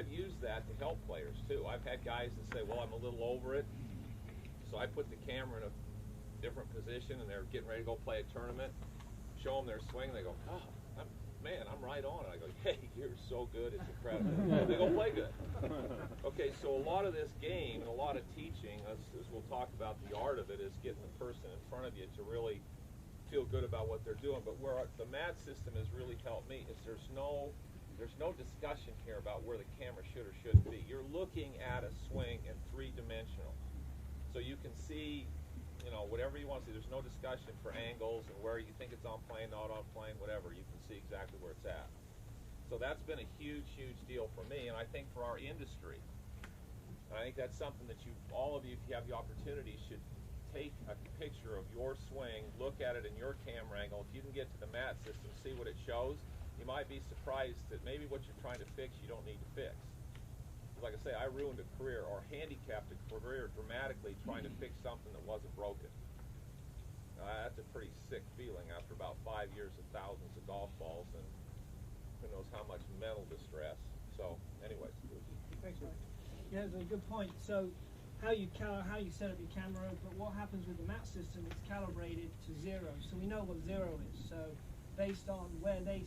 I've used that to help players too. I've had guys that say, well, I'm a little over it, so I put the camera in a different position and they're getting ready to go play a tournament, show them their swing, and they go, oh, man, I'm right on it. I go, hey, you're so good, it's incredible. They go play good. Okay, so a lot of this game and a lot of teaching, as we'll talk about, the art of it is getting the person in front of you to really feel good about what they're doing. But where the mat system has really helped me is there's no discussion here about where the camera should or shouldn't be. You're looking at a swing in three-dimensional. So you can see, whatever you want to see. There's no discussion for angles and where you think it's on plane, not on plane, whatever. You can see exactly where it's at. So that's been a huge, huge deal for me, and I think for our industry. And I think that's something that all of you, if you have the opportunity, should take a picture of your swing, look at it in your camera angle. If you can get to the mat system, see what it shows, you might be surprised that maybe what you're trying to fix, you don't need to fix. Like I say, I ruined a career or handicapped a career dramatically trying to fix something that wasn't broken. That's a pretty sick feeling after about 5 years of thousands of golf balls and who knows how much mental distress. So, anyways. Thanks, Mike. Yeah, that's a good point. So, how you set up your camera, but what happens with the mat system? It's calibrated to 0, so we know what 0 is. So, based on where the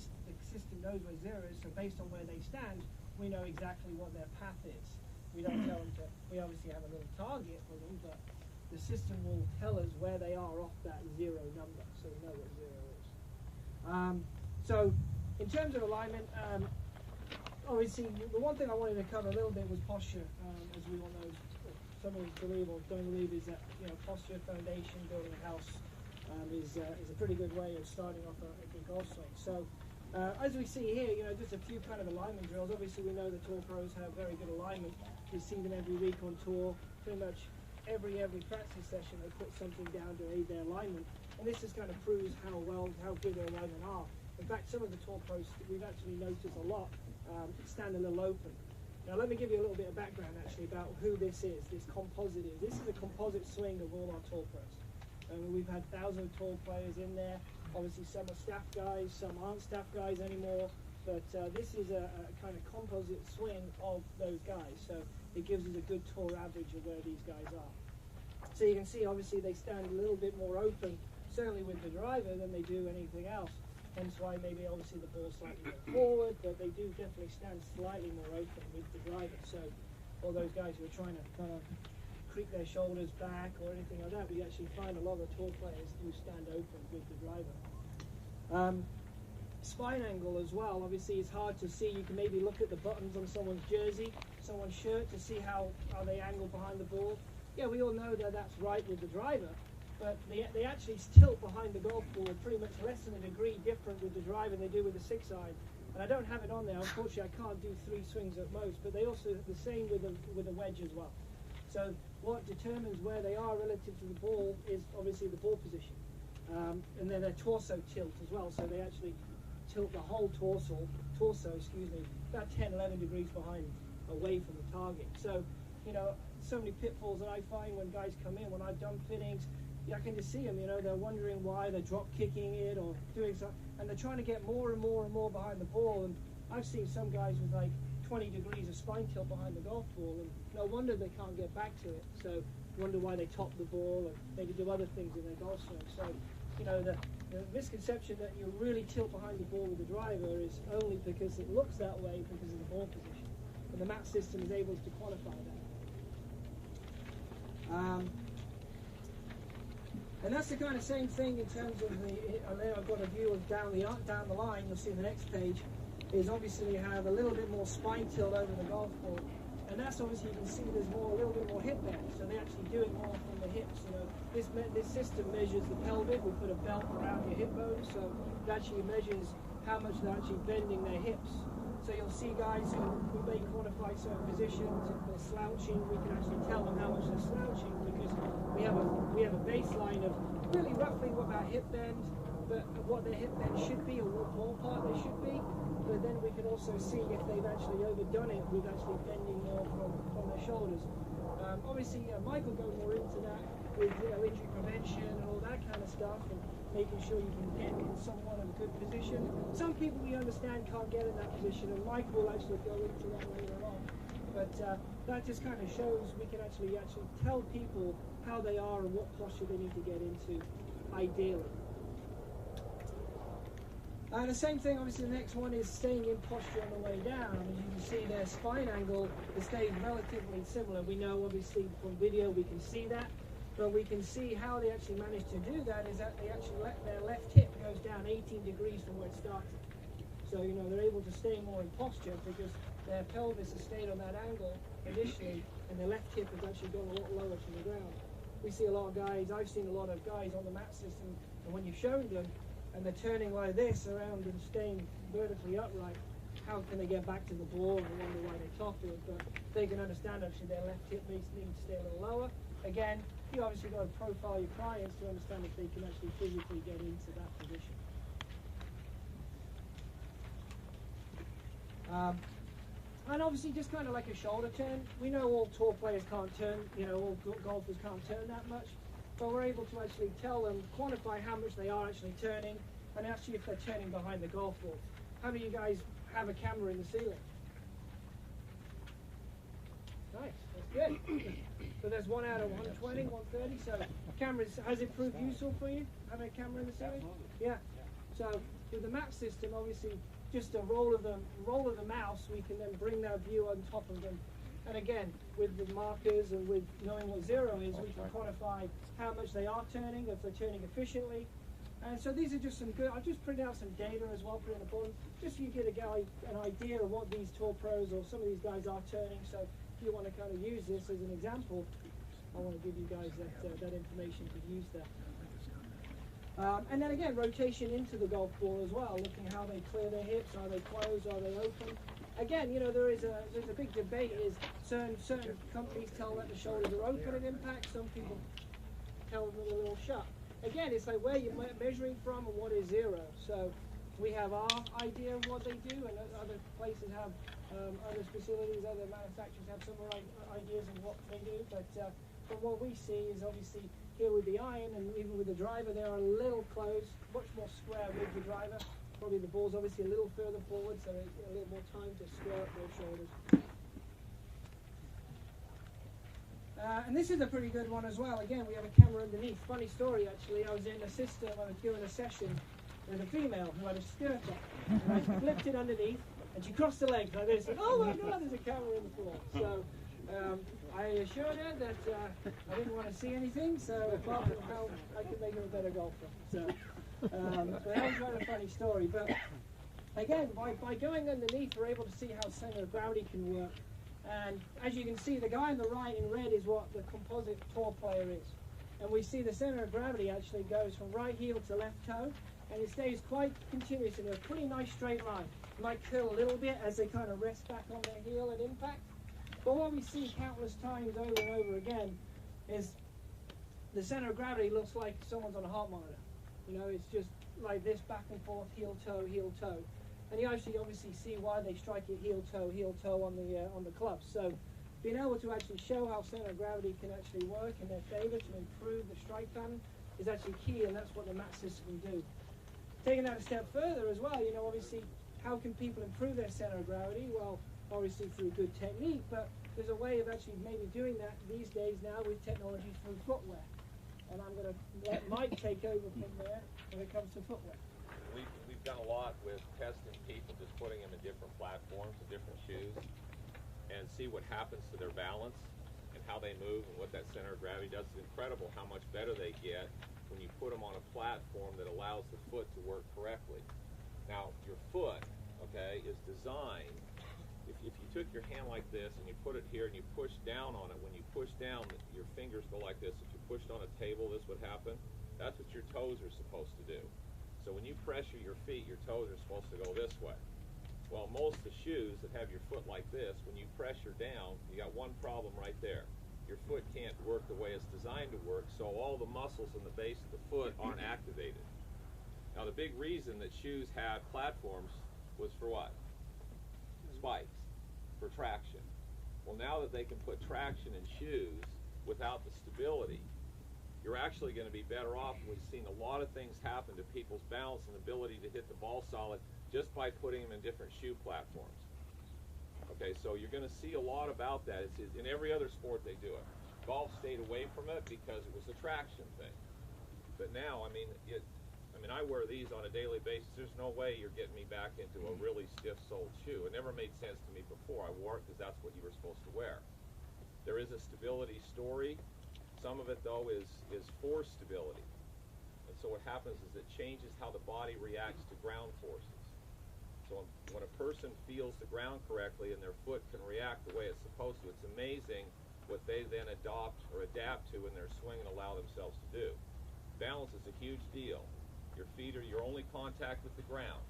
system knows where 0 is. So, based on where they stand, we know exactly what their path is. We don't tell them to. We obviously have a little target for them, but the system will tell us where they are off that 0 number, so we know what 0 is. So, in terms of alignment, obviously, the one thing I wanted to cover a little bit was posture. As we all know, some of us believe or don't believe is that posture, foundation, building a house is a pretty good way of starting off a good golf swing. So, as we see here, just a few kind of alignment drills. Obviously, we know the tour pros have very good alignment. We see them every week on tour. Pretty much every practice session, they put something down to aid their alignment. And this just kind of proves how good their alignment are. In fact, some of the tour pros, we've actually noticed a lot, stand a little open. Now, let me give you a little bit of background, actually, about who this is, this composite is. This is a composite swing of all our tour pros. We've had thousands of tour players in there. Obviously, some are staff guys, some aren't staff guys anymore. But this is a kind of composite swing of those guys. So it gives us a good tour average of where these guys are. So you can see, obviously, they stand a little bit more open, certainly with the driver, than they do anything else. Hence why maybe, obviously, the ball's slightly more forward, but they do definitely stand slightly more open with the driver. So all those guys who are trying to kind of creep their shoulders back or anything like that, we actually find a lot of tour players who stand open with the driver. Spine angle as well, obviously it's hard to see. You can maybe look at the buttons on someone's jersey, someone's shirt, to see how they angle behind the ball. Yeah, we all know that that's right with the driver, but they actually tilt behind the golf ball pretty much less than a degree different with the driver than they do with the 6-iron. And I don't have it on there, unfortunately I can't do 3 swings at most, but they also the same with a wedge as well. So what determines where they are relative to the ball is obviously the ball position. And then their torso tilt as well, so they actually tilt the whole torso, about 10, 11 degrees behind, away from the target. So, so many pitfalls that I find when guys come in, when I've done fittings, I can just see them, they're wondering why they're drop kicking it or doing something, and they're trying to get more and more and more behind the ball. And I've seen some guys with like 20 degrees of spine tilt behind the golf ball, and no wonder they can't get back to it. So wonder why they top the ball and maybe do other things in their golf swing. So, the misconception that you really tilt behind the ball with the driver is only because it looks that way because of the ball position. And the mat system is able to quantify that. And that's the kind of same thing in terms of there I've got a view of down the line. You'll see the next page is obviously you have a little bit more spine tilt over the golf ball. And that's obviously, you can see there's a little bit more hip bend. So they actually do it more from the hips. This system measures the pelvic. We put a belt around your hip bones, so it actually measures how much they're actually bending their hips. So you'll see guys who may quantify certain positions. If they're slouching, we can actually tell them how much they're slouching because we have a baseline of really roughly what our hip bend, but what their hip bend should be or what ballpark they should be. But then we can also see if they've actually overdone it with actually bending more from their shoulders. Obviously, Mike will go more into that with injury prevention and all that kind of stuff, and making sure you can get in somewhat of a good position. Some people we understand can't get in that position, and Mike will actually go into that later on. But that just kind of shows we can actually tell people how they are and what posture they need to get into, ideally. The same thing, obviously, the next one is staying in posture on the way down. As you can see, their spine angle stays relatively similar. We know, obviously, from video we can see that, but we can see how they actually manage to do that is that they actually let their left hip goes down 18 degrees from where it started. So, they're able to stay more in posture because their pelvis has stayed on that angle initially, and their left hip has actually gone a lot lower to the ground. We see a lot of guys, I've seen a lot of guys on the mat system, and when you've shown them, and they're turning like this around and staying vertically upright, how can they get back to the ball and wonder why they top it? But they can understand actually their left hip needs to stay a little lower. Again, you obviously got to profile your clients to understand if they can actually physically get into that position. And obviously just kind of like a shoulder turn. We know all tour players can't turn, all golfers can't turn that much. But we're able to actually tell them, quantify how much they are actually turning, and actually if they're turning behind the golf ball. How many of you guys have a camera in the ceiling? Nice, that's good. So there's 1 out of 120, 130. So cameras, has it proved useful for you, having a camera in the ceiling? Yeah. So with the map system, obviously, just a roll of the mouse, we can then bring that view on top of them. And again, with the markers and with knowing what zero is, we can quantify how much they are turning, if they're turning efficiently. And so these are just some good, I'll just print out some data as well, put it in the bottom, just so you get an idea of what these tour pros or some of these guys are turning. So if you want to kind of use this as an example, I want to give you guys that information to use that. And then again, rotation into the golf ball as well, looking how they clear their hips, are they closed, are they open? Again, there's a big debate. Is certain companies tell that the shoulders are open at impact. Some people tell them they're a little shut. Again, it's like where you're measuring from and what is zero. So we have our idea of what they do, and other places have other facilities, other manufacturers have similar ideas of what they do. But from what we see is obviously here with the iron and even with the driver, they are a little close, much more square with the driver. Probably the ball's obviously a little further forward, so they get a little more time to square up their shoulders. And this is a pretty good one as well. Again, we have a camera underneath. Funny story, actually. I was in a system, I was doing a session with a female who had a skirt on. And I flipped it underneath, and she crossed the legs like this. And, oh my God, there's a camera in the floor. So I assured her that I didn't want to see anything, so apart from how I could make her a better golfer. So that was quite a funny story. But again, by going underneath, we're able to see how center of gravity can work. And as you can see, the guy on the right in red is what the composite tour player is. And we see the center of gravity actually goes from right heel to left toe, and it stays quite continuous in a pretty nice straight line. It might curl a little bit as they kind of rest back on their heel at impact. But what we see countless times over and over again is the center of gravity looks like someone's on a heart monitor. It's just like this back and forth, heel toe, heel toe. And you actually obviously see why they strike it heel toe on the club. So being able to actually show how center of gravity can actually work in their favor to improve the strike pattern is actually key, and that's what the mat system can do. Taking that a step further as well, obviously, how can people improve their center of gravity? Well, obviously through good technique, but there's a way of actually maybe doing that these days now with technology through footwear. And I'm going to let Mike take over from there when it comes to footwear. We've done a lot with testing people, just putting them in different platforms and different shoes, and see what happens to their balance and how they move and what that center of gravity does. It's incredible how much better they get when you put them on a platform that allows the foot to work correctly. Now, your foot, okay, is designed, if you took your hand like this and you put it here and you push down on it, when you push down, your fingers go like this. If you pushed on a table, this would happen. That's what your toes are supposed to do. So when you pressure your feet, your toes are supposed to go this way. Well, most of the shoes that have your foot like this, when you pressure down, you got one problem right there. Your foot can't work the way it's designed to work, so all the muscles in the base of the foot aren't activated. Now, the big reason that shoes had platforms was for what? Spikes, for traction. Well, now that they can put traction in shoes without the stability, you're actually going to be better off. And we've seen a lot of things happen to people's balance and ability to hit the ball solid just by putting them in different shoe platforms. Okay, so you're going to see a lot about that. It's in every other sport they do it. Golf stayed away from it because it was a traction thing. But now, I mean, I wear these on a daily basis. There's no way you're getting me back into a really stiff-soled shoe. It never made sense to me before. I wore it because that's what you were supposed to wear. There is a stability story. Some of it, though, is force stability. And so what happens is it changes how the body reacts to ground forces. So when a person feels the ground correctly and their foot can react the way it's supposed to, it's amazing what they then adopt or adapt to in their swing and allow themselves to do. Balance is a huge deal. Your feet are your only contact with the ground.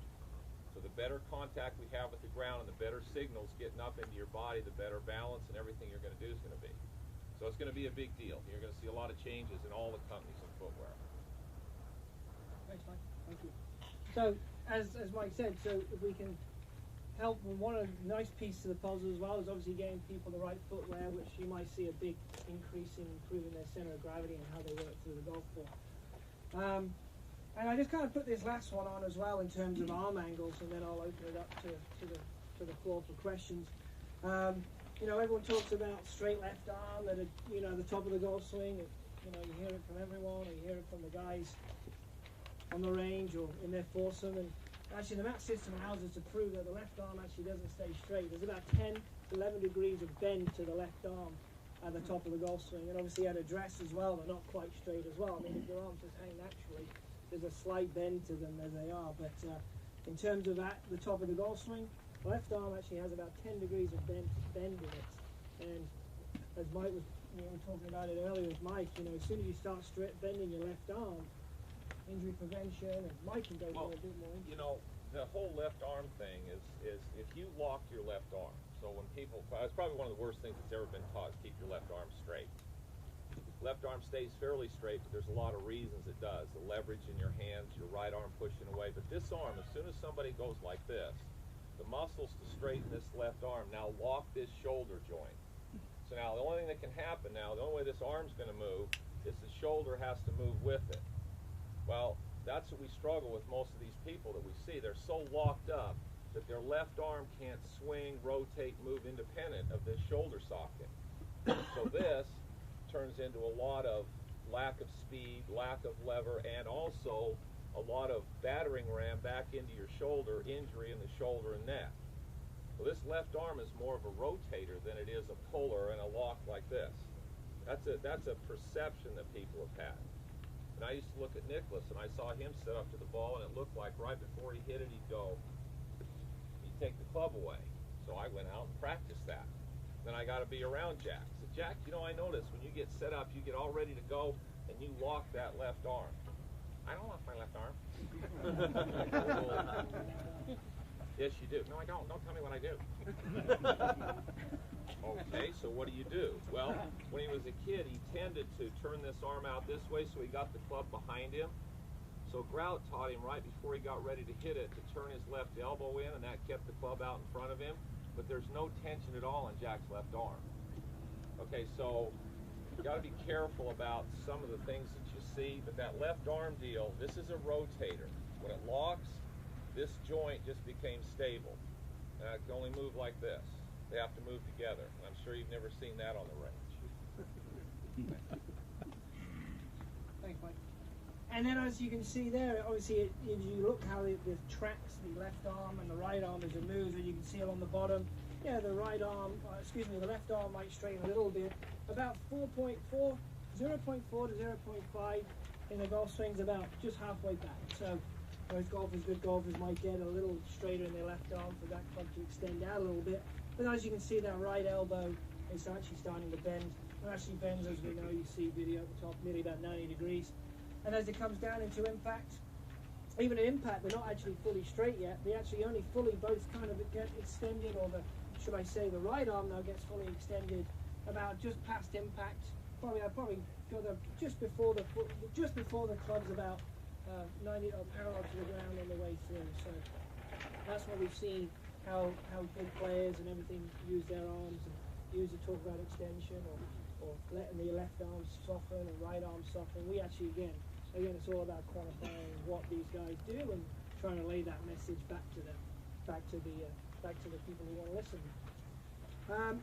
So the better contact we have with the ground and the better signals getting up into your body, the better balance and everything you're going to do is going to be. So it's going to be a big deal. You're going to see a lot of changes in all the companies in footwear. Thanks, Mike. Thank you. So, as Mike said, so if we can help, one of the nice piece to the puzzle as well is obviously getting people the right footwear, which you might see a big increase in improving their center of gravity and how they work through the golf ball. And I just kind of put this last one on as well in terms of arm angles, and then I'll open it up to the floor for questions. You know, everyone talks about straight left arm at the top of the golf swing. You know, you hear it from everyone, or you hear it from the guys on the range or in their foursome. And actually, the mat system allows us to prove that the left arm actually doesn't stay straight. There's about 10 to 11 degrees of bend to the left arm at the top of the golf swing, and obviously at address as well, they're not quite straight as well. I mean, if your arms just hang naturally, there's a slight bend to them as they are, but in terms of at the top of the golf swing, the left arm actually has about 10 degrees of bend in it. And as Mike was, we were talking about it earlier with Mike, you know, as soon as you start bending your left arm, injury prevention, and Mike can go a bit more into. You know, the whole left arm thing is if you lock your left arm, so when people, it's probably one of the worst things that's ever been taught is keep your left arm straight. Left arm stays fairly straight, but there's a lot of reasons it does. The leverage in your hands, your right arm pushing away. But this arm, as soon as somebody goes like this, the muscles to straighten this left arm now lock this shoulder joint. So now the only thing that can happen now, the only way this arm's going to move is the shoulder has to move with it. Well, that's what we struggle with most of these people that we see. They're so locked up that their left arm can't swing, rotate, move independent of this shoulder socket. So this turns into a lot of lack of speed, lack of lever, and also a lot of battering ram back into your shoulder, injury in the shoulder and neck. So this left arm is more of a rotator than it is a puller and a lock like this. That's a perception that people have had. And I used to look at Nicholas, and I saw him sit up to the ball, and it looked like right before he hit it, he'd take the club away. So I went out and practiced that. Then I got to be around Jack. I said, Jack, you know, I noticed when you get set up, you get all ready to go, and you lock that left arm. I don't lock my left arm. Yes, you do. No, I don't. Don't tell me what I do. Okay, so what do? Well, when he was a kid, he tended to turn this arm out this way, so he got the club behind him. So Grout taught him right before he got ready to hit it to turn his left elbow in, and that kept the club out in front of him. But there's no tension at all in Jack's left arm. Okay, so you got to be careful about some of the things that you see. But that left arm deal, this is a rotator. When it locks, this joint just became stable. And it can only move like this. They have to move together. And I'm sure you've never seen that on the range. Thanks, Mike. And then as you can see there, obviously, if you look how it tracks the left arm and the right arm as it moves, and you can see along the bottom, yeah, the right arm, the left arm might straighten a little bit. About 0.4 to 0.5 in the golf swing's about just halfway back. So most golfers, good golfers, might get a little straighter in their left arm for that club to extend out a little bit. But as you can see, that right elbow is actually starting to bend. It actually bends, as we know, you see video at the top, nearly about 90 degrees. And as it comes down into impact, even at impact, they're not actually fully straight yet. They actually only fully both kind of get extended, or should I say, the right arm now gets fully extended about just past impact. I'd probably go there just before the club's about 90 or parallel to the ground on the way through. So that's where we've seen how good players and everything use their arms. use a torque rod extension or letting the left arm soften and right arm soften. We actually, again, it's all about quantifying what these guys do and trying to lay that message back to them, back to the people who want to listen.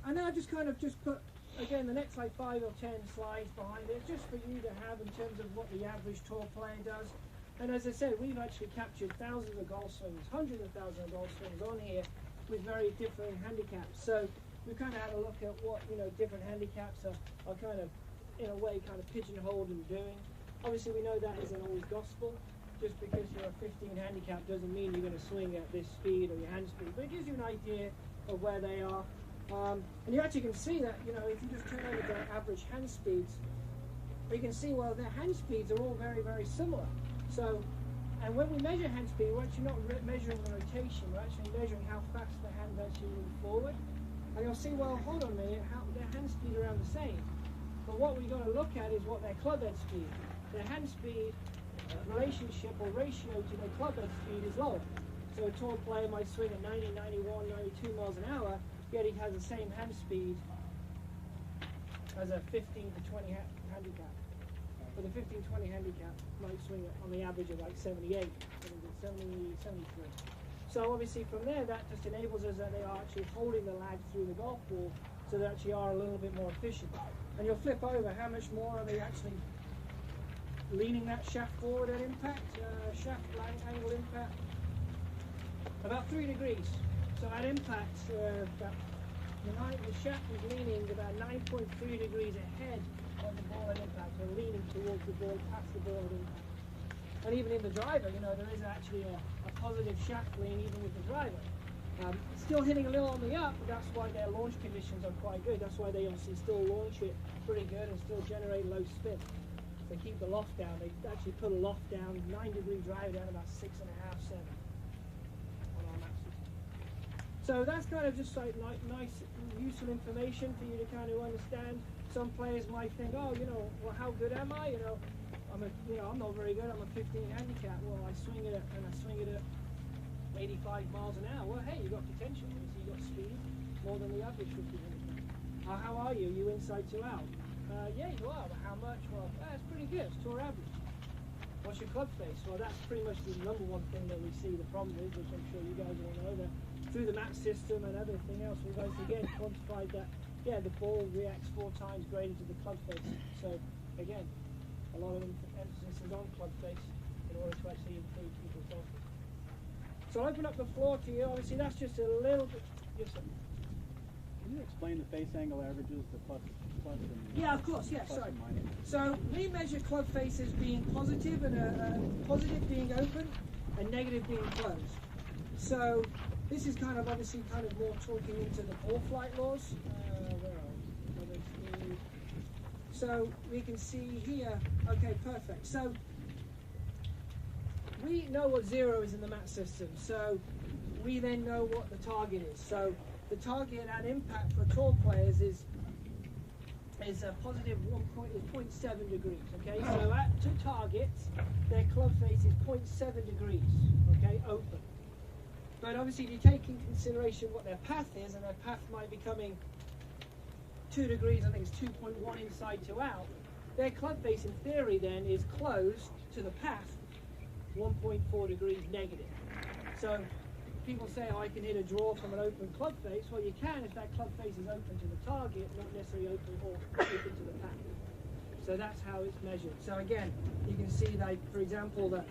And then I just kind of put, again, the next like 5 or 10 slides behind it, just for you to have in terms of what the average tour player does. And as I said, we've actually captured thousands of golf swings, hundreds of thousands of golf swings on here with very differing handicaps. So we kind of had a look at what, different handicaps are kind of, in a way, kind of pigeonholed and doing. Obviously, we know that isn't always gospel. Just because you're a 15 handicap doesn't mean you're going to swing at this speed or your hand speed. But it gives you an idea of where they are. And you actually can see that, if you just turn over their average hand speeds, you can see, well, their hand speeds are all very, very similar. So, and when we measure hand speed, we're actually not measuring the rotation, we're actually measuring how fast the hands actually move forward. And you'll see, well, hold on a minute, their hand speed are around the same. But what we've got to look at is what their club head speed. Their hand speed relationship or ratio to their club head speed is lower. So a tour player might swing at 90, 91, 92 miles an hour, yet he has the same hand speed as a 15 to 20 handicap. But the 15-20 handicap might swing on the average of like 78, 70, 73. So obviously from there, that just enables us that they are actually holding the lag through the golf ball, so they actually are a little bit more efficient. And you'll flip over, how much more are they actually leaning that shaft forward at impact, shaft angle impact? About 3 degrees. So at impact, the shaft is leaning about 9.3 degrees ahead of the ball at impact, or leaning towards the ball, past the ball at impact. And even in the driver, there is actually a positive shaft lean even with the driver. Still hitting a little on the up, but that's why their launch conditions are quite good. That's why they obviously still launch it pretty good and still generate low spin. They keep the loft down. They actually put a loft down, 9-degree drive down about 6.5, 7 on our map system. So that's kind of just like nice, useful information for you to kind of understand. Some players might think, oh, well, how good am I? I'm not very good. I'm a 15 handicap. Well, I swing it at 85 miles an hour. Well, hey, you got potential. You got speed more than the average 15 handicap. How are you? You inside to out? Yeah, you are. But how much? Well, that's pretty good. It's tour average. What's your club face? Well, that's pretty much the number one thing that we see the problem is, which I'm sure you guys all know, that through the map system and everything else, we've guys again quantified that, yeah, the ball reacts 4 times greater to the club face. So, again, a lot of emphasis is on club face in order to actually improve people's golf. So I'll open up the floor to you. Obviously, that's just a little bit. Yes, sir. Can you explain the face angle averages, the plus and yeah, of course. Yeah, sorry. So we measure club faces being positive and positive being open and negative being closed. So this is kind of obviously kind of more talking into the ball flight laws. Where are we? So we can see here. Okay, perfect. So we know what 0 is in the mat system. So we then know what the target is. So the target at impact for tour players is a positive 0.7 degrees. Okay, so at to targets, their club face is 0.7 degrees. Okay, open. But obviously, if you take in consideration what their path is, and their path might be coming 2 degrees, I think it's 2.1 inside to out. Their club face, in theory, then is closed to the path 1.4 degrees negative. So people say, oh, I can hit a draw from an open club face. Well, you can if that club face is open to the target, not necessarily open to the path. So that's how it's measured. So again, you can see that, for example, that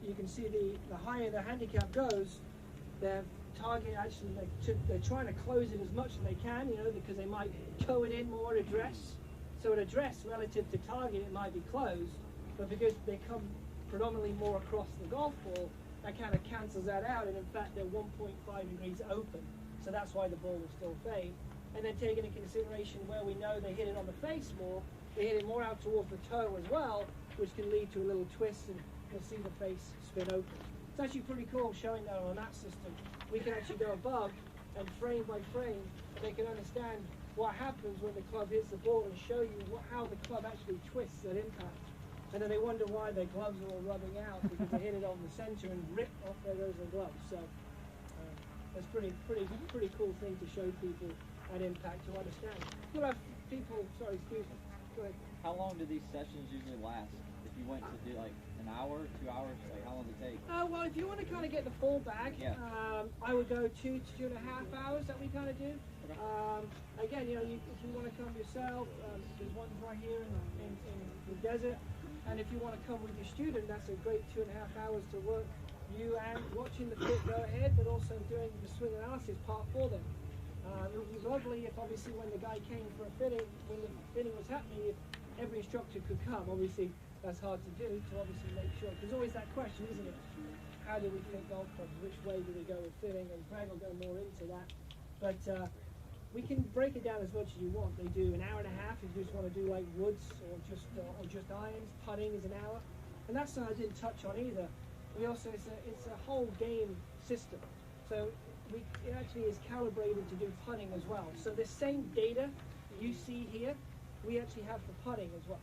you can see the higher the handicap goes, their target actually, they're trying to close it as much as they can, because they might tow it in more at address. So at address, relative to target, it might be closed, but because they come predominantly more across the golf ball, that kind of cancels that out, and in fact they're 1.5 degrees open, so that's why the ball will still fade. And then taking into consideration where we know they hit it on the face more, they hit it more out towards the toe as well, which can lead to a little twist, and you'll see the face spin open. It's actually pretty cool showing that on that system. We can actually go above, and frame by frame, they can understand what happens when the club hits the ball and show you how the club actually twists at impact. And then they wonder why their gloves are all rubbing out because they hit it on the center and rip off, there goes their gloves. So that's pretty pretty cool thing to show people at impact to understand. You'll have people. Sorry, excuse me. Go ahead. How long do these sessions usually last? If you went to do like an hour, 2 hours, like how long does it take? Well, if you want to kind of get the full bag, Yeah. I would go 2 to 2.5 hours that we kind of do. Okay. Again, if you want to come yourself, there's one right here in the desert. And if you want to come with your student, that's a great 2.5 hours to work you and watching the fit go ahead, but also doing the swing analysis part for them. It would be lovely if obviously when the guy came for a fitting, when the fitting was happening, if every instructor could come. Obviously, that's hard to do, to obviously make sure. There's always that question, isn't it? How do we fit golf clubs? Which way do we go with fitting? And Greg will go more into that. But we can break it down as much as you want. They do an hour and a half if you just want to do like woods or just irons. Putting is an hour. And that's something I didn't touch on either. We also, it's a whole game system. So it actually is calibrated to do putting as well. So the same data you see here, we actually have for putting as well.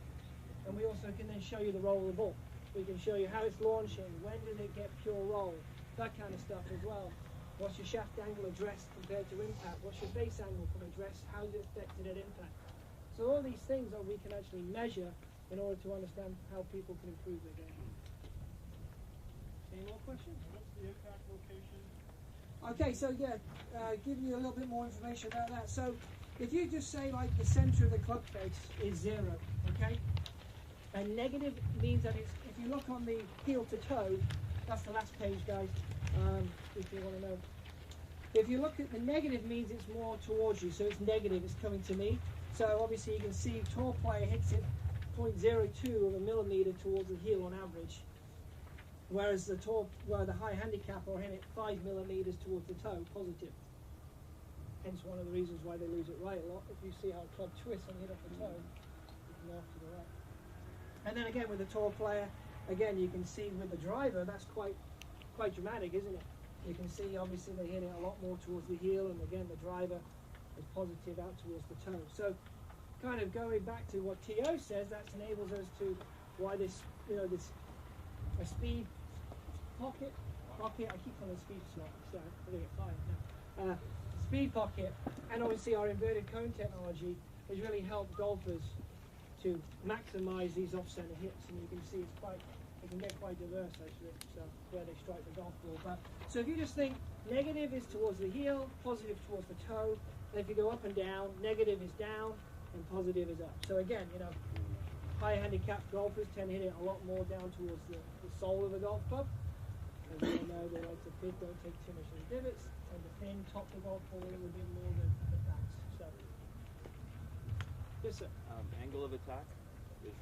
And we also can then show you the roll of the ball. We can show you how it's launching, when did it get pure roll, that kind of stuff as well. What's your shaft angle address compared to impact? What's your base angle from address? How is it affected at impact? So all these things we can actually measure in order to understand how people can improve their game. Any more questions? What's the impact location? Okay, so give you a little bit more information about that. So if you just say like the center of the club face is 0, okay? And negative means that it's, if you look on the heel to toe, that's the last page, guys, if you want to know. If you look at the negative means it's more towards you, so it's negative, it's coming to me. So obviously you can see tour player hits it 0.02 of a millimeter towards the heel on average. Whereas the high handicapper will hit it 5 millimeters towards the toe, positive. Hence one of the reasons why they lose it right a lot. If you see how a club twists and hit off the toe, you can go off to the right. And then again with the tour player, again you can see with the driver, that's quite dramatic, isn't it? You can see obviously they hit it a lot more towards the heel, and again the driver is positive out towards the toe. So kind of going back to what T.O. says, that enables us to why this, a speed pocket, I keep calling it speed slot, so I'm going to get fired now. Speed pocket, and obviously our inverted cone technology has really helped golfers to maximize these off-center hits, and you can see it can get quite diverse actually, so where they strike the golf ball. But so if you just think negative is towards the heel, positive towards the toe, and if you go up and down, negative is down and positive is up. So again, high handicap golfers tend to hit it a lot more down towards the sole of the golf club. As you all know, they like to pit, don't take too much of the divots, tend to pin, top the golf ball a little bit more than the backs. So, yes, sir. Angle of attack?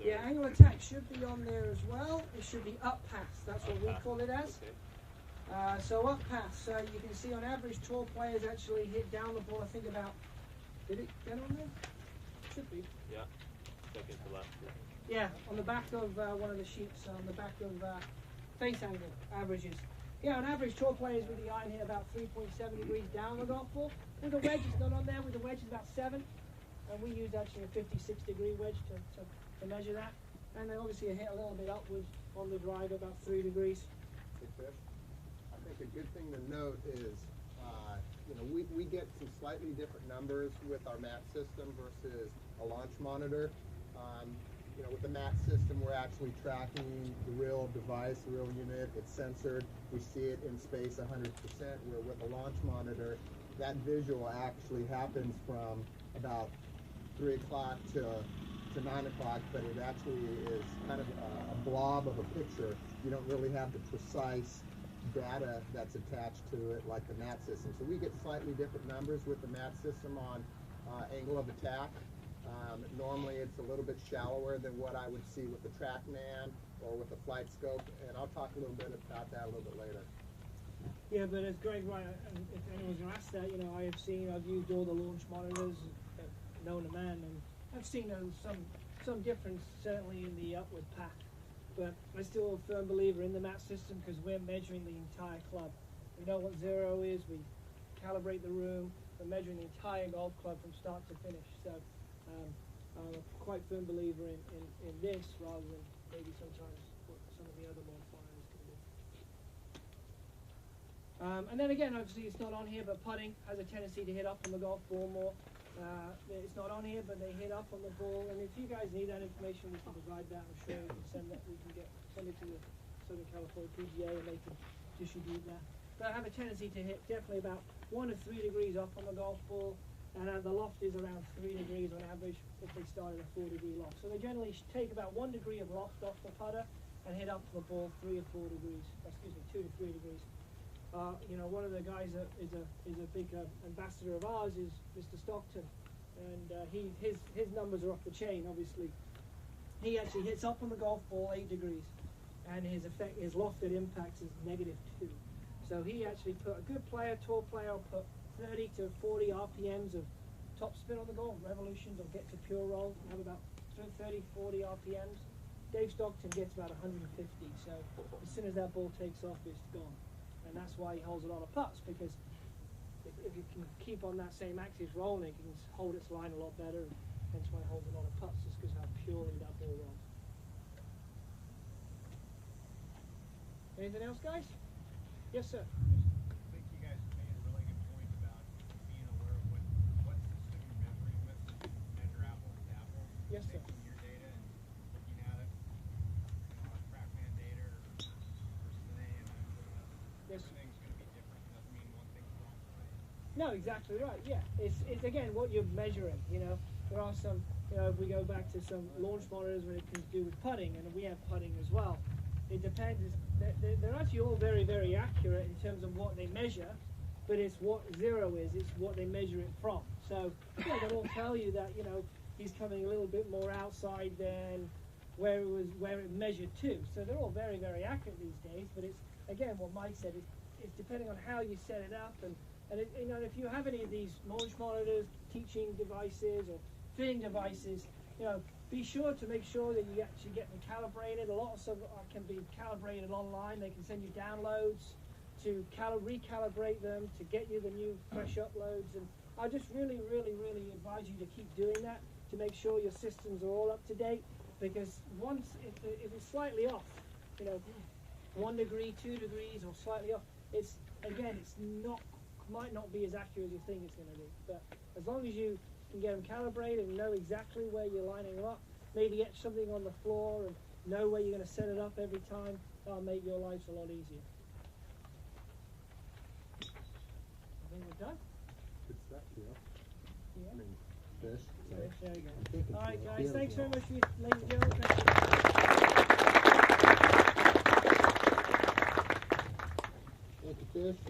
Yeah, angle of attack should be on there as well. It should be up pass. That's what we call it as. Okay. So up pass. So you can see on average, tour players actually hit down the ball. I think about. Did it get on there? Should be. Yeah. Second to left. Yeah, on the back of one of the sheets, on the back of face angle averages. Yeah, on average, tour players with the iron hit about 3.7 degrees down the golf ball. With the wedge, it's not on there. With the wedge, it's about 7. And we use actually a 56-degree wedge to measure that. And then obviously you hit a little bit upwards on the driver, about 3 degrees. Hey, Fish, I think a good thing to note is, we get some slightly different numbers with our mat system versus a launch monitor. With the mat system, we're actually tracking the real device, the real unit. It's censored. We see it in space 100%. Where with a launch monitor, that visual actually happens from about 3 o'clock to 9 o'clock, but it actually is kind of a blob of a picture. You don't really have the precise data that's attached to it like the mat system. So we get slightly different numbers with the mat system on angle of attack. Normally it's a little bit shallower than what I would see with the TrackMan or with the flight scope, and I'll talk a little bit about that a little bit later. Yeah, but as Greg, right, if anyone's going to ask that, I've used all the launch monitors known to man, and I've seen some difference certainly in the upward path. But I'm still a firm believer in the mat system because we're measuring the entire club. We know what 0 is, we calibrate the room, we're measuring the entire golf club from start to finish. So I'm a quite firm believer in this rather than maybe sometimes what some of the other modifiers can do. And then again, obviously it's not on here, but putting has a tendency to hit up on the golf ball more. It's not on here, but they hit up on the ball. And if you guys need that information, we can provide that. I'm sure we can send that. We can send it to the Southern California PGA, and they can distribute that. But I have a tendency to hit definitely about 1 to 3 degrees up on the golf ball, and the loft is around 3 degrees on average if they start at a 4-degree loft. So they generally take about 1 degree of loft off the putter and hit up the ball 3 or 4 degrees. Excuse me, 2 to 3 degrees. You know, one of the guys that is a big ambassador of ours is Mr. Stockton, and his numbers are off the chain. Obviously, he actually hits up on the golf ball 8 degrees, and his lofted impacts is -2. So he actually put a good player, tour player, will put 30 to 40 RPMs of top spin on the golf revolutions, or get to pure roll, have about 30, 40 RPMs. Dave Stockton gets about 150. So as soon as that ball takes off, it's gone. And that's why he holds a lot of putts, because if you can keep on that same axis rolling, it can hold its line a lot better, and hence why he holds a lot of putts, just because how purely that ball rolls. Anything else, guys? Yes, sir. I think you guys made a really good point about being aware of what system you're measuring with. You measure apples to apples. Yes, sir. Taking your data and looking at it, you know, TrackMan data versus an AMM data. Yes. Everything's going to be different. Doesn't mean one thing's wrong. No, exactly right. Yeah, it's again what you're measuring. You know, there are some. You know, if we go back to some launch monitors when it can do with putting, and we have putting as well. It depends. They're actually all very, very accurate in terms of what they measure, but it's what zero is. It's what they measure it from. So yeah, they'll all tell you that, you know, he's coming a little bit more outside than where it measured to. So they're all very, very accurate these days. But it's again what Mike said. It's depending on how you set it up, and you know, if you have any of these launch monitors, teaching devices, or fitting devices, you know, be sure to make sure that you actually get them calibrated. A lot of some can be calibrated online. They can send you downloads to recalibrate them, to get you the new fresh uploads. And I just really, really, really advise you to keep doing that, to make sure your systems are all up to date. Because once, if it's slightly off, you know, 1 degree, 2 degrees, or slightly off, it's might not be as accurate as you think it's going to be. But as long as you can get them calibrated and know exactly where you're lining them up, maybe get something on the floor and know where you're going to set it up every time, that'll make your lives a lot easier. I think we're done. Good stuff, yeah. Yeah. I mean, fish. So There you I'm go. thinking All right, for guys. field Thanks very golf. much, ladies and gentlemen. Thank you, Fish.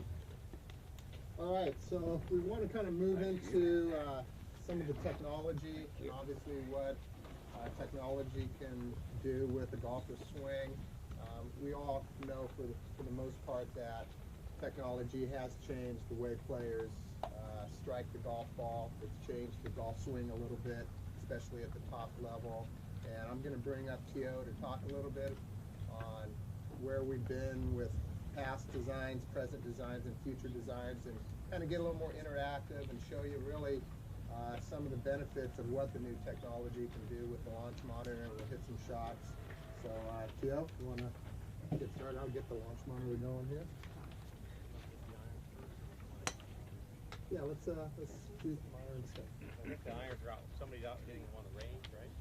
All right, so we want to kind of move into some of the technology, and obviously what technology can do with a golfer's swing. We all know for the most part that technology has changed the way players strike the golf ball. It's changed the golf swing a little bit, especially at the top level. And I'm going to bring up Tio to talk a little bit on where we've been with past designs, present designs, and future designs, and kind of get a little more interactive and show you really some of the benefits of what the new technology can do with the launch monitor. We'll hit some shots. So, Tio, you want to get started? I'll get the launch monitor going here. Yeah, let's do the iron stuff. I think the irons are out. Somebody's out hitting them on the range, right?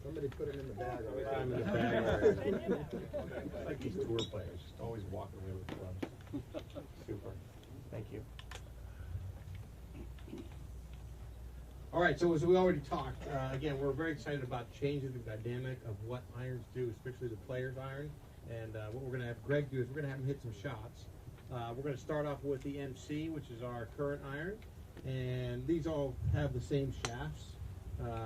Somebody put it in the bag already. I'm in the bag. It's like these tour players, just always walking away with clubs. Super. Thank you. All right, so as we already talked, again, we're very excited about changing the dynamic of what irons do, especially the player's iron. And what we're going to have Greg do is we're going to have him hit some shots. We're going to start off with the MC, which is our current iron. And these all have the same shafts.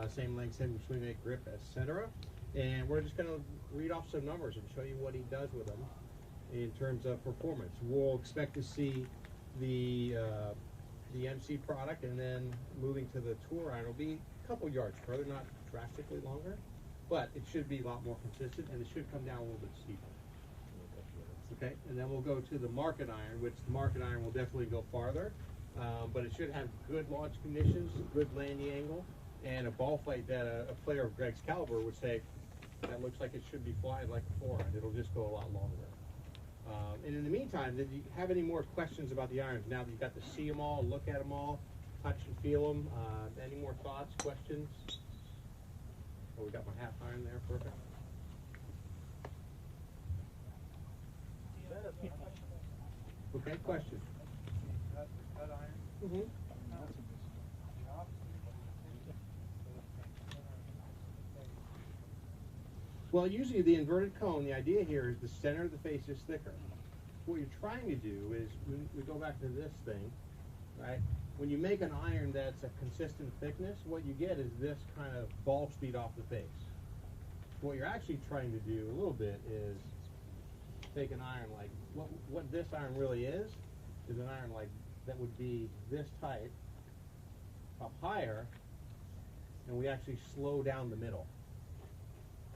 Same length, same swing weight, grip, etc. And we're just going to read off some numbers and show you what he does with them in terms of performance. We'll expect to see the MC product, and then moving to the tour iron will be a couple yards further, not drastically longer, but it should be a lot more consistent, and it should come down a little bit steeper. Okay, and then we'll go to the market iron, which the market iron will definitely go farther, but it should have good launch conditions, good landing angle, and a ball flight that a player of Greg's caliber would say, that looks like it should be flying like a forehand. It'll just go a lot longer. And in the meantime, did you have any more questions about the irons now that you got to see them all, look at them all, touch and feel them? Any more thoughts, questions? Oh, we got my half iron there, perfect. Okay, question. Cut iron. Mm-hmm. Well, usually the inverted cone, the idea here is the center of the face is thicker. What you're trying to do is, we go back to this thing, right? When you make an iron that's a consistent thickness, what you get is this kind of ball speed off the face. What you're actually trying to do a little bit is take an iron like, what this iron really is an iron like that would be this tight, up higher, and we actually slow down the middle.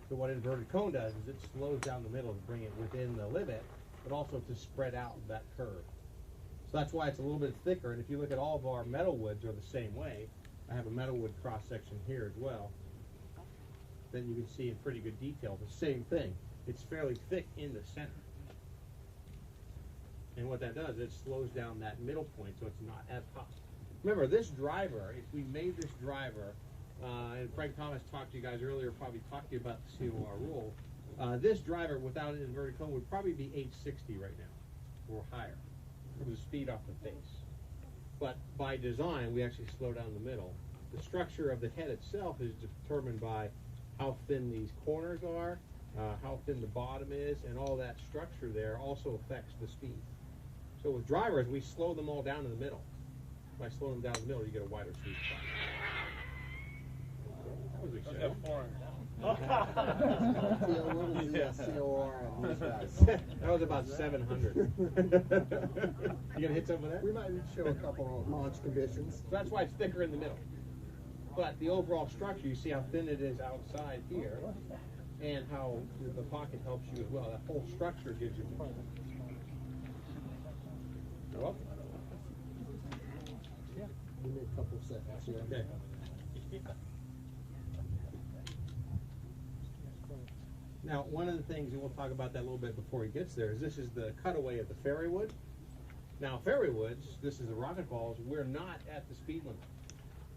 So what inverted cone does is it slows down the middle to bring it within the limit, but also to spread out that curve. So that's why it's a little bit thicker, and if you look at all of our metal woods are the same way. I have a metal wood cross section here as well. Then you can see in pretty good detail the same thing. It's fairly thick in the center. And what that does, it slows down that middle point so it's not as hot. Remember, this driver, if we made this driver, and Frank Thomas talked to you guys earlier, probably talked to you about the COR rule, this driver without an inverted cone would probably be 860 right now, or higher, from the speed off the face. But by design, we actually slow down the middle. The structure of the head itself is determined by how thin these corners are, how thin the bottom is, and all that structure there also affects the speed. So with drivers, we slow them all down in the middle. By slowing them down in the middle, you get a wider sweet spot. That was exciting. What was the COR on these guys? That was about 700. You gonna hit some of that? We might show a couple of launch conditions. So that's why it's thicker in the middle. But the overall structure, you see how thin it is outside here, and how the pocket helps you as well. That whole structure gives you. You're welcome. Give me a couple seconds here. Okay. Now, one of the things, and we'll talk about that a little bit before he gets there, is this is the cutaway of the fairy wood. Now, fairy woods, this is the rocket balls, we're not at the speed limit.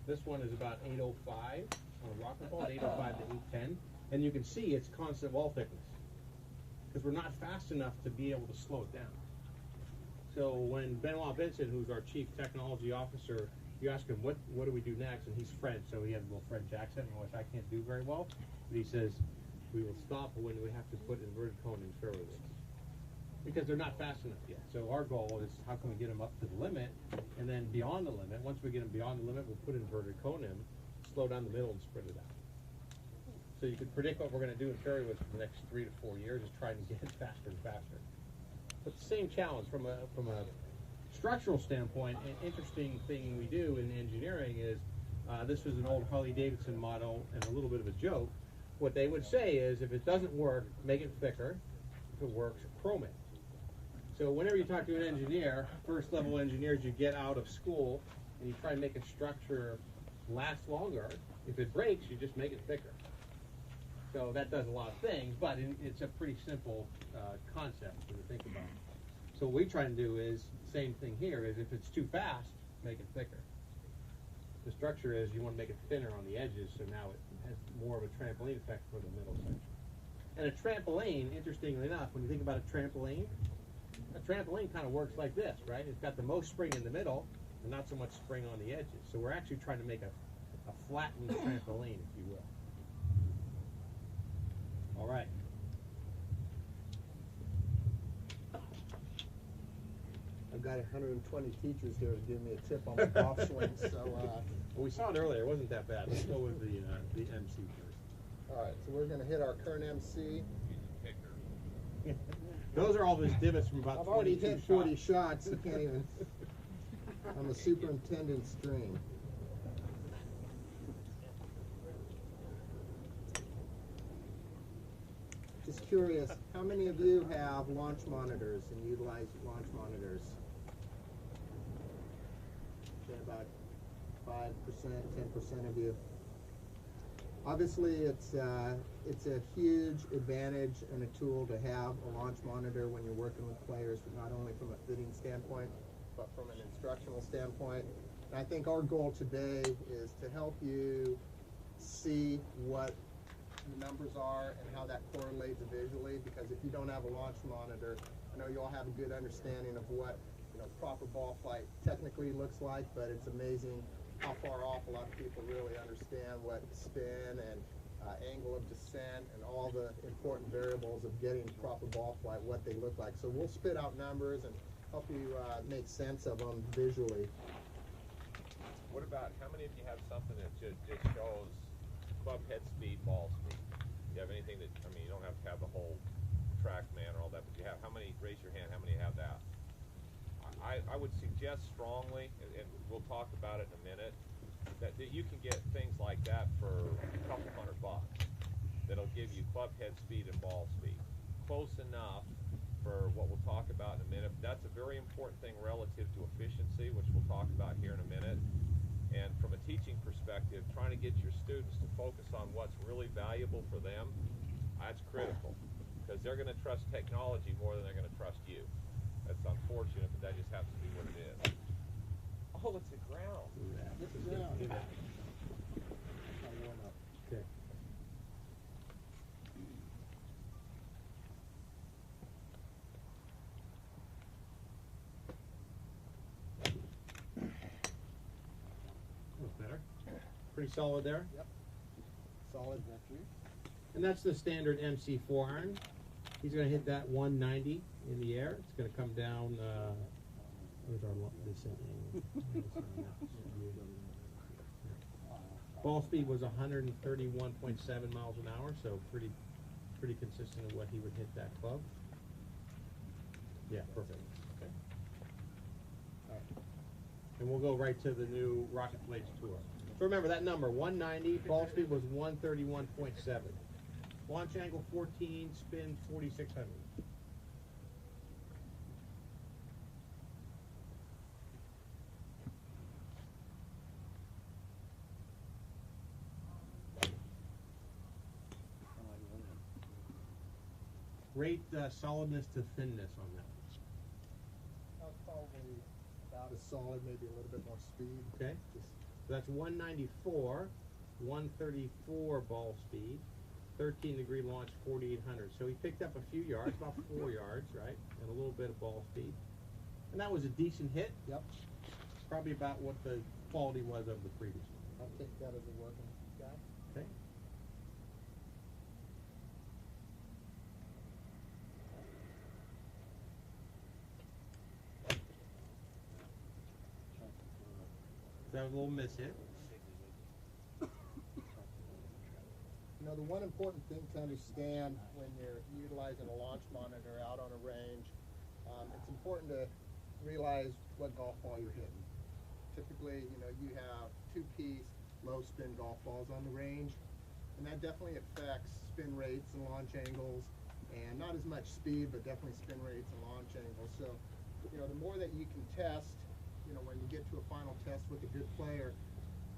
This one is about 805 on a rocket ball, 805 to 810, and you can see it's constant wall thickness because we're not fast enough to be able to slow it down. So when Benoit Vincent, who's our chief technology officer, you ask him, what do we do next? And he's French, so he has a little French accent, which I can't do very well. But he says, we will stop when we have to put inverted cone in fairy woods because they're not fast enough yet. So our goal is how can we get them up to the limit, and then beyond the limit. Once we get them beyond the limit, we'll put inverted cone in, slow down the middle, and spread it out. So you can predict what we're going to do in fairy woods for the next 3 to 4 years is try and get it faster and faster. But the same challenge from a structural standpoint. An interesting thing we do in engineering is this was an old Harley-Davidson model and a little bit of a joke. What they would say is if it doesn't work, make it thicker. If it works, chrome it. So whenever you talk to an engineer, first level engineers, you get out of school and you try and make a structure last longer. If it breaks, you just make it thicker. So that does a lot of things, but it's a pretty simple concept to think about. So what we try and do is, same thing here, is if it's too fast, make it thicker. The structure is you want to make it thinner on the edges, so now it has more of a trampoline effect for the middle section. And a trampoline, interestingly enough, when you think about a trampoline kind of works like this, right? It's got the most spring in the middle and not so much spring on the edges. So we're actually trying to make a flattened trampoline, if you will. All right. I've got 120 teachers here to give me a tip on the golf swing, so Well, we saw it earlier. It wasn't that bad. Let's go with the MC first. all right, so we're going to hit our current MC. Those are all those divots from about I've already 22 hit 40 shots. shots. You can't even. I'm a superintendent string. Just curious, how many of you have launch monitors and utilize launch monitors? Okay, about 5%, 10% of you. Obviously, it's a huge advantage and a tool to have a launch monitor when you're working with players, not only from a fitting standpoint, but from an instructional standpoint. And I think our goal today is to help you see what the numbers are and how that correlates visually, because if you don't have a launch monitor, I know you all have a good understanding of what proper ball flight technically looks like, but it's amazing how far off a lot of people really understand what spin and angle of descent and all the important variables of getting proper ball flight, what they look like. So we'll spit out numbers and help you make sense of them visually. What about, how many of you have something that just shows club head speed, ball speed? Do you have anything that, I mean, you don't have to have the whole TrackMan or all that, but you have, how many, raise your hand, how many have that? I would suggest strongly, and we'll talk about it in a minute, that you can get things like that for a couple $100 that'll give you club head speed and ball speed. Close enough for what we'll talk about in a minute. That's a very important thing relative to efficiency, which we'll talk about here in a minute. And from a teaching perspective, trying to get your students to focus on what's really valuable for them, that's critical, because they're going to trust technology more than they're going to trust you. That's unfortunate, but that just happens to be what it is. Oh, it's a ground. This is ground. Okay. That's better. Pretty solid there. Yep. Solid. And that's the standard MC4 iron. He's going to hit that 190 in the air. It's going to come down. Where's our descent angle? Ball speed was 131.7 miles an hour, so pretty consistent with what he would hit that club. Yeah, perfect. Okay. All right. And we'll go right to the new Rocket Blades Tour. So remember that number, 190. Ball speed was 131.7. Launch angle 14, spin 4,600. Rate solidness to thinness on that. Probably about as solid, maybe a little bit more speed. Okay. So that's 194, 134 ball speed, 13-degree launch, 4,800. So he picked up a few yards, about 4 yards, right? And a little bit of ball speed. And that was a decent hit. Yep. Probably about what the quality was of the previous one. I'll take that as a working guy. Okay. That was a little miss hit. You know, the one important thing to understand when you're utilizing a launch monitor out on a range, it's important to realize what golf ball you're hitting. Typically, you know, you have two-piece, low-spin golf balls on the range, and that definitely affects spin rates and launch angles, and not as much speed, but definitely spin rates and launch angles. So, you know, the more that you can test, you know, when you get to a final test with a good player,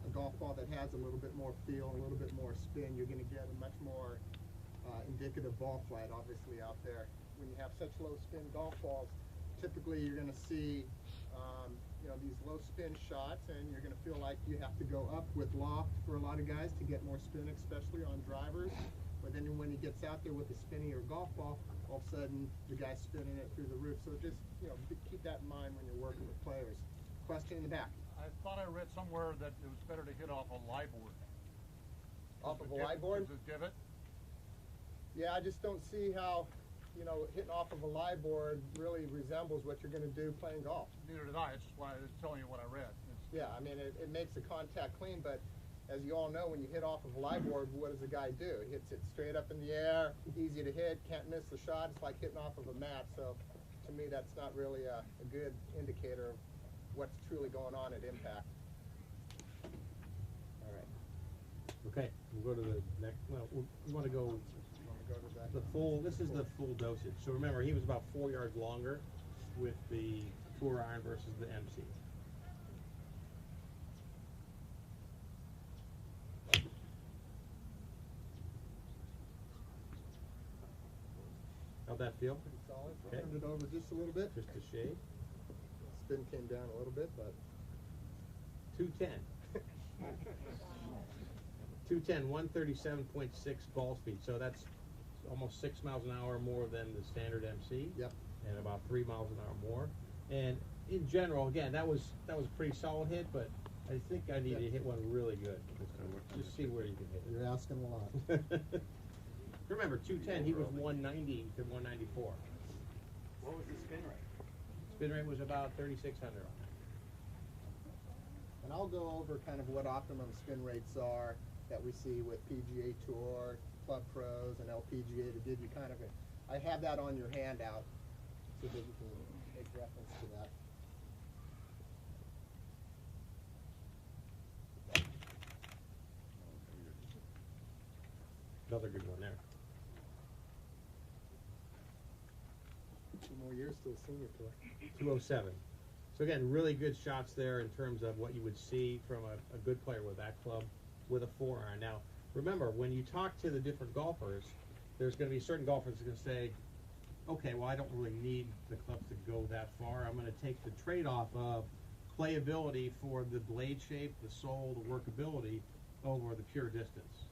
a golf ball that has a little bit more feel, a little bit more spin, you're going to get a much more indicative ball flight, obviously, out there. When you have such low spin golf balls, typically you're going to see, you know, these low spin shots, and you're going to feel like you have to go up with loft for a lot of guys to get more spin, especially on drivers. But then when he gets out there with a spinnier golf ball, all of a sudden the guy's spinning it through the roof. So just, you know, keep that in mind when you're working with players. Question in the back. I thought I read somewhere that it was better to hit off a lie board. Off of a lie board? Is it divot? Yeah, I just don't see how, you know, hitting off of a lie board really resembles what you're going to do playing golf. Neither did I. It's just why I was telling you what I read. Yeah, I mean, it makes the contact clean, but as you all know, when you hit off of a lie board, what does the guy do? He hits it straight up in the air, easy to hit, can't miss the shot. It's like hitting off of a mat. So to me, that's not really a good indicator of what's truly going on at impact. All right. Okay, we'll go to the next. Well, we want to go the full. This is the full dosage. So remember, he was about 4 yards longer with the tour iron versus the MC. How'd that feel? Pretty solid. Okay. Turned it over just a little bit. Just a shade. Spin came down a little bit, but 210. 210, 137.6 ball speed. So that's almost 6 miles an hour more than the standard MC. Yep. And about 3 miles an hour more. And in general, again, that was a pretty solid hit, but I think I need to hit one really good. Just see where you can hit it. You're asking a lot. Remember, 210, he was 190 to 194. What was the spin rate? Spin rate was about 3,600. And I'll go over kind of what optimum spin rates are that we see with PGA Tour, Club Pros, and LPGA to give you kind of a, I have that on your handout so that you can make reference to that. Another good one there. 2 more years to the senior tour. 207. So again, really good shots there in terms of what you would see from a good player with that club with a 4-iron. Now, remember, when you talk to the different golfers, there's going to be certain golfers that are going to say, okay, well, I don't really need the clubs to go that far. I'm going to take the trade-off of playability for the blade shape, the sole, the workability over the pure distance.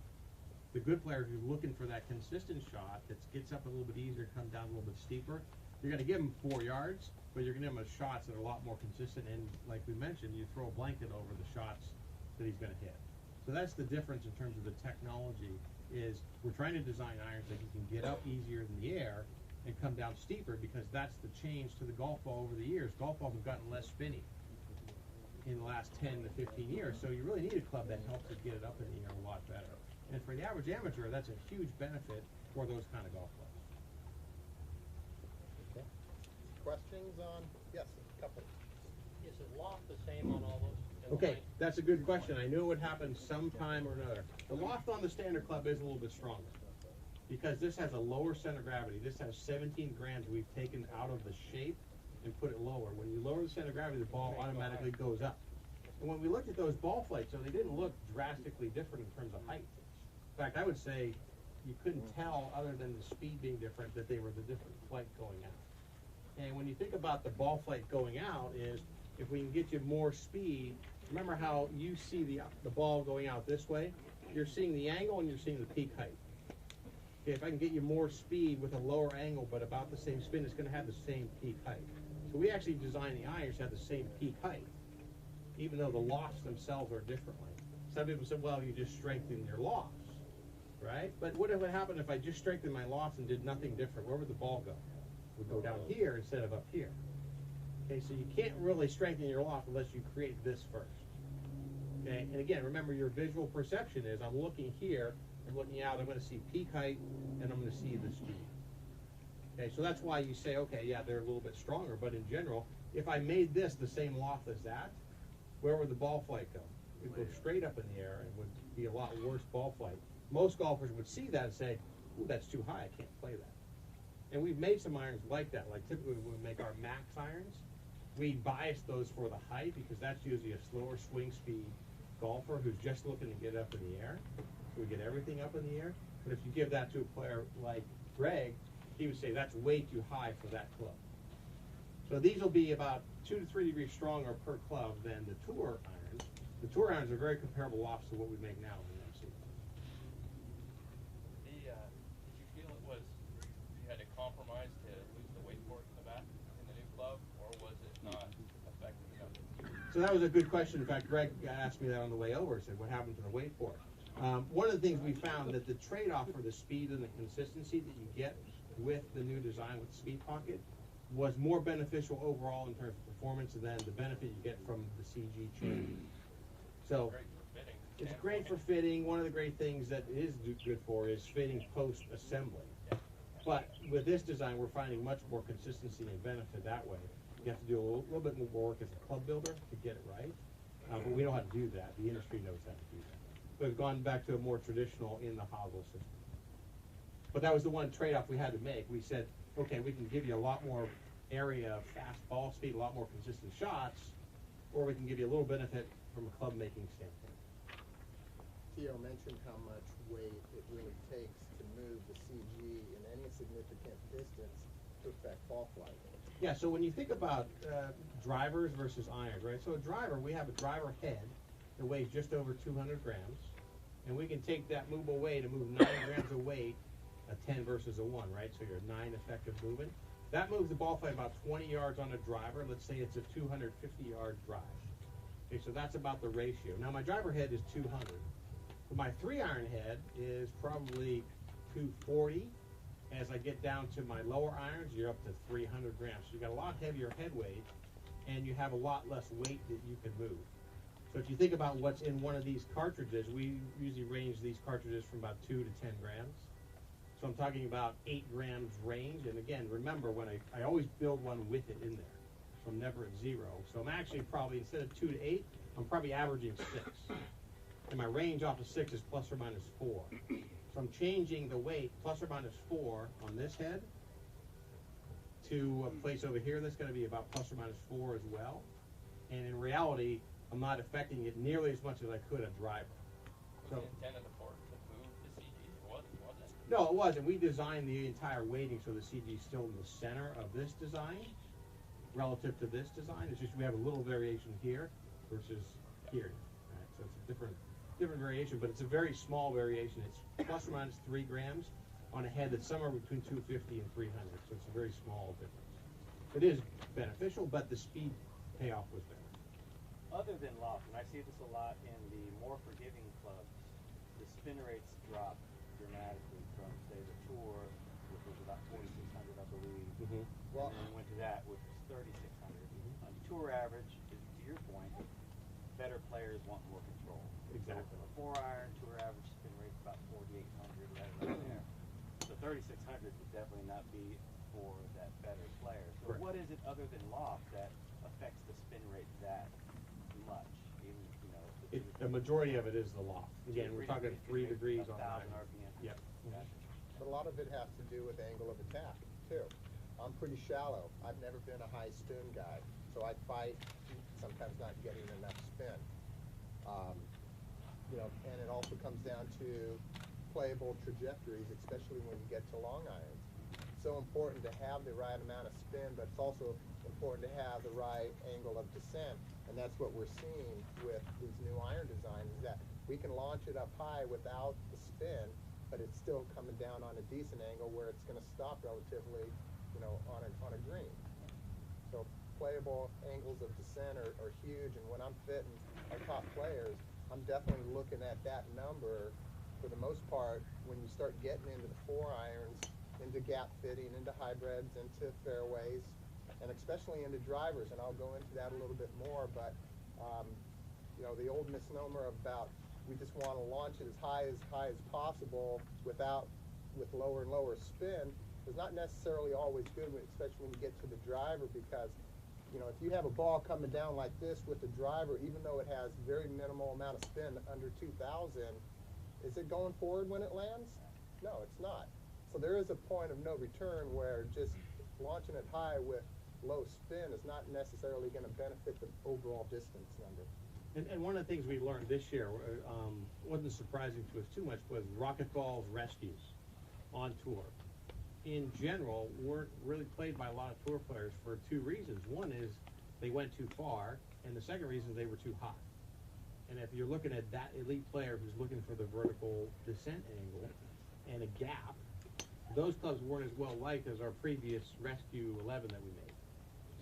The good player who's looking for that consistent shot that gets up a little bit easier, comes down a little bit steeper, you're going to give him 4 yards, but you're going to give him shots that are a lot more consistent. And like we mentioned, you throw a blanket over the shots that he's going to hit. So that's the difference in terms of the technology. Is we're trying to design irons that you can get up easier in the air and come down steeper, because that's the change to the golf ball over the years. Golf balls have gotten less spinny in the last 10 to 15 years, so you really need a club that helps it get it up in the air a lot better. And for the average amateur, that's a huge benefit for those kind of golf clubs. Okay. Questions on? Yes, a couple. Is the loft the same on all those? Okay, that's a good question. I knew it would happen sometime or another. The loft on the standard club is a little bit stronger because this has a lower center of gravity. This has 17 grams we've taken out of the shape and put it lower. When you lower the center of gravity, the ball automatically goes up. And when we looked at those ball flights, so they didn't look drastically different in terms of height. In fact, I would say you couldn't tell, other than the speed being different, that they were the different flight going out. And when you think about the ball flight going out, is if we can get you more speed. Remember how you see the ball going out this way? You're seeing the angle and you're seeing the peak height. Okay, if I can get you more speed with a lower angle but about the same spin, it's going to have the same peak height. So we actually designed the irons to have the same peak height, even though the lofts themselves are differently. Some people said, well, you just strengthen your lofts, right? But what would happen if I just strengthened my lofts and did nothing different? Where would the ball go? It would go down here instead of up here. Okay, so you can't really strengthen your loft unless you create this first. Okay, and again, remember your visual perception is I'm looking here, I'm looking out, I'm going to see peak height, and I'm going to see the speed. Okay, so that's why you say, okay, yeah, they're a little bit stronger, but in general, if I made this the same loft as that, where would the ball flight go? It would go straight up in the air and would be a lot worse ball flight. Most golfers would see that and say, ooh, that's too high, I can't play that. And we've made some irons like that. Like typically when we make our max irons, we bias those for the height because that's usually a slower swing speed golfer who's just looking to get up in the air. So we get everything up in the air. But if you give that to a player like Greg, he would say that's way too high for that club. So these will be about 2 to 3 degrees stronger per club than the tour irons. The tour irons are very comparable lofts to what we make now in the MC. Did you feel it was you had to compromise to lose the weight for it in the back in the new club, or was it not effective enough? So that was a good question. In fact, Greg asked me that on the way over. He said, what happened to the weight for it? One of the things we found that the trade-off for the speed and the consistency that you get with the new design with the speed pocket was more beneficial overall in terms of performance than the benefit you get from the CG change. So it's great for fitting. One of the great things that it is good for is fitting post-assembly. But with this design, we're finding much more consistency and benefit that way. You have to do a little bit more work as a club builder to get it right. But we know how to do that. The industry knows how to do that. We've gone back to a more traditional in the hosel system. But that was the one trade-off we had to make. We said, okay, we can give you a lot more area of fast ball speed, a lot more consistent shots, or we can give you a little benefit from a club-making standpoint. Theo mentioned how much weight it really takes to move the CG in any significant distance to affect ball flight. Yeah, so when you think about drivers versus irons, right? So a driver, we have a driver head that weighs just over 200 grams, and we can take that movable weight and move 9 grams of weight, a 10 versus a 1, right? So you're 9 effective movement. That moves the ball flight about 20 yards on a driver. Let's say it's a 250-yard drive. Okay, so that's about the ratio. Now my driver head is 200. But my 3-iron head is probably 240. As I get down to my lower irons, you're up to 300 grams. So you got a lot heavier head weight, and you have a lot less weight that you can move. So if you think about what's in one of these cartridges, we usually range these cartridges from about 2 to 10 grams. So I'm talking about 8 grams range. And again, remember, when I always build one with it in there. So I'm never at 0. So I'm actually probably, instead of 2 to 8, I'm probably averaging 6. And my range off of 6 is plus or minus 4. So I'm changing the weight plus or minus 4 on this head to a place over here that's going to be about plus or minus 4 as well. And in reality, I'm not affecting it nearly as much as I could a driver. Was the intent of the board to move the CGs, or wasn't it? No, it wasn't. We designed the entire weighting so the CG is still in the center of this design relative to this design. It's just we have a little variation here versus here. Right? So it's a different variation, but it's a very small variation. It's plus or minus 3 grams on a head that's somewhere between 250 and 300. So it's a very small difference. It is beneficial, but the speed payoff was better. Other than loft, and I see this a lot in the more forgiving clubs, the spin rates drop dramatically from, say, the Tour, which was about 4,600, I believe, Well, and then went to that, which was 3,600. On Tour average, to your point, better players want more control. Exactly. So for a 4-iron, Tour average spin rate's about 4,800, right around there. So 3,600 would definitely not be for that better player. So Correct. what is it other than loft that affects the spin rate that much? Even, you know, The majority of it is the loft. Again, we're talking 3 degrees on 1,000 iron. RPM. Yep. Gotcha. but a lot of it has to do with angle of attack, too. I'm pretty shallow. I've never been a high spin guy, so I fight sometimes not getting enough spin. You know, and it also comes down to playable trajectories, especially when you get to long irons. So important to have the right amount of spin, but it's also important to have the right angle of descent, and that's what we're seeing with these new iron designs, is that we can launch it up high without the spin, but it's still coming down on a decent angle where it's going to stop relatively, you know, on a green. So playable angles of descent are huge, and when I'm fitting our top players, I'm definitely looking at that number for the most part when you start getting into the 4 irons, into gap fitting, into hybrids, into fairways, and especially into drivers, and I'll go into that a little bit more, but you know, the old misnomer about we just want to launch it as high as possible with lower and lower spin is not necessarily always good, especially when you get to the driver, because you know, if you have a ball coming down like this with the driver, even though it has very minimal amount of spin, under 2,000, is it going forward when it lands? No, it's not. So there is a point of no return where just launching it high with low spin is not necessarily going to benefit the overall distance number. And one of the things we learned this year, wasn't surprising to us too much, was racquetball rescues on tour. In general, weren't really played by a lot of tour players for 2 reasons. One is they went too far, and the second reason is they were too high. And if you're looking at that elite player who's looking for the vertical descent angle and a gap, those clubs weren't as well liked as our previous Rescue 11 that we made.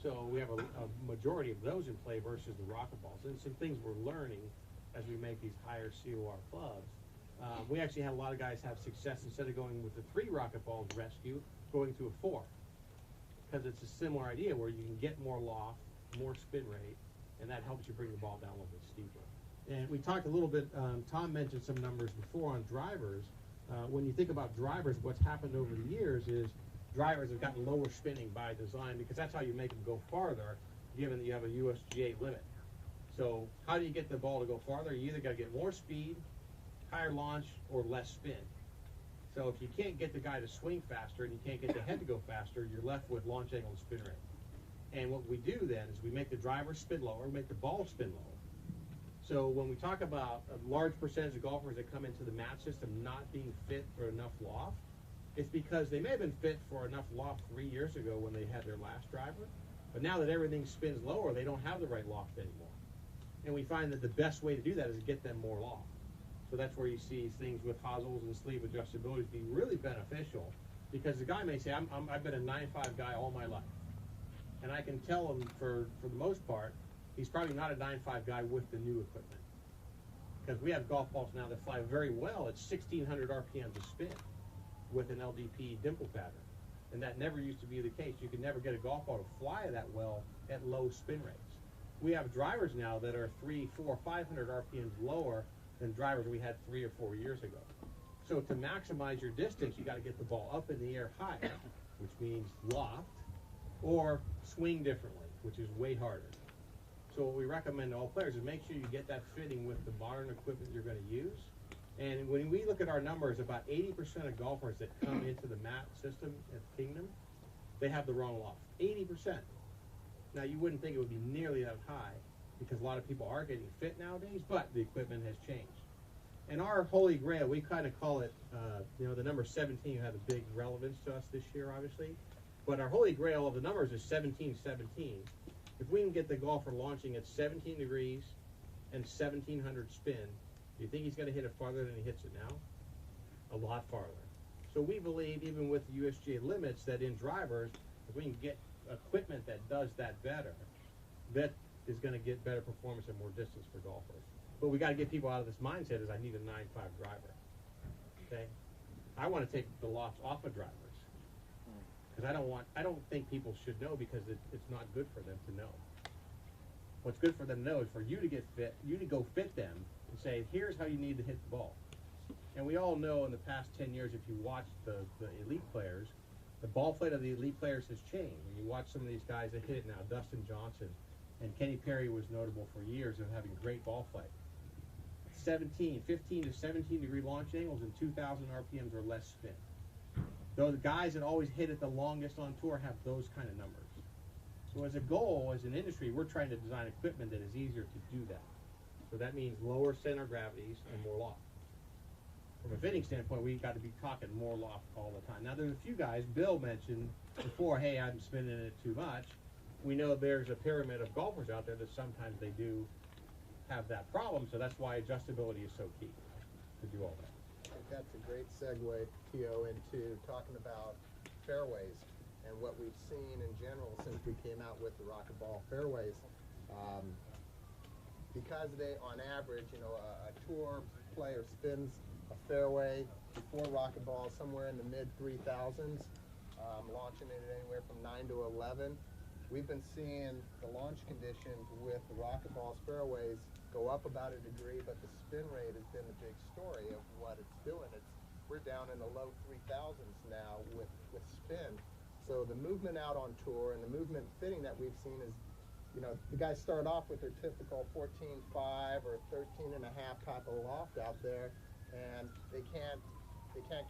So we have a majority of those in play versus the racquetballs. And some things we're learning as we make these higher COR clubs. We actually had a lot of guys have success instead of going with the 3 racquetballs rescue, going to a 4. Because it's a similar idea where you can get more loft, more spin rate, and that helps you bring the ball down a little bit steeper. And we talked a little bit, Tom mentioned some numbers before on drivers. When you think about drivers, what's happened over the years is drivers have gotten lower spinning by design because that's how you make them go farther, given that you have a USGA limit. So how do you get the ball to go farther? You either got to get more speed, higher launch, or less spin. So if you can't get the guy to swing faster and you can't get the head to go faster, you're left with launch angle and spin rate. And what we do then is we make the driver spin lower, we make the ball spin lower. So when we talk about a large percentage of golfers that come into the mat system not being fit for enough loft, it's because they may have been fit for enough loft 3 years ago when they had their last driver, but now that everything spins lower, they don't have the right loft anymore. And we find that the best way to do that is to get them more loft. So that's where you see things with hosels and sleeve adjustability be really beneficial, because the guy may say, I've been a 9.5 guy all my life. And I can tell him for the most part, he's probably not a 9.5 guy with the new equipment. Because we have golf balls now that fly very well at 1,600 RPMs a spin with an LDP dimple pattern. And that never used to be the case. You could never get a golf ball to fly that well at low spin rates. We have drivers now that are 300, 400, 500 RPMs lower than drivers we had 3 or 4 years ago. So to maximize your distance, you got to get the ball up in the air higher, which means loft, or swing differently, which is way harder. So what we recommend to all players is make sure you get that fitting with the modern equipment you're going to use. And when we look at our numbers, about 80% of golfers that come into the mat system at Kingdom, they have the wrong loft. 80%. Now, you wouldn't think it would be nearly that high because a lot of people are getting fit nowadays, but the equipment has changed. And our holy grail, we kind of call it, the number 17 had a big relevance to us this year, obviously. But our holy grail of the numbers is 17-17. If we can get the golfer launching at 17 degrees and 1,700 spin, do you think he's going to hit it farther than he hits it now? A lot farther. So we believe, even with the USGA limits, that in drivers, if we can get equipment that does that better, that is going to get better performance and more distance for golfers. But we got to get people out of this mindset is I need a 9.5 driver. Okay? I want to take the lofts off of drivers. Because I don't think people should know because it's not good for them to know. What's good for them to know is for you to get fit, you to go fit them and say, here's how you need to hit the ball. And we all know in the past 10 years, if you watch the elite players, the ball flight of the elite players has changed. When you watch some of these guys that hit it now, Dustin Johnson and Kenny Perry was notable for years of having great ball flight. 15 to 17 degree launch angles and 2,000 RPMs or less spin. Though the guys that always hit it the longest on tour have those kind of numbers. So as a goal, as an industry, we're trying to design equipment that is easier to do that. So that means lower center gravities and more loft. From a fitting standpoint, we've got to be talking more loft all the time. Now, there's a few guys, Bill mentioned before, hey, I'm spinning it too much. We know there's a pyramid of golfers out there that sometimes they do have that problem, so that's why adjustability is so key to do all that. I think that's a great segue, Tio, into talking about fairways and what we've seen in general since we came out with the Rocket Ball fairways. Because they, on average, a tour player spins a fairway before Rocket Ball somewhere in the mid-3000s, launching it anywhere from 9 to 11. We've been seeing the launch conditions with the Rocket Ball's fairways go up about a degree, but the spin rate has been the big story of what it's doing. We're down in the low 3000s now with spin. So the movement out on tour and the movement fitting that we've seen is, the guys start off with their typical 14.5 or 13.5 type of loft out there, and they can't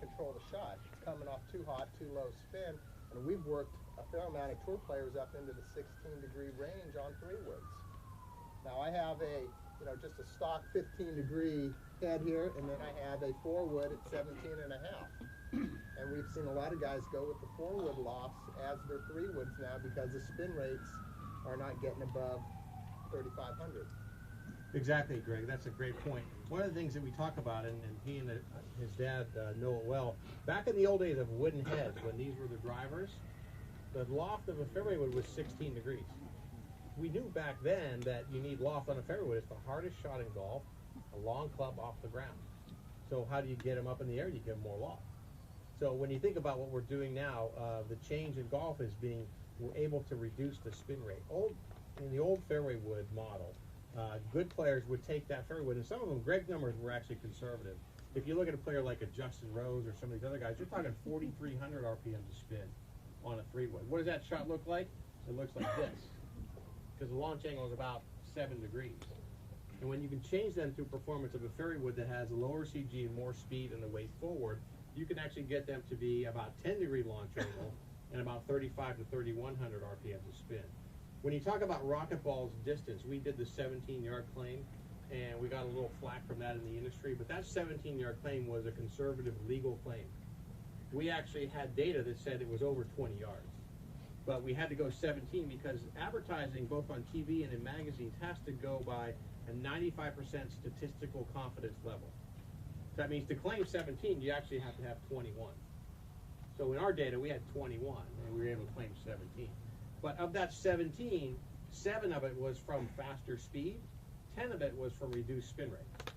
control the shot. It's coming off too hot, too low spin, and we've worked a fair amount of tour players up into the 16-degree range on 3-woods. Now I have just a stock 15-degree head here, and then I have a 4-wood at 17.5. And we've seen a lot of guys go with the 4-wood lofts as their 3-woods now because the spin rates are not getting above 3,500. Exactly, Greg. That's a great point. One of the things that we talk about, and he and his dad know it well, back in the old days of wooden heads, when these were the drivers, the loft of a fairway wood was 16 degrees. We knew back then that you need loft on a fairway wood. It's the hardest shot in golf, a long club off the ground. So how do you get them up in the air? You give them more loft. So when you think about what we're doing now, the change in golf is we're able to reduce the spin rate. In the old fairway wood model, good players would take that fairway wood, and some of them, Greg's numbers were actually conservative. If you look at a player like a Justin Rose or some of these other guys, you're talking 4,300 RPM to spin on a 3-wood. What does that shot look like? It looks like this, because the launch angle is about 7 degrees. And when you can change them to performance of a fairway wood that has a lower CG and more speed and the weight forward, you can actually get them to be about 10-degree launch angle and about 35 to 3,100 RPM to spin. When you talk about Rocket Ball's distance, we did the 17-yard claim. and we got a little flack from that in the industry, but that 17-yard claim was a conservative legal claim. We actually had data that said it was over 20 yards. But we had to go 17 because advertising, both on TV and in magazines, has to go by a 95% statistical confidence level. So that means to claim 17, you actually have to have 21. So in our data, we had 21, and we were able to claim 17. But of that 17, 7 of it was from faster speed, 10 of it was from reduced spin rate.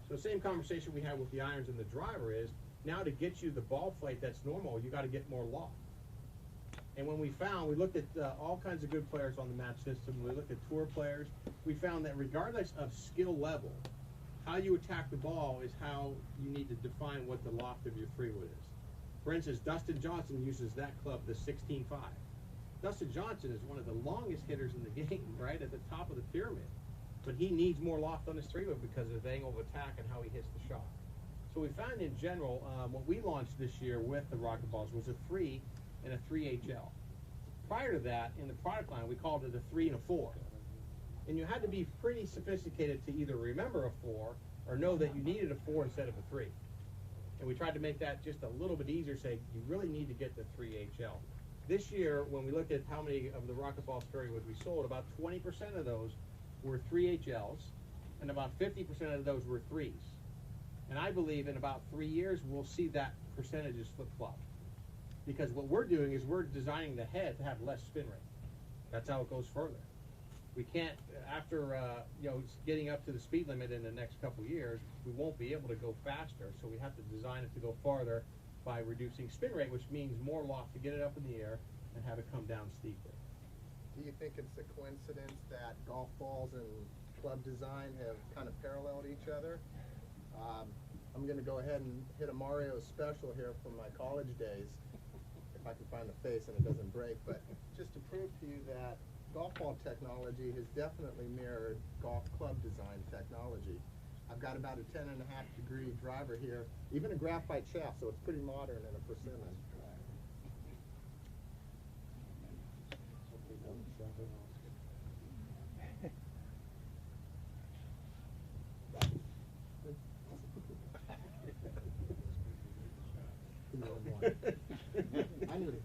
So the same conversation we had with the irons and the driver is, now to get you the ball flight that's normal, you got to get more loft. And when we looked at all kinds of good players on the match system, we looked at tour players, we found that regardless of skill level, how you attack the ball is how you need to define what the loft of your 3-wood is. For instance, Dustin Johnson uses that club, the 16.5. Dustin Johnson is one of the longest hitters in the game, right at the top of the pyramid. But he needs more loft on his 3-wood because of the angle of attack and how he hits the shot. So we found in general, what we launched this year with the Rocket Balls was a 3 and a 3HL. Prior to that, in the product line, we called it a 3 and a 4. And you had to be pretty sophisticated to either remember a 4 or know that you needed a 4 instead of a 3. And we tried to make that just a little bit easier, say you really need to get the 3HL. This year, when we looked at how many of the Rocket Ball Fairy Woods we sold, about 20% of those were 3HLs, and about 50% of those were 3s. And I believe in about 3 years, we'll see that percentages flip-flop. Because what we're doing is we're designing the head to have less spin rate. That's how it goes further. We can't, after getting up to the speed limit in the next couple of years, we won't be able to go faster. So we have to design it to go farther by reducing spin rate, which means more loft to get it up in the air and have it come down steeply. Do you think it's a coincidence that golf balls and club design have kind of paralleled each other? I'm going to go ahead and hit a Mario special here from my college days, if I can find the face and it doesn't break, but just to prove to you that golf ball technology has definitely mirrored golf club design technology. I've got about a 10.5-degree driver here, even a graphite shaft, so it's pretty modern and a persimmon.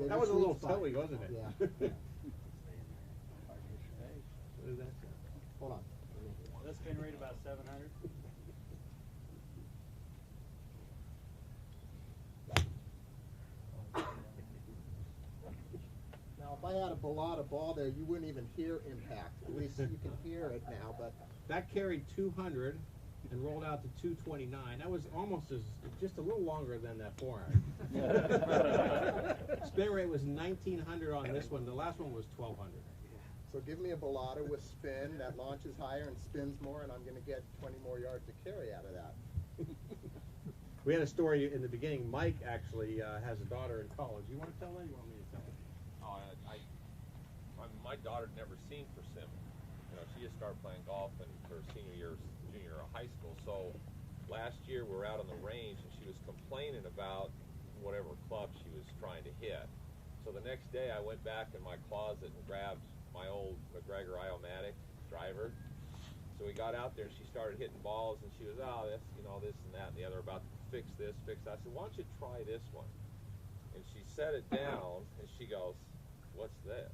That was a little toey, wasn't it? Yeah. What is that? Hold on. Let's spin rate about 700. Now, if I had a Bellata ball there, you wouldn't even hear impact. At least you can hear it now, but That carried 200 and rolled out to 229. That was almost just a little longer than that 4-iron. Spin rate was 1900 on this one. The last one was 1200. so give me a Bellata with spin that launches higher and spins more, and I'm going to get 20 more yards to carry out of that. We had a story in the beginning. Mike actually has a daughter in college. You want to tell that? You want me to tell it? My daughter had never seen persimmon. She just started playing golf in her junior year of high school. So last year we were out on the range and she was complaining about whatever club she was trying to hit. So the next day I went back in my closet and grabbed my old McGregor Iomatic driver. So we got out there and she started hitting balls and she was, this and that and the other, about to fix this, fix that. I said, why don't you try this one? And she set it down and she goes, what's this?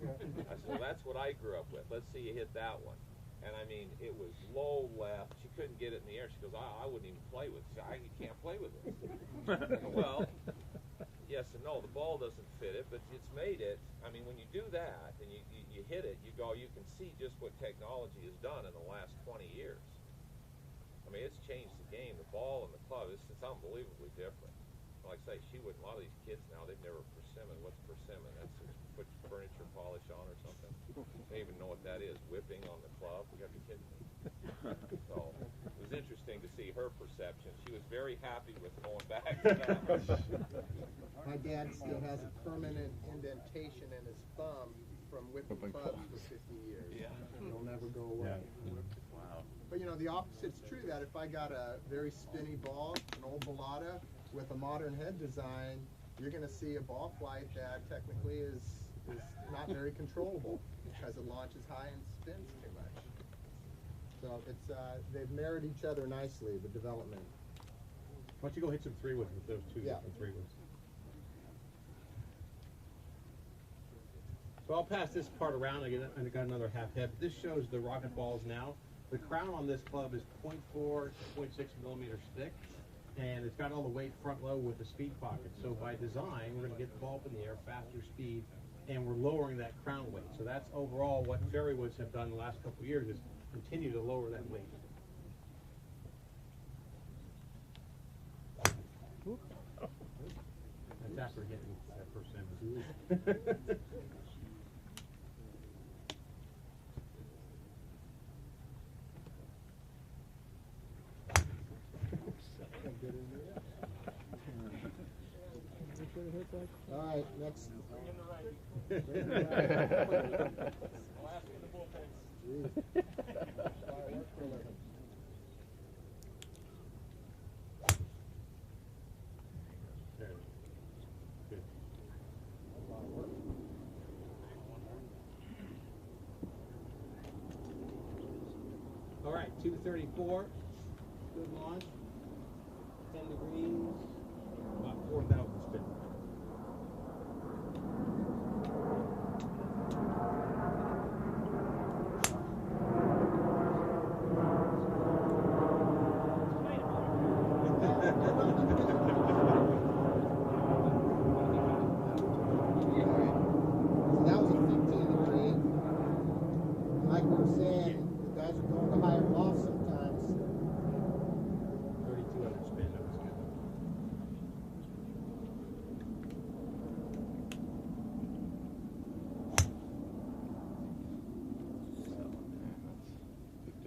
I said, well, that's what I grew up with. Let's see you hit that one. And I mean, it was low left. She couldn't get it in the air. She goes, I wouldn't even play with it. You can't play with this. Well, yes and no. The ball doesn't fit it, but it's made it. I mean, when you do that and you hit it, you can see just what technology has done in the last 20 years. I mean, it's changed the game. The ball and the club, it's unbelievably different. Like I say, a lot of these kids now, they've never persimmon. What's persimmon? That's just put furniture polish on or something. They don't even know what that is. Whipping on the club? You got to be kidding me. So it was interesting to see her perception. She was very happy with going back to that. My dad still has a permanent indentation in his thumb from whipping clubs for 50 years. Yeah. It'll never go away. Wow. But the opposite's true, that if I got a very spinny ball, an old Bellata, with a modern head design, you're going to see a ball flight that technically is not very controllable because it launches high and spins too much. So it's they've married each other nicely, the development. Why don't you go hit some 3-woods with those two Yeah. different 3-woods? So I'll pass this part around. I got another half head. This shows the rocket balls now. The crown on this club is 0.4 to 0.6 millimeters thick, and it's got all the weight front load with the speed pocket. So by design, we're going to get the ball up in the air, faster speed, and we're lowering that crown weight. So that's overall what fairwaywoods have done the last couple of years is continue to lower that weight. That's after hitting that first sentence. All right, next. There. Good. All right, 234. Good launch. 10 degrees. About 4,000 spin. That was a 15-degree. Like we were saying, the guys are going to higher lofts sometimes. 3,200 spin. That was good.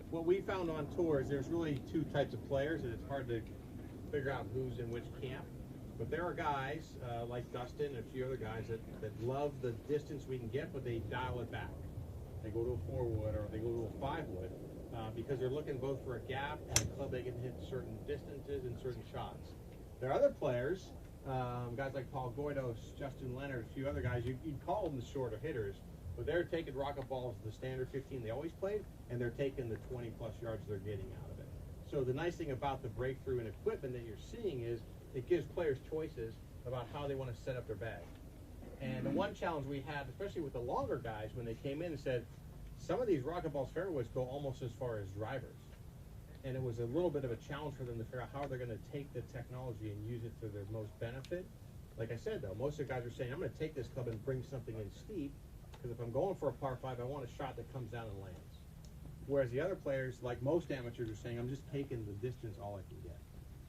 What we found on tour is there's really two types of players, and it's hard to figure out who's in which camp. But there are guys like Dustin and a few other guys that love the distance we can get, but they dial it back. They go to a 4-wood or they go to a 5-wood because they're looking both for a gap and a club they can hit certain distances and certain shots. There are other players, guys like Paul Goydos, Justin Leonard, a few other guys, you'd call them the shorter hitters, but they're taking rocket balls the standard 15 they always played, and they're taking the 20-plus yards they're getting out of it. So the nice thing about the breakthrough in equipment that you're seeing is it gives players choices about how they want to set up their bag. And the one challenge we had, especially with the longer guys, when they came in and said, some of these rocket balls fairways go almost as far as drivers. And it was a little bit of a challenge for them to figure out how they're going to take the technology and use it to their most benefit. Like I said, though, most of the guys are saying, I'm going to take this club and bring something in steep, because if I'm going for a par 5, I want a shot that comes down and lands. Whereas the other players, like most amateurs, are saying, I'm just taking the distance all I can get.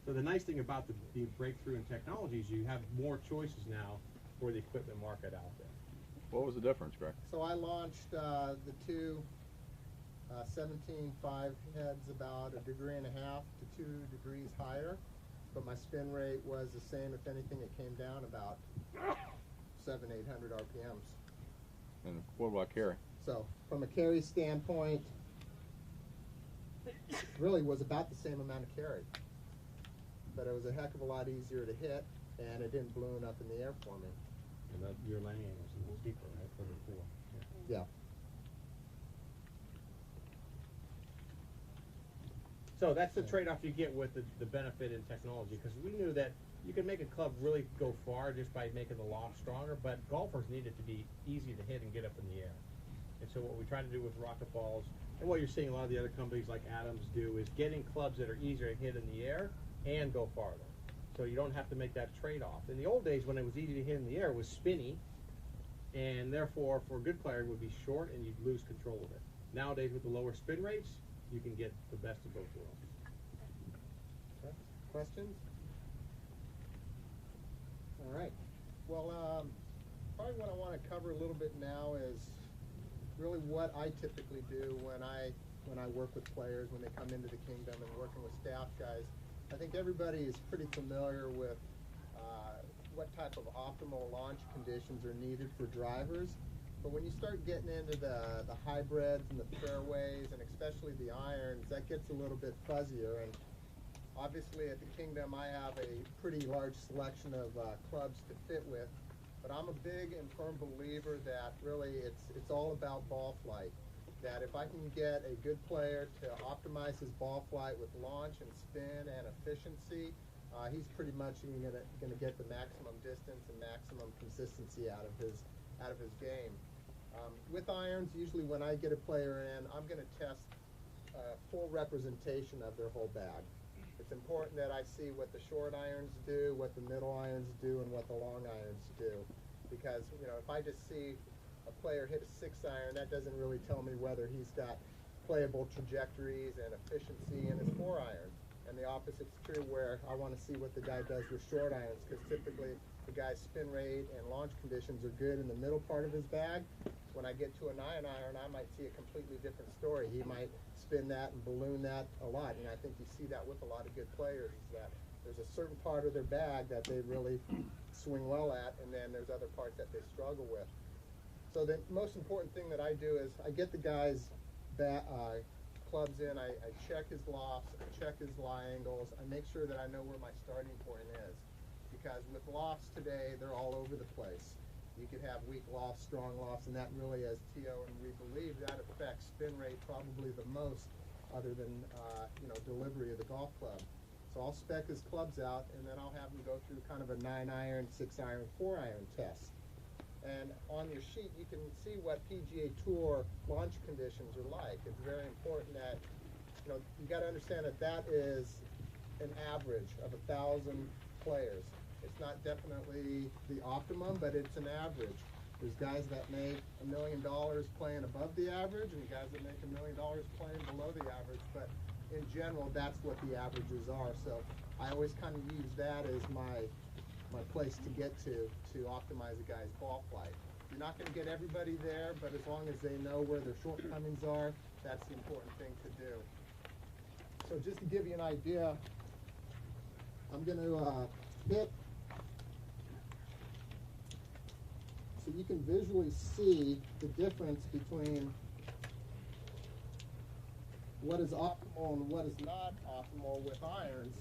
So the nice thing about the breakthrough in technology is you have more choices now for the equipment market out there. What was the difference, Greg? So I launched the two 17.5 heads about 1.5 degrees to 2 degrees higher, but my spin rate was the same. If anything, it came down about 700-800 RPMs. And what about carry? So from a carry standpoint, really was about the same amount of carry, but it was a heck of a lot easier to hit, and it didn't balloon up in the air for me. And that, your landing angle is a little steeper, right, for the 4. Yeah. So that's the trade-off you get with the benefit in technology, because we knew that you can make a club really go far just by making the loft stronger, but golfers need it to be easy to hit and get up in the air. And so what we try to do with rocket balls, and what you're seeing a lot of the other companies like Adams do, is getting clubs that are easier to hit in the air and go farther. So you don't have to make that trade-off. In the old days, when it was easy to hit in the air, it was spinny, and therefore, for a good player, it would be short and you'd lose control of it. Nowadays, with the lower spin rates, you can get the best of both worlds. Okay. Questions? All right. Well, probably what I want to cover a little bit now is really what I typically do when I work with players when they come into the kingdom and working with staff guys. I think everybody is pretty familiar with what type of optimal launch conditions are needed for drivers. But when you start getting into the hybrids and the fairways, and especially the irons, that gets a little bit fuzzier. And obviously at the Kingdom, I have a pretty large selection of clubs to fit with. But I'm a big and firm believer that really it's all about ball flight. that if I can get a good player to optimize his ball flight with launch and spin and efficiency, he's pretty much going to get the maximum distance and maximum consistency out of his game. With irons, usually when I get a player in, I'm going to test a full representation of their whole bag. It's important that I see what the short irons do, what the middle irons do, and what the long irons do. Because, if I just see a player hit a 6-iron, that doesn't really tell me whether he's got playable trajectories and efficiency in his 4-iron. And the opposite's true, where I want to see what the guy does with short irons, because typically the guy's spin rate and launch conditions are good in the middle part of his bag. When I get to a 9-iron, I might see a completely different story. He might spin that and balloon that a lot, and I think you see that with a lot of good players, is that there's a certain part of their bag that they really swing well at, and then there's other parts that they struggle with. So the most important thing that I do is I get the guy's clubs in, I check his lofts, I check his lie angles, I make sure that I know where my starting point is. Because with lofts today, they're all over the place. You could have weak lofts, strong lofts, and that really, as Tio and we believe, that affects spin rate probably the most, other than delivery of the golf club. So I'll spec his clubs out, and then I'll have him go through kind of a 9-iron, 6-iron, 4-iron test. And on your sheet, you can see what PGA Tour launch conditions are like. It's very important that you got to understand that that is an average of 1,000 players. It's not definitely the optimum, but it's an average. There's guys that make $1 million playing above the average, and guys that make $1 million playing below the average. But in general, that's what the averages are. So I always kind of use that as my place to get to optimize a guy's ball flight. You're not going to get everybody there, but as long as they know where their shortcomings are, that's the important thing to do. So just to give you an idea, I'm going to hit, so you can visually see the difference between what is optimal and what is not optimal with irons.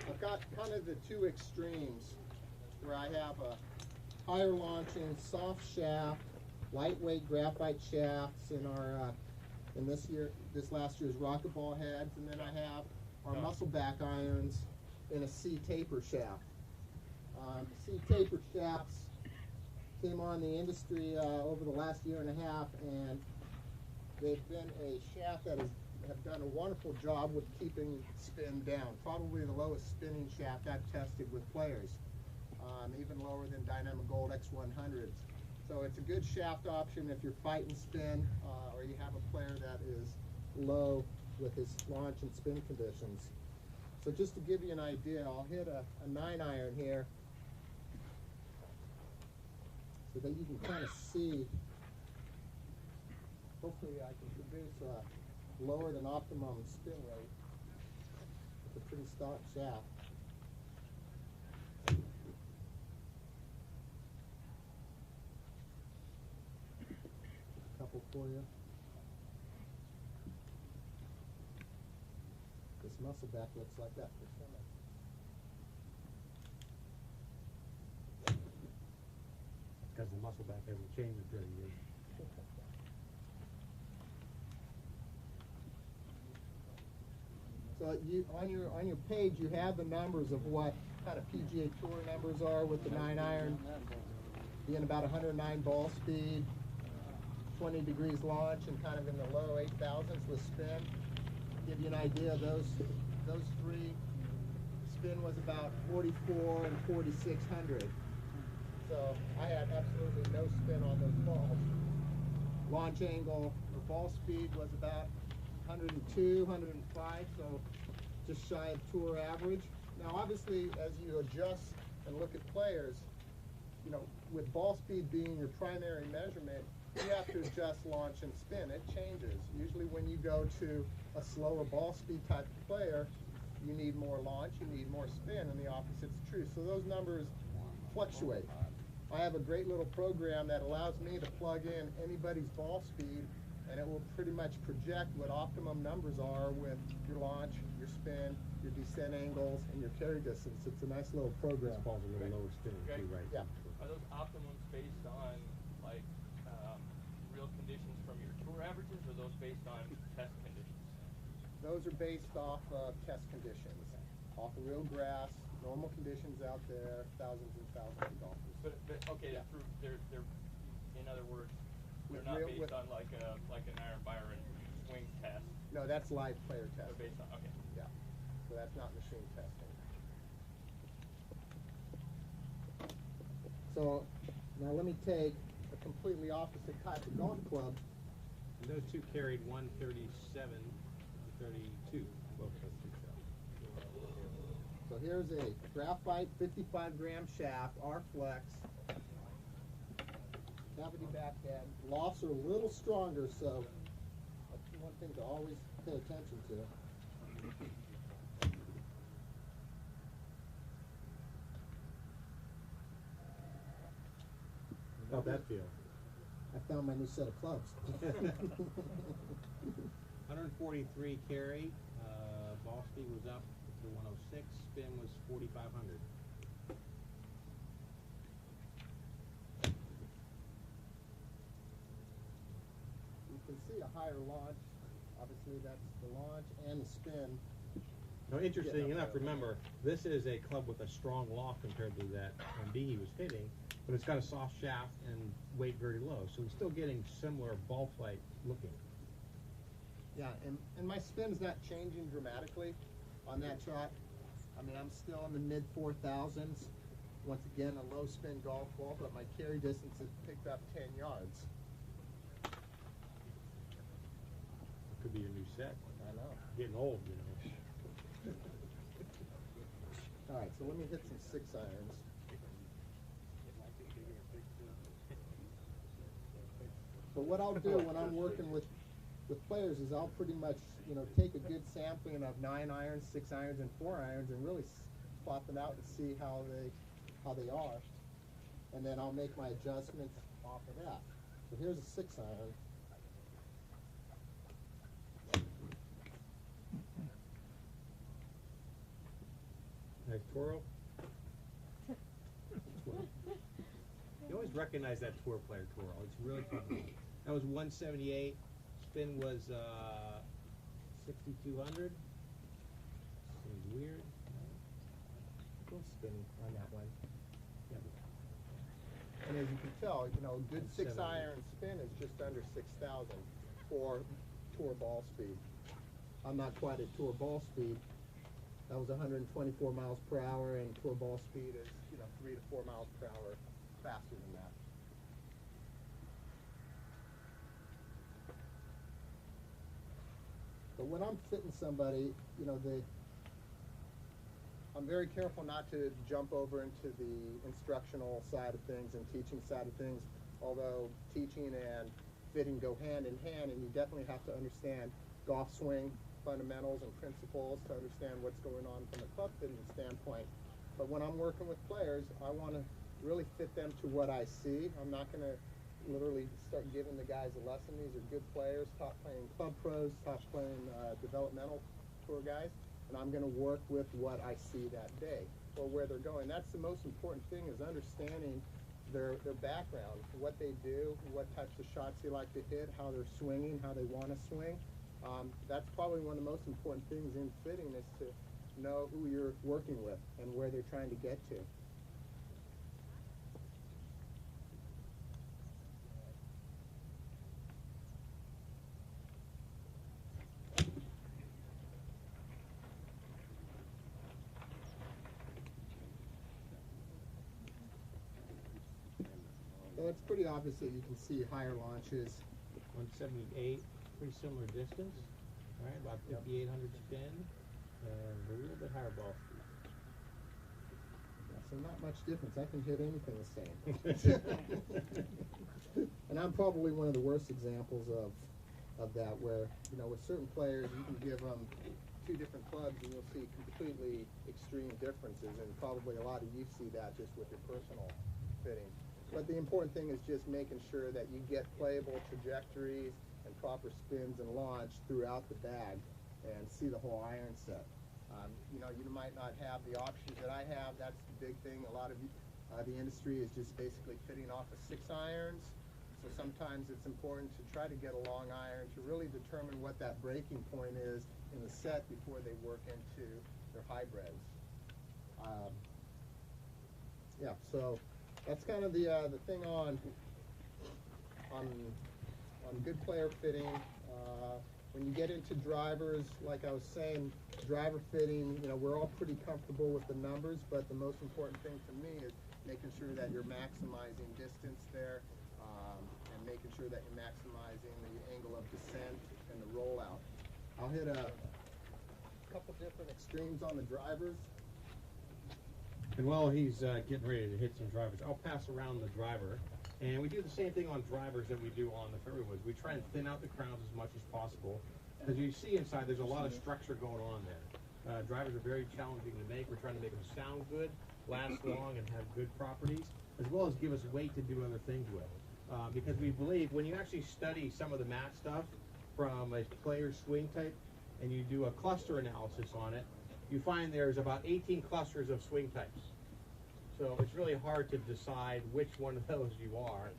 I've got kind of the two extremes where I have a higher launching, soft shaft, lightweight graphite shafts in our this last year's rocket ball heads, and then I have our muscle back irons in a C taper shaft. C taper shafts came on the industry over the last year and a half, and they've been a shaft that have done a wonderful job with keeping spin down. Probably the lowest spinning shaft I've tested with players, even lower than Dynamic Gold X100s. So it's a good shaft option if you're fighting spin or you have a player that is low with his launch and spin conditions. So just to give you an idea, I'll hit a 9-iron here so that you can kind of see. Hopefully I can produce a lower than optimum spin rate with a pretty stock shaft. A couple for you. This muscle back looks like that for summer. Because the muscle back hasn't changed in 30 years. So on your page you have the numbers of what kind of PGA Tour numbers are with the 9-iron being about 109 ball speed, 20 degrees launch, and kind of in the low 8,000s with spin. Give you an idea, those three, spin was about 44 and 4,600. So I had absolutely no spin on those balls. Launch angle or ball speed was about 102, 105, so just shy of tour average. Now obviously as you adjust and look at players, with ball speed being your primary measurement, you have to adjust launch and spin. It changes. Usually when you go to a slower ball speed type of player, you need more launch, you need more spin, and the opposite's true. So those numbers fluctuate. I have a great little program that allows me to plug in anybody's ball speed, and it will pretty much project what optimum numbers are with your launch, your spin, your descent angles, and your carry distance. It's a nice little program. This ball's a little lower spinning too, right? Yeah. Are those optimums based on like real conditions from your tour averages, or are those based on test conditions? Those are based off of test conditions, off of real grass, normal conditions out there, thousands and thousands of golfers. But okay, Yeah. they're in other words, they're With not real- based with- on like an Iron Byron swing test. No, that's live player They're testing. based on okay. Yeah, so that's not machine testing. So now let me take a completely opposite type of golf club. And those two carried 137 and 32. Both of those two shells. So here's a graphite 55 gram shaft, R-Flex, cavity back end. Lofts are a little stronger, so that's one thing to always pay attention to. How'd that feel? I found my new set of clubs. 143 carry. Ball speed was up to 106. Spin was 4,500. You can see a higher launch. Obviously, that's the launch and the spin. Now, interesting Yeah. enough, remember, this is a club with a strong loft compared to that MD he was hitting, but it's got a soft shaft and weight very low, so he's still getting similar ball flight looking. Yeah, and my spin's not changing dramatically on that shot. I mean, I'm still in the mid 4,000s. Once again, a low spin golf ball, but my carry distance has picked up 10 yards. It could be your new set. I know. Getting old, you know. All right, so let me hit some 6-irons. But what I'll do when I'm working with players is I'll pretty much, take a good sampling of 9-irons, 6-irons, and 4-irons, and really plot them out and see how they are, and then I'll make my adjustments off of that. So here's a 6-iron. Nice twirl. You always recognize that tour player twirl. It's really cool. That was 178. Spin was 6,200. Seems weird. Go spinning on that one. Yeah. And as you can tell, a good That's 6-iron spin is just under 6,000 for tour ball speed. I'm not quite at tour ball speed. That was 124 miles per hour, and tour ball speed is 3 to 4 miles per hour faster than that. But when I'm fitting somebody, I'm very careful not to jump over into the instructional side of things and teaching side of things, although teaching and fitting go hand in hand, and you definitely have to understand golf swing fundamentals and principles to understand what's going on from a club fitting standpoint. But when I'm working with players, I want to really fit them to what I see. I'm not going to literally start giving the guys a lesson. These are good players, top playing club pros, top playing developmental tour guys, and I'm going to work with what I see that day or where they're going. That's the most important thing, is understanding their background, what they do, what types of shots they like to hit, how they're swinging, how they want to swing. That's probably one of the most important things in fitting, is to know who you're working with and where they're trying to get to. So it's pretty obvious that you can see higher launches. 178, pretty similar distance. All right, about 5,800 spin, and a little bit higher ball speed. Yeah, so not much difference. I can hit anything the same. And I'm probably one of the worst examples of that, where, with certain players, you can give them 2 different clubs and you'll see completely extreme differences, and probably a lot of you see that just with your personal fitting. But the important thing is just making sure that you get playable trajectories and proper spins and launch throughout the bag, and see the whole iron set. You might not have the options that I have. That's the big thing. A lot of the industry is just basically fitting off of 6-irons. So sometimes it's important to try to get a long iron to really determine what that breaking point is in the set before they work into their hybrids. Yeah, so that's kind of the thing on good player fitting. When you get into drivers, like I was saying, driver fitting, you know, we're all pretty comfortable with the numbers, but the most important thing to me is making sure that you're maximizing distance there, and making sure that you're maximizing the angle of descent and the rollout. I'll hit a couple different extremes on the drivers. And while he's getting ready to hit some drivers, I'll pass around the driver. And we do the same thing on drivers that we do on the fairways. We try and thin out the crowns as much as possible. As you see inside, there's a lot of structure going on there. Drivers are very challenging to make. We're trying to make them sound good, last long, and have good properties, as well as give us weight to do other things with. Because we believe when you actually study some of the mat stuff from a player's swing type, and you do a cluster analysis on it, you find there's about 18 clusters of swing types. So it's really hard to decide which one of those you are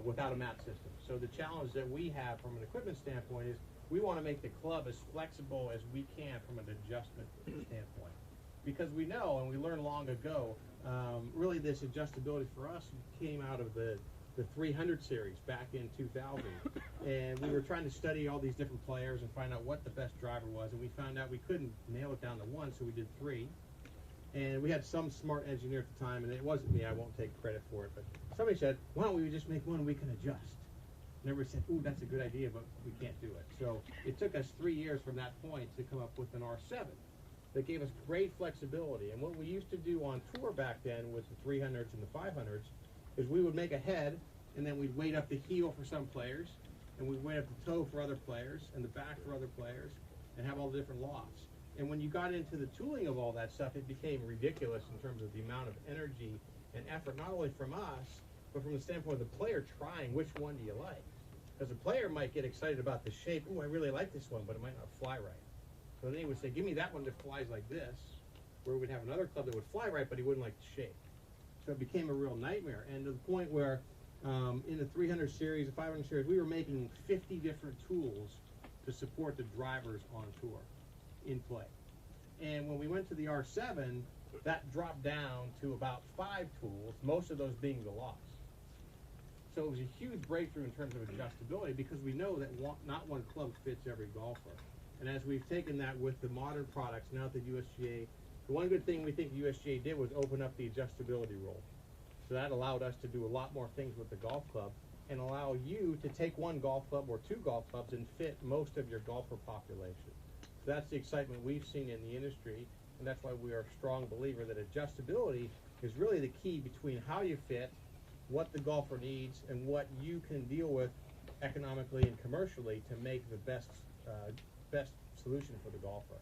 without a mat system. So the challenge that we have from an equipment standpoint is we want to make the club as flexible as we can from an adjustment standpoint. Because we know, and we learned long ago, really this adjustability for us came out of the 300 series back in 2000. And we were trying to study all these different players and find out what the best driver was. And we found out we couldn't nail it down to one, so we did 3. And we had some smart engineer at the time, and it wasn't me, I won't take credit for it, but somebody said, why don't we just make one we can adjust? And everybody said, ooh, that's a good idea, but we can't do it. So it took us 3 years from that point to come up with an R7 that gave us great flexibility. And what we used to do on tour back then with the 300s and the 500s is we would make a head, and then we'd weight up the heel for some players, and we'd weight up the toe for other players, and the back for other players, and have all the different lofts. And when you got into the tooling of all that stuff, it became ridiculous in terms of the amount of energy and effort, not only from us, but from the standpoint of the player trying which one do you like. Because the player might get excited about the shape. Oh, I really like this one, but it might not fly right. So then he would say, give me that one that flies like this, where we'd have another club that would fly right, but he wouldn't like the shape. So it became a real nightmare. And to the point where in the 300 series, the 500 series, we were making 50 different tools to support the drivers on tour in play. And when we went to the R7, that dropped down to about 5 tools, most of those being the lofts. So it was a huge breakthrough in terms of adjustability because we know that not one club fits every golfer. And as we've taken that with the modern products, now at the USGA, the one good thing we think the USGA did was open up the adjustability role. So that allowed us to do a lot more things with the golf club and allow you to take one golf club or 2 golf clubs and fit most of your golfer population. So that's the excitement we've seen in the industry, and that's why we are a strong believer that adjustability is really the key between how you fit, what the golfer needs, and what you can deal with economically and commercially to make the best solution for the golfer.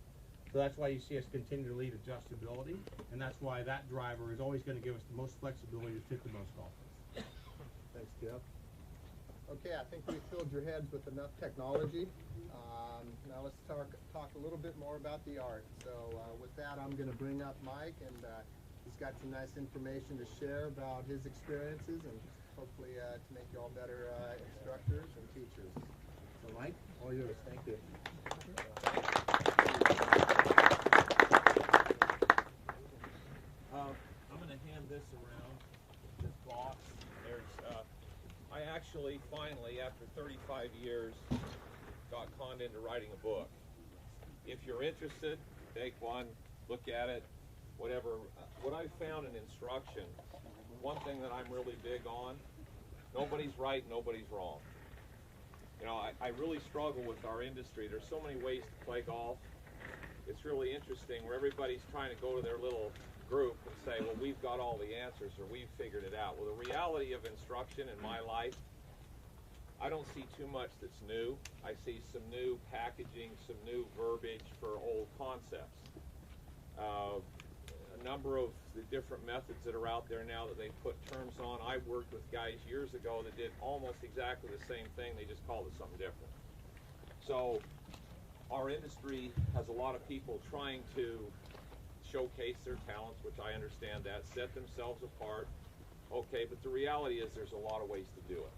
So that's why you see us continue to lead adjustability, and that's why that driver is always going to give us the most flexibility to fit the most golfers. Thanks, Jeff. Okay, I think we filled your heads with enough technology. Now let's talk a little bit more about the art. So with that, I'm going to bring up Mike, and he's got some nice information to share about his experiences and hopefully to make you all better instructors and teachers. So Mike, all yours. Thank you. I'm going to hand this around, this box. I actually finally, after 35 years, got conned into writing a book. If you're interested, take one, look at it, whatever. What I found in instruction, one thing that I'm really big on, nobody's right, nobody's wrong. You know, I really struggle with our industry. There's so many ways to play golf. It's really interesting where everybody's trying to go to their little group and say, well, we've got all the answers or we've figured it out. Well, the reality of instruction in my life, I don't see too much that's new. I see some new packaging, some new verbiage for old concepts. A number of the different methods that are out there now that they put terms on. I worked with guys years ago that did almost exactly the same thing. They just called it something different. So our industry has a lot of people trying to showcase their talents, which I understand that, set themselves apart. Okay, but the reality is there's a lot of ways to do it.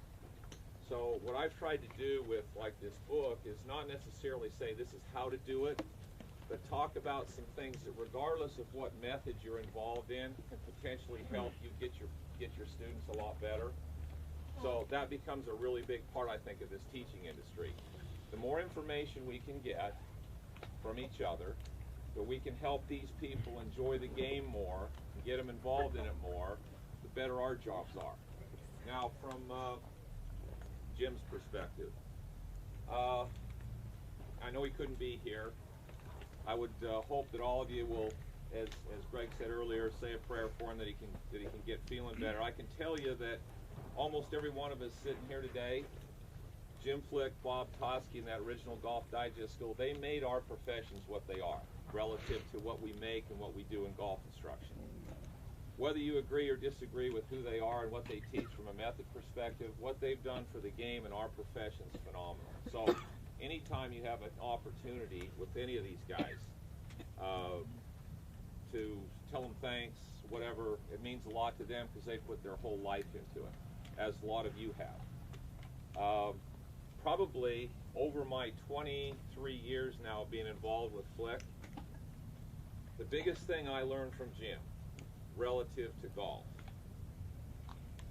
So what I've tried to do with like this book is not necessarily say this is how to do it, but talk about some things that regardless of what method you're involved in can potentially help you get your students a lot better. So that becomes a really big part, I think, of this teaching industry. The more information we can get from each other, that we can help these people enjoy the game more and get them involved in it more, the better our jobs are. Now, from Jim's perspective, I know he couldn't be here. I would hope that all of you will, as Greg said earlier, say a prayer for him that he can get feeling better. I can tell you that almost every one of us sitting here today, Jim Flick, Bob Toski, and that original Golf Digest school, they made our professions what they are relative to what we make and what we do in golf instruction. Whether you agree or disagree with who they are and what they teach from a method perspective, what they've done for the game and our profession is phenomenal. So anytime you have an opportunity with any of these guys to tell them thanks, whatever, it means a lot to them because they put their whole life into it, as a lot of you have. Probably over my 23 years now of being involved with Flick, the biggest thing I learned from Jim relative to golf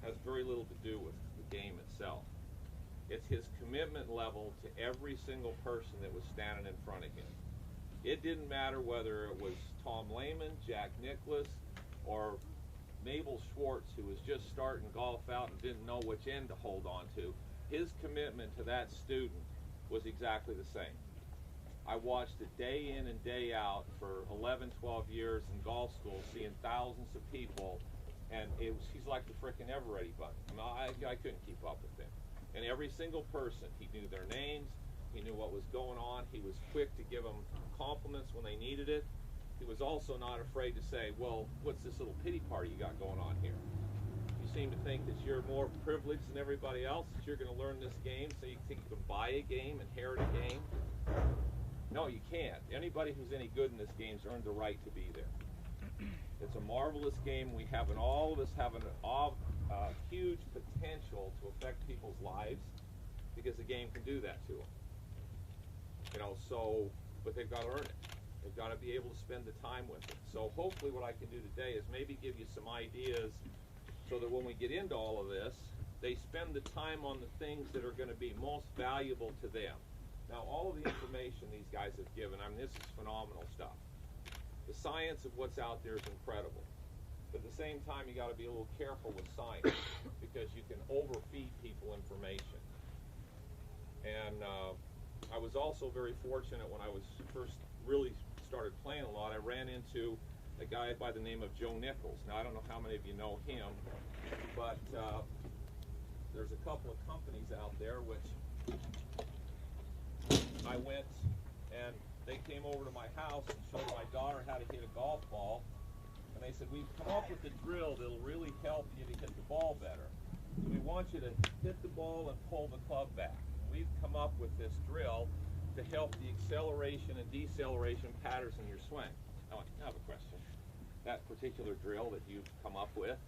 has very little to do with the game itself. It's his commitment level to every single person that was standing in front of him. It didn't matter whether it was Tom Lehman, Jack Nicklaus, or Mabel Schwartz, who was just starting golf out and didn't know which end to hold on to. His commitment to that student was exactly the same. I watched it day in and day out for 11, 12 years in golf school, seeing thousands of people, and he's like the frickin' Ever-Ready Bunny. I mean, I couldn't keep up with him. And every single person, he knew their names, he knew what was going on, he was quick to give them compliments when they needed it. He was also not afraid to say, well, what's this little pity party you got going on here? You seem to think that you're more privileged than everybody else, that you're going to learn this game, so you think you can buy a game, inherit a game. No, you can't. Anybody who's any good in this game's earned the right to be there. It's a marvelous game. All of us have a huge potential to affect people's lives because the game can do that to them. You know, so, but they've got to earn it. They've got to be able to spend the time with it. So hopefully what I can do today is maybe give you some ideas so that when we get into all of this, they spend the time on the things that are going to be most valuable to them. Now, all of the information these guys have given, I mean, this is phenomenal stuff. The science of what's out there is incredible. But at the same time, you got to be a little careful with science because you can overfeed people information. And I was also very fortunate when I was first really started playing a lot. I ran into a guy by the name of Joe Nichols. Now, I don't know how many of you know him, but there's a couple of companies out there which I went and they came over to my house and showed my daughter how to hit a golf ball. And they said, we've come up with a drill that'll really help you to hit the ball better. So we want you to hit the ball and pull the club back. We've come up with this drill to help the acceleration and deceleration patterns in your swing. Now, I have a question. That particular drill that you've come up with,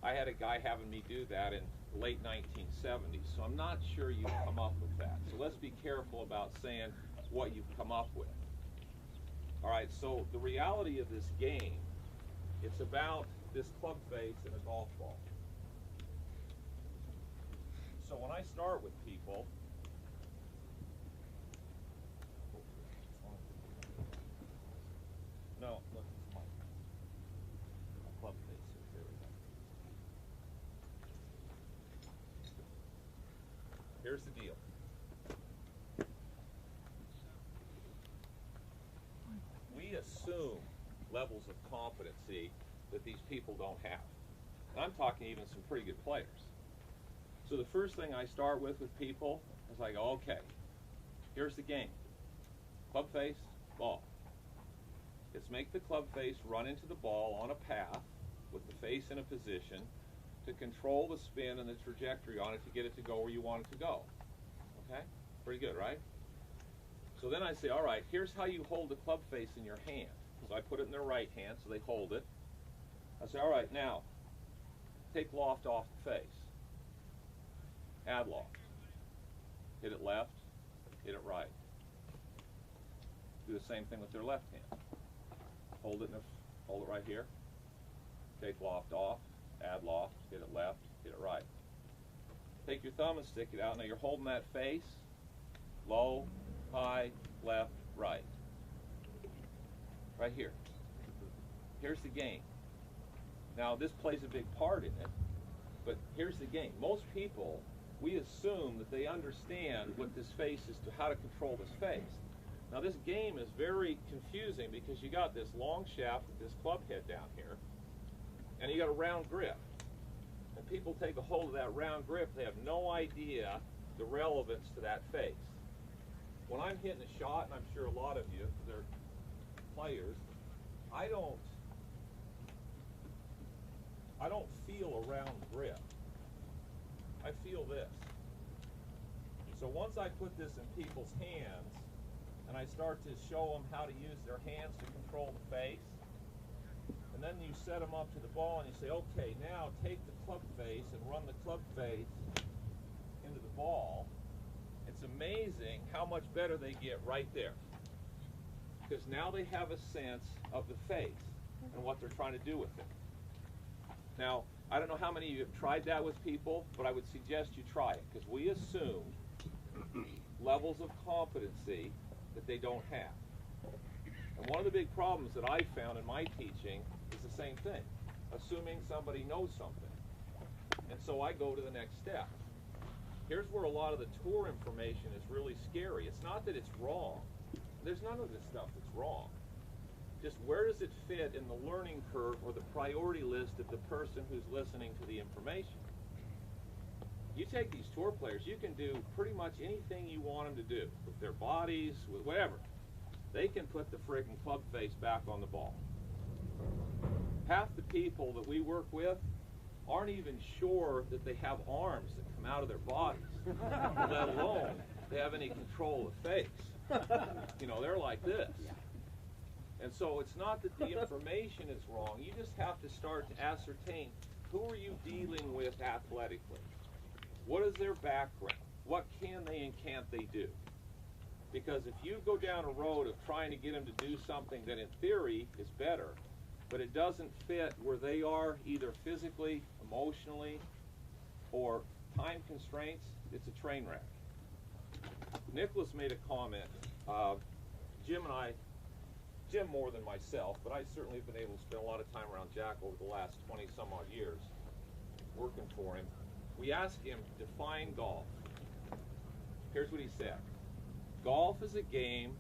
I had a guy having me do that in the late 1970s, so I'm not sure you've come up with that. So let's be careful about saying what you've come up with. All right, so the reality of this game, it's about this club face and a golf ball. So when I start with people, no, look, it's my club face here. Here we go. Here's the deal. We assume levels of competency that these people don't have. And I'm talking even some pretty good players. So the first thing I start with people is I go, okay, here's the game. Club face, ball. It's make the club face run into the ball on a path with the face in a position to control the spin and the trajectory on it to get it to go where you want it to go. Okay? Pretty good, right? So then I say, all right, here's how you hold the club face in your hand. So I put it in their right hand so they hold it. I say, all right, now, take loft off the face. Add loft. hit it left, hit it right. Do the same thing with their left hand. Hold it right here. Take loft off, add loft, hit it left, hit it right. Take your thumb and stick it out. Now you're holding that face, low, high, left, right. Right here. Here's the game. Now this plays a big part in it, but here's the game. Most people, we assume that they understand what this face is, to how to control this face. Now this game is very confusing because you got this long shaft with this club head down here, and you got a round grip. And people take a hold of that round grip, they have no idea the relevance to that face. When I'm hitting a shot, and I'm sure a lot of you, they're players, I don't feel a round grip. I feel this. So once I put this in people's hands, and I start to show them how to use their hands to control the face, and then you set them up to the ball and you say, okay, now take the club face and run the club face into the ball. It's amazing how much better they get right there. Because now they have a sense of the face and what they're trying to do with it. Now, I don't know how many of you have tried that with people, but I would suggest you try it, because we assume levels of competency that they don't have. And one of the big problems that I've found in my teaching is the same thing, assuming somebody knows something. And so I go to the next step. Here's where a lot of the tour information is really scary. It's not that it's wrong. There's none of this stuff that's wrong. Just where does it fit in the learning curve or the priority list of the person who's listening to the information? You take these tour players, you can do pretty much anything you want them to do with their bodies, with whatever. They can put the friggin' club face back on the ball. Half the people that we work with aren't even sure that they have arms that come out of their bodies, let alone they have any control of face. You know, they're like this. And so it's not that the information is wrong. You just have to start to ascertain, who are you dealing with athletically? What is their background? What can they and can't they do? Because if you go down a road of trying to get them to do something that in theory is better, but it doesn't fit where they are either physically, emotionally, or time constraints, it's a train wreck. Nicholas made a comment. Jim more than myself, but I certainly have been able to spend a lot of time around Jack over the last 20 some odd years working for him. We asked him, define golf. Here's what he said. Golf is a game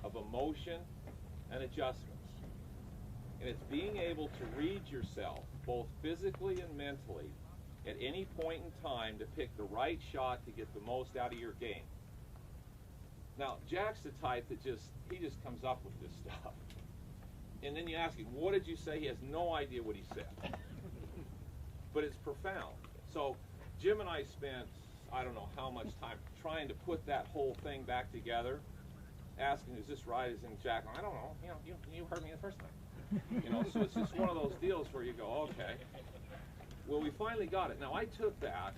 of emotion and adjustments. And it's being able to read yourself, both physically and mentally, at any point in time to pick the right shot to get the most out of your game. Now, Jack's the type that he just comes up with this stuff. And then you ask him, what did you say? He has no idea what he said. But it's profound. So Jim and I spent, I don't know how much time trying to put that whole thing back together, asking, is this right? Is in Jack, I don't know. You heard me the first time. So it's just one of those deals where you go, okay. Well, we finally got it. Now, I took that,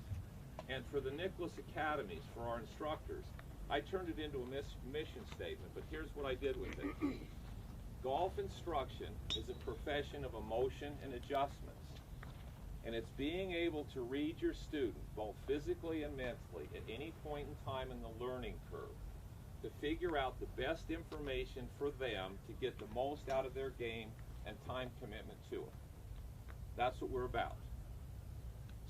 and for the Nicholas Academies, for our instructors, I turned it into a mission statement, but here's what I did with it. Golf instruction is a profession of emotion and adjustments. And it's being able to read your student, both physically and mentally, at any point in time in the learning curve, to figure out the best information for them to get the most out of their game and time commitment to it. That's what we're about.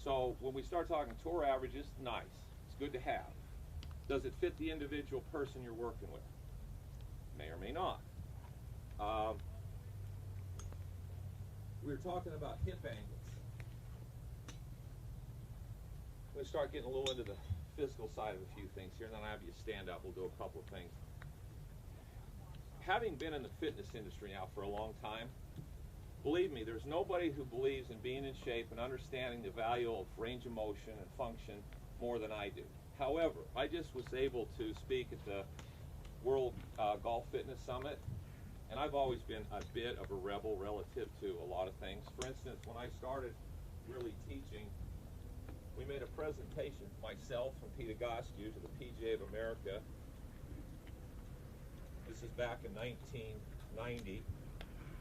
So when we start talking tour averages, nice. It's good to have. Does it fit the individual person you're working with? May or may not. We were talking about hip angles. I'm going to start getting a little into the physical side of a few things here, and then I'll have you stand up. We'll do a couple of things. Having been in the fitness industry now for a long time, believe me, there's nobody who believes in being in shape and understanding the value of range of motion and function more than I do. However, I just was able to speak at the World Golf Fitness Summit, and I've always been a bit of a rebel relative to a lot of things. For instance, when I started really teaching we made a presentation, myself and Peter Goskew, to the PGA of America. This is back in 1990.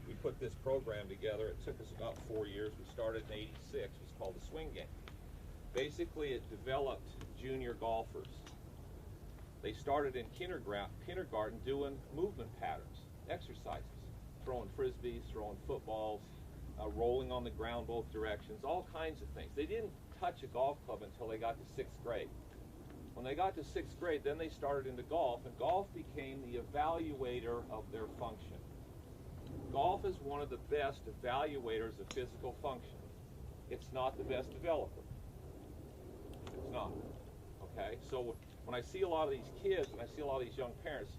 We put this program together. It took us about 4 years. We started in '86. It was called the Swing Game. Basically, it developed junior golfers. They started in kindergarten doing movement patterns, exercises, throwing frisbees, throwing footballs, rolling on the ground both directions, all kinds of things. They didn't touch a golf club until they got to 6th grade. When they got to 6th grade, then they started into golf, and golf became the evaluator of their function. Golf is one of the best evaluators of physical function. It's not the best developer. It's not. Okay? So when I see a lot of these kids and I see a lot of these young parents,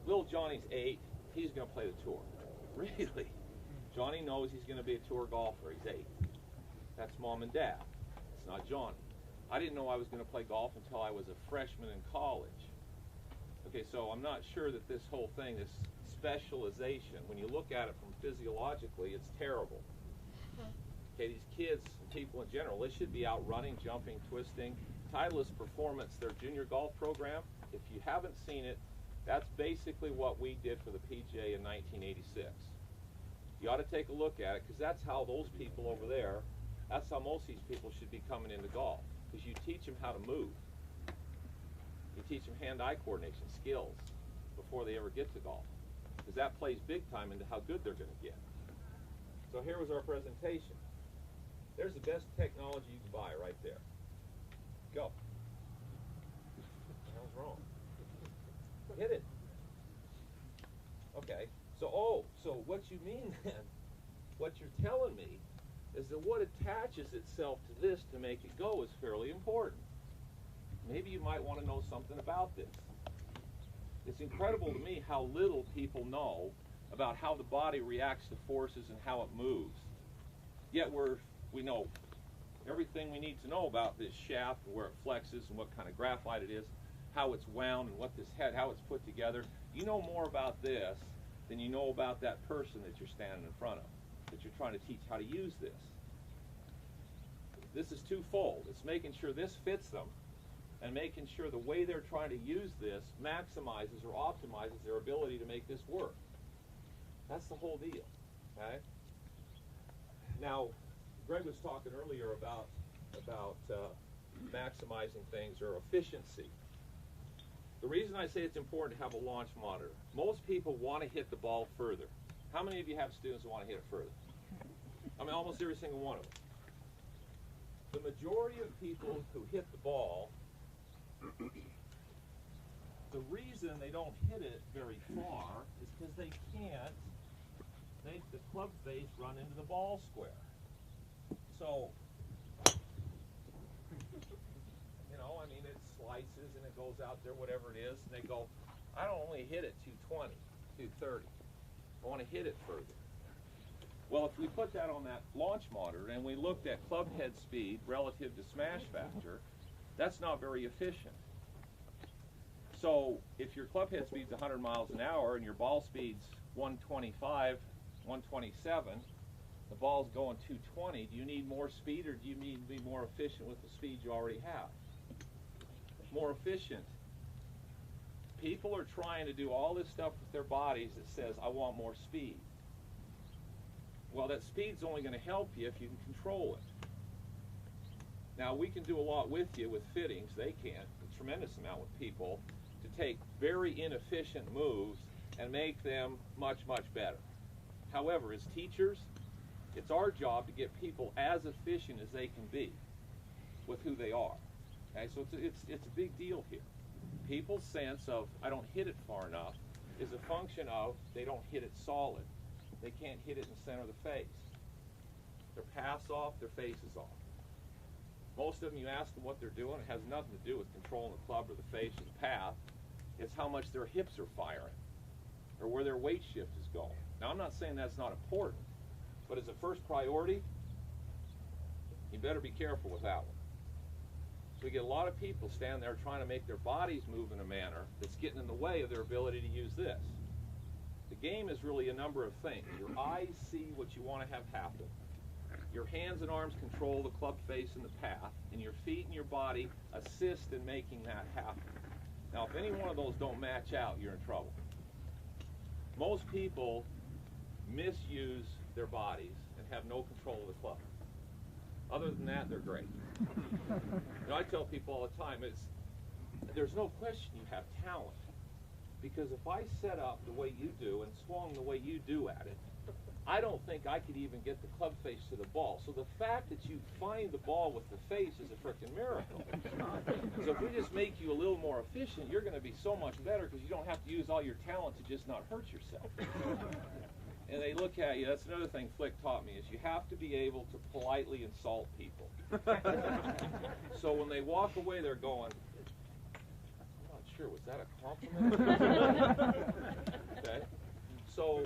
little Johnny's 8, he's going to play the tour. Really? Johnny knows he's going to be a tour golfer. He's 8. That's mom and dad. It's not Johnny. I didn't know I was going to play golf until I was a freshman in college. Okay, so I'm not sure that this whole thing, this specialization, when you look at it from physiologically, it's terrible. Okay, these kids and people in general, they should be out running, jumping, twisting. Titleist Performance, their junior golf program, if you haven't seen it, that's basically what we did for the PGA in 1986. You ought to take a look at it, because that's how those people over there, that's how most of these people should be coming into golf, because you teach them how to move. You teach them hand-eye coordination, skills, before they ever get to golf, because that plays big time into how good they're going to get. So here was our presentation. There's the best technology you can buy right there. Go. What the hell's wrong? Hit it. Okay. So what you mean then, what you're telling me, is that what attaches itself to this to make it go is fairly important. Maybe you might want to know something about this. It's incredible to me how little people know about how the body reacts to forces and how it moves. Yet we know everything we need to know about this shaft, where it flexes and what kind of graphite it is, how it's wound and what this head, how it's put together. You know more about this than you know about that person that you're standing in front of, that you're trying to teach how to use this. This is twofold. It's making sure this fits them and making sure the way they're trying to use this maximizes or optimizes their ability to make this work. That's the whole deal. Okay? Now, Greg was talking earlier about maximizing things or efficiency. The reason I say it's important to have a launch monitor, most people want to hit the ball further. How many of you have students who want to hit it further? I mean, almost every single one of them. The majority of people who hit the ball, the reason they don't hit it very far is because they can't make the club face run into the ball square. So, you know, I mean, it slices and it goes out there, whatever it is, and they go, I don't only hit it 220, 230. I want to hit it further. Well, if we put that on that launch monitor and we looked at club head speed relative to smash factor, that's not very efficient. So if your club head speed's 100 miles an hour and your ball speed's 125, 127, the ball's going 220, do you need more speed or do you need to be more efficient with the speed you already have? More efficient. People are trying to do all this stuff with their bodies that says, I want more speed. Well, that speed's only going to help you if you can control it. Now, we can do a lot with you with fittings. They can't. A tremendous amount with people to take very inefficient moves and make them much, much better. However, as teachers, it's our job to get people as efficient as they can be with who they are. Okay, so it's a big deal here. People's sense of, I don't hit it far enough, is a function of they don't hit it solid. They can't hit it in the center of the face. Their path's off, their face is off. Most of them, you ask them what they're doing, it has nothing to do with controlling the club or the face or the path. It's how much their hips are firing or where their weight shift is going. Now, I'm not saying that's not important, but as a first priority, you better be careful with that one. So we get a lot of people standing there trying to make their bodies move in a manner that's getting in the way of their ability to use this. The game is really a number of things. Your eyes see what you want to have happen. Your hands and arms control the club face and the path, and your feet and your body assist in making that happen. Now, if any one of those don't match out, you're in trouble. Most people misuse their bodies and have no control of the club. Other than that, they're great. I tell people all the time, there's no question you have talent. Because if I set up the way you do and swung the way you do at it, I don't think I could even get the club face to the ball. So the fact that you find the ball with the face is a freaking miracle. So if we just make you a little more efficient, you're going to be so much better because you don't have to use all your talent to just not hurt yourself. And they look at you. That's another thing Flick taught me, is you have to be able to politely insult people. So when they walk away, they're going, I'm not sure, was that a compliment? Okay? So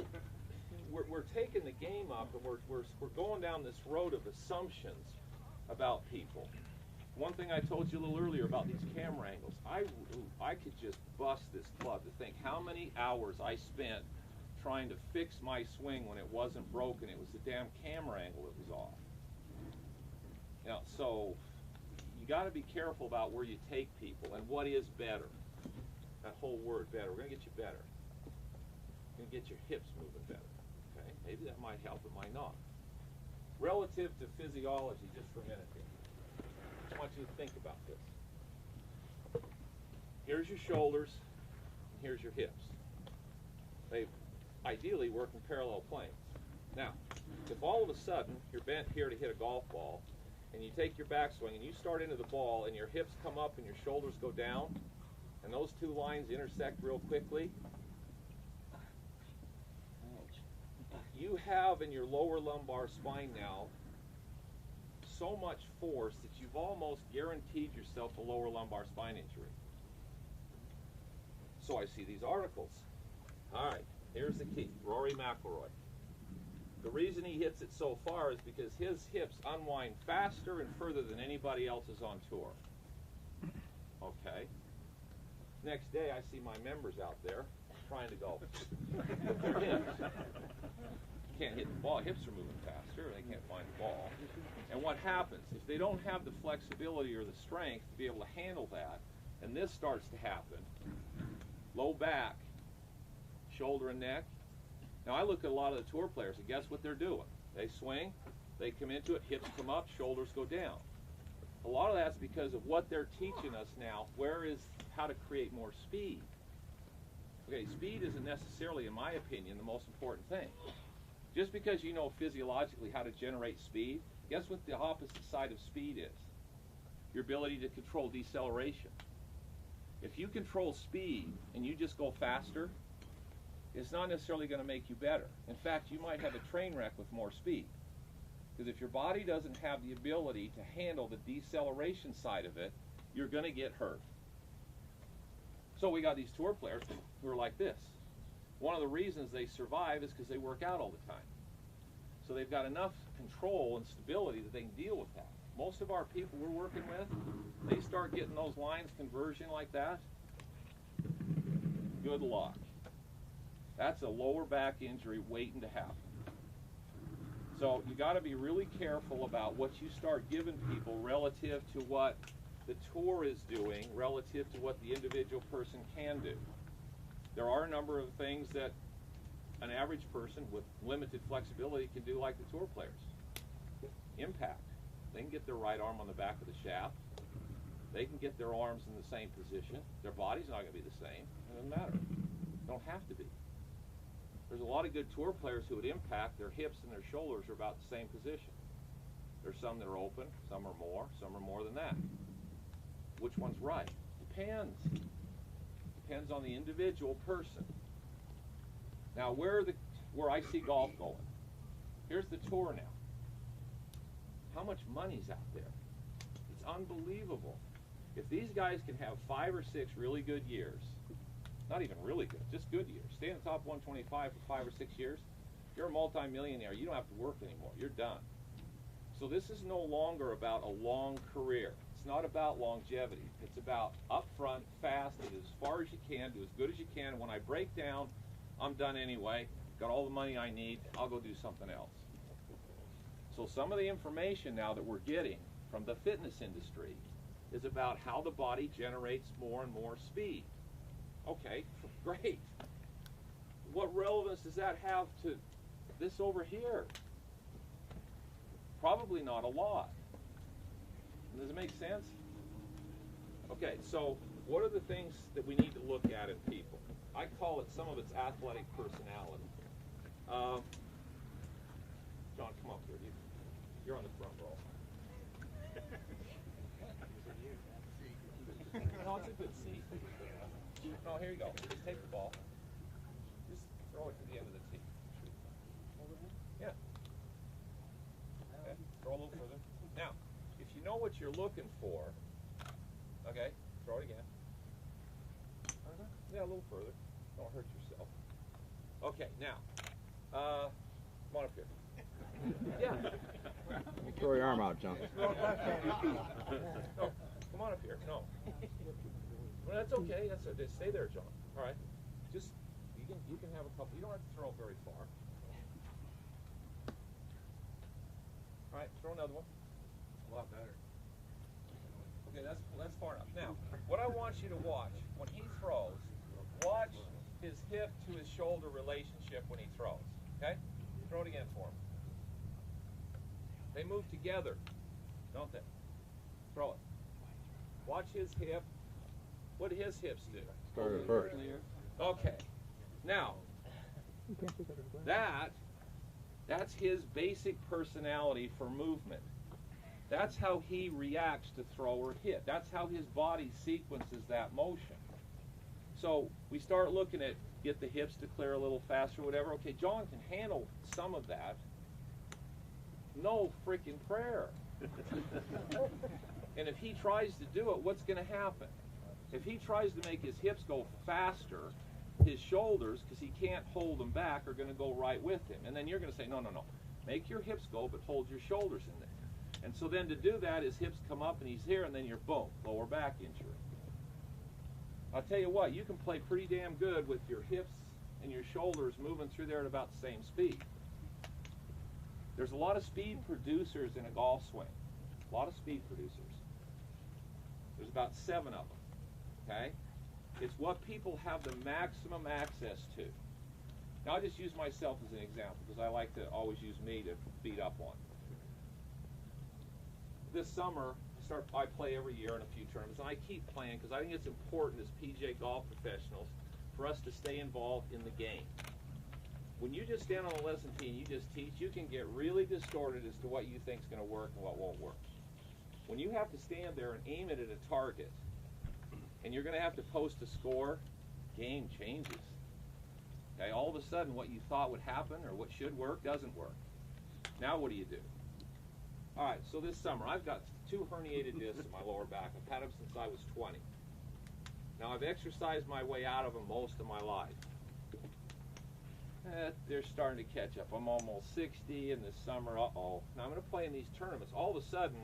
we're taking the game up, and we're going down this road of assumptions about people. One thing I told you a little earlier about these camera angles, I could just bust this club to think how many hours I spent trying to fix my swing when it wasn't broken. It was the damn camera angle that was off. So you got to be careful about where you take people and what is better. That whole word, better. We're going to get you better. We're going to get your hips moving better. Okay? Maybe that might help, it might not. Relative to physiology, just for a minute here, I want you to think about this. Here's your shoulders, and here's your hips. They ideally work in parallel planes. Now, if all of a sudden you're bent here to hit a golf ball, and you take your backswing and you start into the ball, and your hips come up and your shoulders go down, and those two lines intersect real quickly, you have in your lower lumbar spine now so much force that you've almost guaranteed yourself a lower lumbar spine injury. So I see these articles. All right, here's the key. Rory McIlroy. The reason he hits it so far is because his hips unwind faster and further than anybody else's on tour. Okay. Next day, I see my members out there trying to golf with their hips. Can't hit the ball. Hips are moving faster. They can't find the ball. And what happens? If they don't have the flexibility or the strength to be able to handle that, and this starts to happen, low back, shoulder and neck. Now, I look at a lot of the tour players, and guess what they're doing? They swing, they come into it, hips come up, shoulders go down. A lot of that's because of what they're teaching us now, how to create more speed. Okay, speed isn't necessarily, in my opinion, the most important thing. Just because you know physiologically how to generate speed, guess what the opposite side of speed is? Your ability to control deceleration. If you control speed and you just go faster, it's not necessarily going to make you better. In fact, you might have a train wreck with more speed. Because if your body doesn't have the ability to handle the deceleration side of it, you're going to get hurt. So we got these tour players who are like this. One of the reasons they survive is because they work out all the time. So they've got enough control and stability that they can deal with that. Most of our people we're working with, they start getting those lines conversion like that, good luck. That's a lower back injury waiting to happen. So you got to be really careful about what you start giving people relative to what the tour is doing, relative to what the individual person can do. There are a number of things that an average person with limited flexibility can do, like the tour players. Impact. They can get their right arm on the back of the shaft. They can get their arms in the same position. Their body's not going to be the same. It doesn't matter. They don't have to be. There's a lot of good tour players who would impact, their hips and their shoulders are about the same position. There's some that are open, some are more than that. Which one's right? Depends. Depends on the individual person. Now, where I see golf going, here's the tour now. How much money's out there? It's unbelievable. If these guys can have 5 or 6 really good years, not even really good, just good years, stay in the top 125 for 5 or 6 years, you're a multi-millionaire. You don't have to work anymore. You're done. So this is no longer about a long career. It's not about longevity. It's about upfront, fast, get as far as you can, do as good as you can. And when I break down, I'm done anyway. Got all the money I need. I'll go do something else. So some of the information now that we're getting from the fitness industry is about how the body generates more and more speed. Okay, great. What relevance does that have to this over here? Probably not a lot. Does it make sense? Okay, so what are the things that we need to look at in people? I call it, some of it's athletic personality. John, come up here. You're on the front row. No, it's a good seat. No, here you go. Just take the ball. Just throw it to the end of the tee. Yeah. Okay. Throw a little further. Now, if you know what you're looking for, okay, throw it again. Yeah, a little further. Don't hurt yourself. Okay, now, come on up here. Yeah. Throw your arm out, John. No, come on up here. No. Well, that's okay. That's okay. Stay there, John. All right. Just you can have a couple. You don't have to throw it very far. All right. Throw another one. A lot better. Okay, that's far enough. Now, what I want you to watch when he throws, watch his hip to his shoulder relationship when he throws. Okay? Throw it again for him. They move together, don't they? Throw it. Watch his hip. What do his hips do? Started first. Okay. Now, that's his basic personality for movement. That's how he reacts to throw or hit. That's how his body sequences that motion. So we start looking at get the hips to clear a little faster, whatever. Okay, John can handle some of that. No freaking prayer. And if he tries to do it, what's going to happen? If he tries to make his hips go faster, his shoulders, because he can't hold them back, are going to go right with him. And then you're going to say, no, no, no. Make your hips go, but hold your shoulders in there. And so then to do that, his hips come up and he's here, and then you're, boom, lower back injury. I'll tell you what, you can play pretty damn good with your hips and your shoulders moving through there at about the same speed. There's a lot of speed producers in a golf swing. A lot of speed producers. There's about 7 of them. Okay? It's what people have the maximum access to. Now, I'll just use myself as an example because I like to always use me to beat up on. This summer, I play every year in a few tournaments, and I keep playing because I think it's important as PJ golf professionals for us to stay involved in the game. When you just stand on a lesson tee and you just teach, you can get really distorted as to what you think is going to work and what won't work. When you have to stand there and aim it at a target, and you're going to have to post a score, game changes. Okay, all of a sudden what you thought would happen or what should work doesn't work. Now what do you do? All right, so this summer I've got 2 herniated discs in my lower back. I've had them since I was 20. Now I've exercised my way out of them most of my life. They're starting to catch up. I'm almost 60 in this summer. Uh-oh. Now I'm going to play in these tournaments. All of a sudden,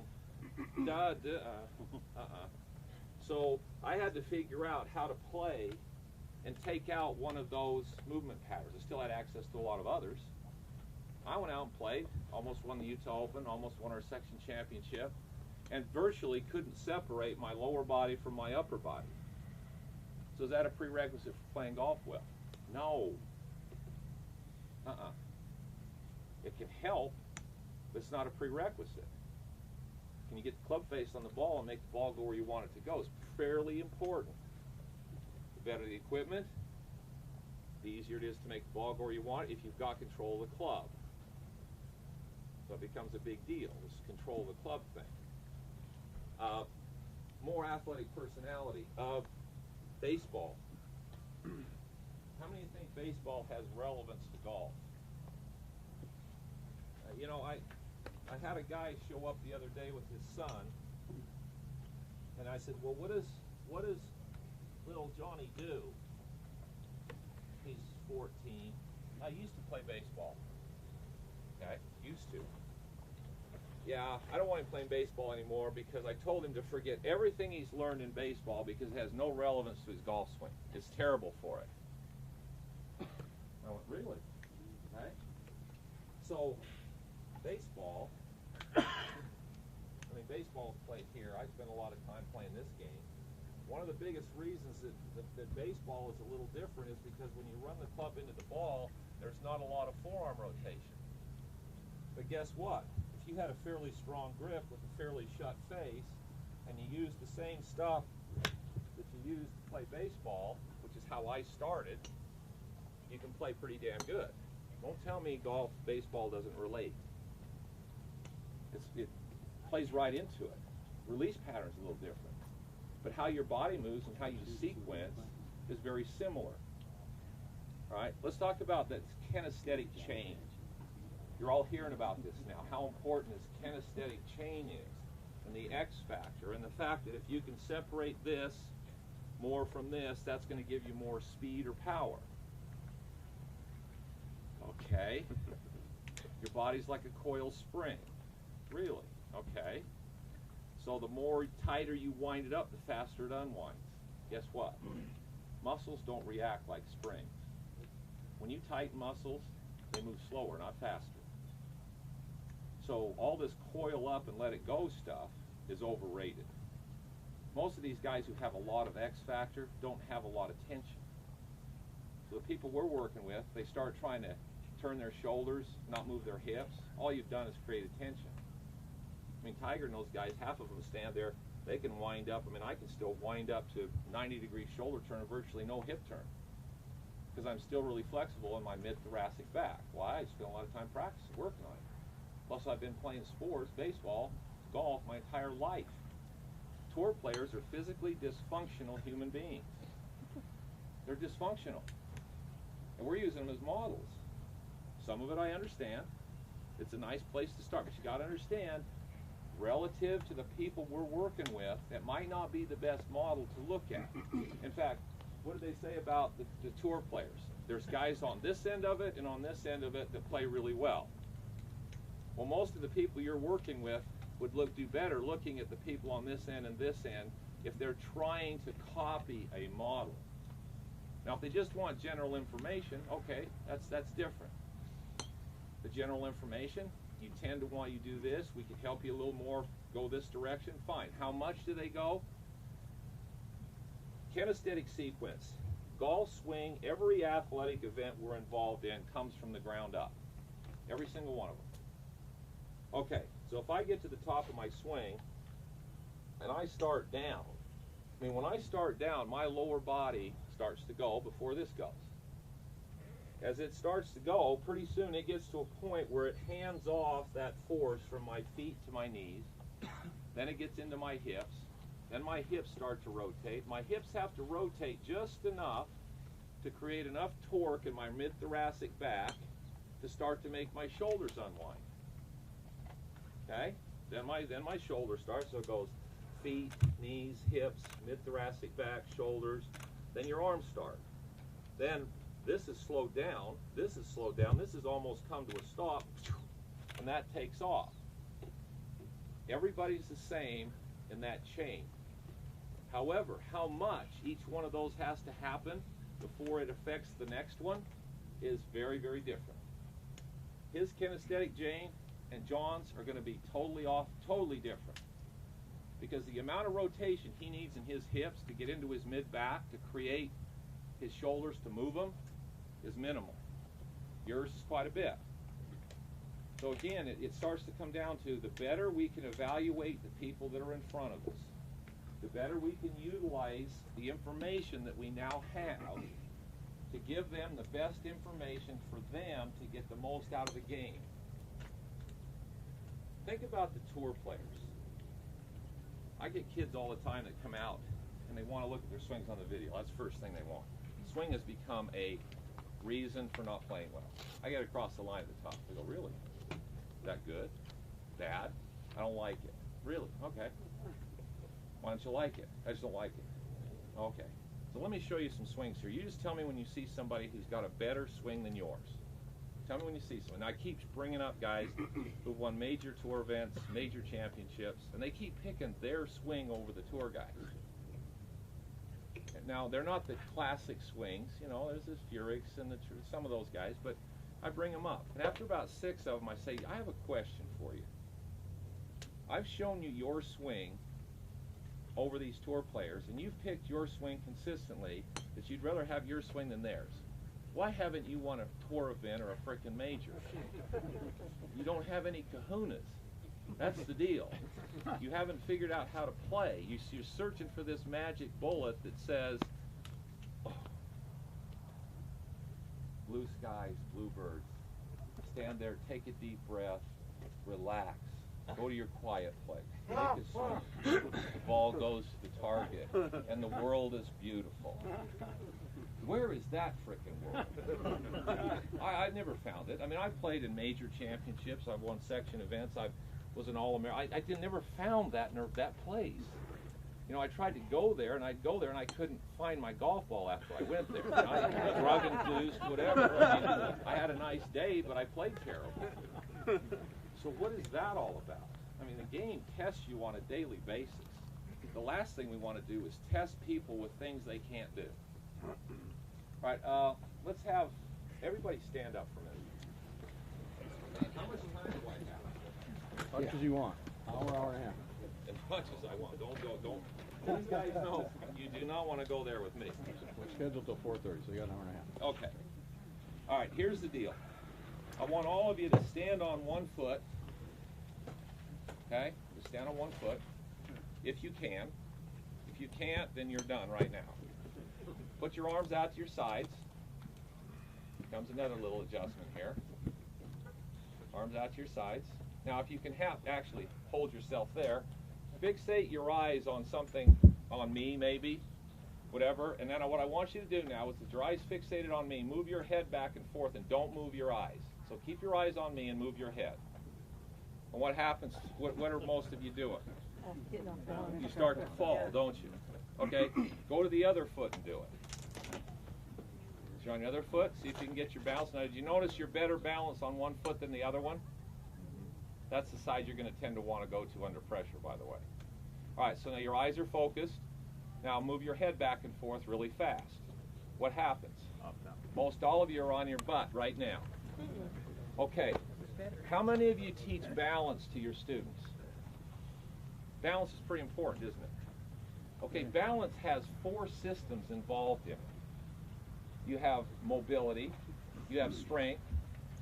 So I had to figure out how to play and take out one of those movement patterns. I still had access to a lot of others. I went out and played, almost won the Utah Open, almost won our section championship, and virtually couldn't separate my lower body from my upper body. So is that a prerequisite for playing golf well? No. It can help, but it's not a prerequisite. Can you get the club face on the ball and make the ball go where you want it to go? It's fairly important. The better the equipment, the easier it is to make the ball go where you want it if you've got control of the club. So it becomes a big deal, this control of the club thing. More athletic personality. Baseball. How many think baseball has relevance to golf? You know, I had a guy show up the other day with his son, and I said, well, what does little Johnny do? He's 14. I used to play baseball. Okay, used to. Yeah, I don't want him playing baseball anymore because I told him to forget everything he's learned in baseball because it has no relevance to his golf swing. It's terrible for it. I went, really? Okay. So, baseball baseball is played here. I spend a lot of time playing this game. One of the biggest reasons that baseball is a little different is because when you run the club into the ball, there's not a lot of forearm rotation. But guess what? If you had a fairly strong grip with a fairly shut face, and you use the same stuff that you use to play baseball, which is how I started, you can play pretty damn good. Don't tell me golf, baseball doesn't relate. It plays right into it. Release pattern's a little different. But how your body moves and how you sequence is very similar. All right, let's talk about that kinesthetic change. You're all hearing about this now, how important this kinesthetic change is, and the X factor, and the fact that if you can separate this more from this, that's going to give you more speed or power. Okay. Your body's like a coiled spring. Really? Okay. So the more tighter you wind it up, the faster it unwinds. Guess what? Muscles don't react like springs. When you tighten muscles, they move slower, not faster. So all this coil up and let it go stuff is overrated. Most of these guys who have a lot of X factor don't have a lot of tension. So the people we're working with, they start trying to turn their shoulders, not move their hips. All you've done is create a tension. I mean, Tiger and those guys, half of them stand there, they can wind up. I mean, I can still wind up to 90-degree shoulder turn and virtually no hip turn because I'm still really flexible in my mid-thoracic back. Why? I spent a lot of time practicing, working on it. Plus, I've been playing sports, baseball, golf, my entire life. Tour players are physically dysfunctional human beings. They're dysfunctional. And we're using them as models. Some of it I understand. It's a nice place to start, but you got to understand, relative to the people we're working with, that might not be the best model to look at. In fact, what do they say about the tour players? There's guys on this end of it and on this end of it that play really well. Well, most of the people you're working with would do better looking at the people on this end and this end if they're trying to copy a model. Now, if they just want general information, okay, that's different. The general information, you tend to want you do this, we can help you a little more, go this direction, fine. How much do they go? Kinesthetic sequence. Golf swing, every athletic event we're involved in comes from the ground up. Every single one of them. Okay, so if I get to the top of my swing and I start down, I mean, when I start down, my lower body starts to go before this goes. As it starts to go, pretty soon it gets to a point where it hands off that force from my feet to my knees. Then it gets into my hips. Then my hips start to rotate. My hips have to rotate just enough to create enough torque in my mid-thoracic back to start to make my shoulders unwind. Okay? Then my shoulder starts, so it goes feet, knees, hips, mid-thoracic back, shoulders. Then your arms start. Then this is slowed down, this is slowed down, this has almost come to a stop, and that takes off. Everybody's the same in that chain. However, how much each one of those has to happen before it affects the next one is very, very different. His kinesthetic chain and John's are going to be totally off, totally different. Because the amount of rotation he needs in his hips to get into his mid-back to create his shoulders to move them is minimal. Yours is quite a bit. So again, it starts to come down to the better we can evaluate the people that are in front of us, the better we can utilize the information that we now have to give them the best information for them to get the most out of the game. Think about the tour players. I get kids all the time that come out and they want to look at their swings on the video. That's the first thing they want. Swing has become a reason for not playing well. I get across the line at the top. They go, really? Is that good? Bad? I don't like it. Really? Okay. Why don't you like it? I just don't like it. Okay. So let me show you some swings here. You just tell me when you see somebody who's got a better swing than yours. Tell me when you see someone. Now, I keep bringing up guys who've won major tour events, major championships, and they keep picking their swing over the tour guys. Now, they're not the classic swings. You know, there's this Furyk's and some of those guys, but I bring them up. And after about 6 of them, I say, I have a question for you. I've shown you your swing over these tour players, and you've picked your swing consistently, that you'd rather have your swing than theirs. Why haven't you won a tour event or a frickin' major? You don't have any kahunas. That's the deal. You haven't figured out how to play. You're searching for this magic bullet that says, oh, blue skies, bluebirds. Stand there, take a deep breath, relax. Go to your quiet place. Take a swing. The ball goes to the target, and the world is beautiful. Where is that frickin' world? I've never found it. I mean, I've played in major championships. I've won section events. I was an All-American. I never found that place. You know, I tried to go there, and I'd go there, and I couldn't find my golf ball after I went there. You know, I drug induced, whatever. I mean, I had a nice day, but I played terrible. So what is that all about? I mean, the game tests you on a daily basis. The last thing we want to do is test people with things they can't do. All right, let's have everybody stand up for a minute. How much time do I have? As much as you want. Hour and a half. As much as I want. Don't. These guys know you do not want to go there with me. We're scheduled till 4:30, so you got an hour and a half. Okay. All right, here's the deal. I want all of you to stand on one foot. Okay? Just stand on one foot, if you can. If you can't, then you're done right now. Put your arms out to your sides. Comes another little adjustment here. Arms out to your sides. Now, if you can actually hold yourself there, fixate your eyes on something, on me maybe, whatever. And then what I want you to do now is with your eyes fixated on me, move your head back and forth and don't move your eyes. So keep your eyes on me and move your head. And what happens, what are most of you doing? You start to fall, don't you? Okay, go to the other foot and do it. So you're on the other foot, see if you can get your balance. Now, did you notice you're better balanced on one foot than the other one? That's the side you're going to tend to want to go to under pressure, by the way. All right, so now your eyes are focused. Now move your head back and forth really fast. What happens? Most all of you are on your butt right now. Okay, how many of you teach balance to your students? Balance is pretty important, isn't it? Okay, balance has 4 systems involved in it. You have mobility, you have strength,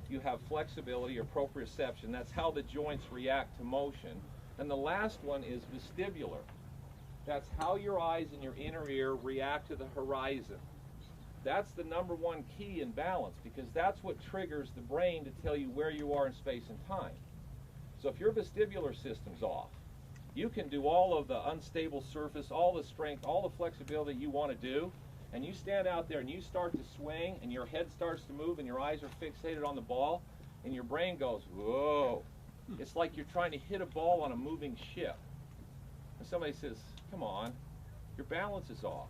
you have flexibility or proprioception. That's how the joints react to motion. And the last one is vestibular. That's how your eyes and your inner ear react to the horizon. That's the #1 key in balance, because that's what triggers the brain to tell you where you are in space and time. So if your vestibular system's off, you can do all of the unstable surface, all the strength, all the flexibility you want to do, and you stand out there and you start to swing and your head starts to move and your eyes are fixated on the ball and your brain goes, whoa. It's like you're trying to hit a ball on a moving ship. And somebody says, come on, your balance is off.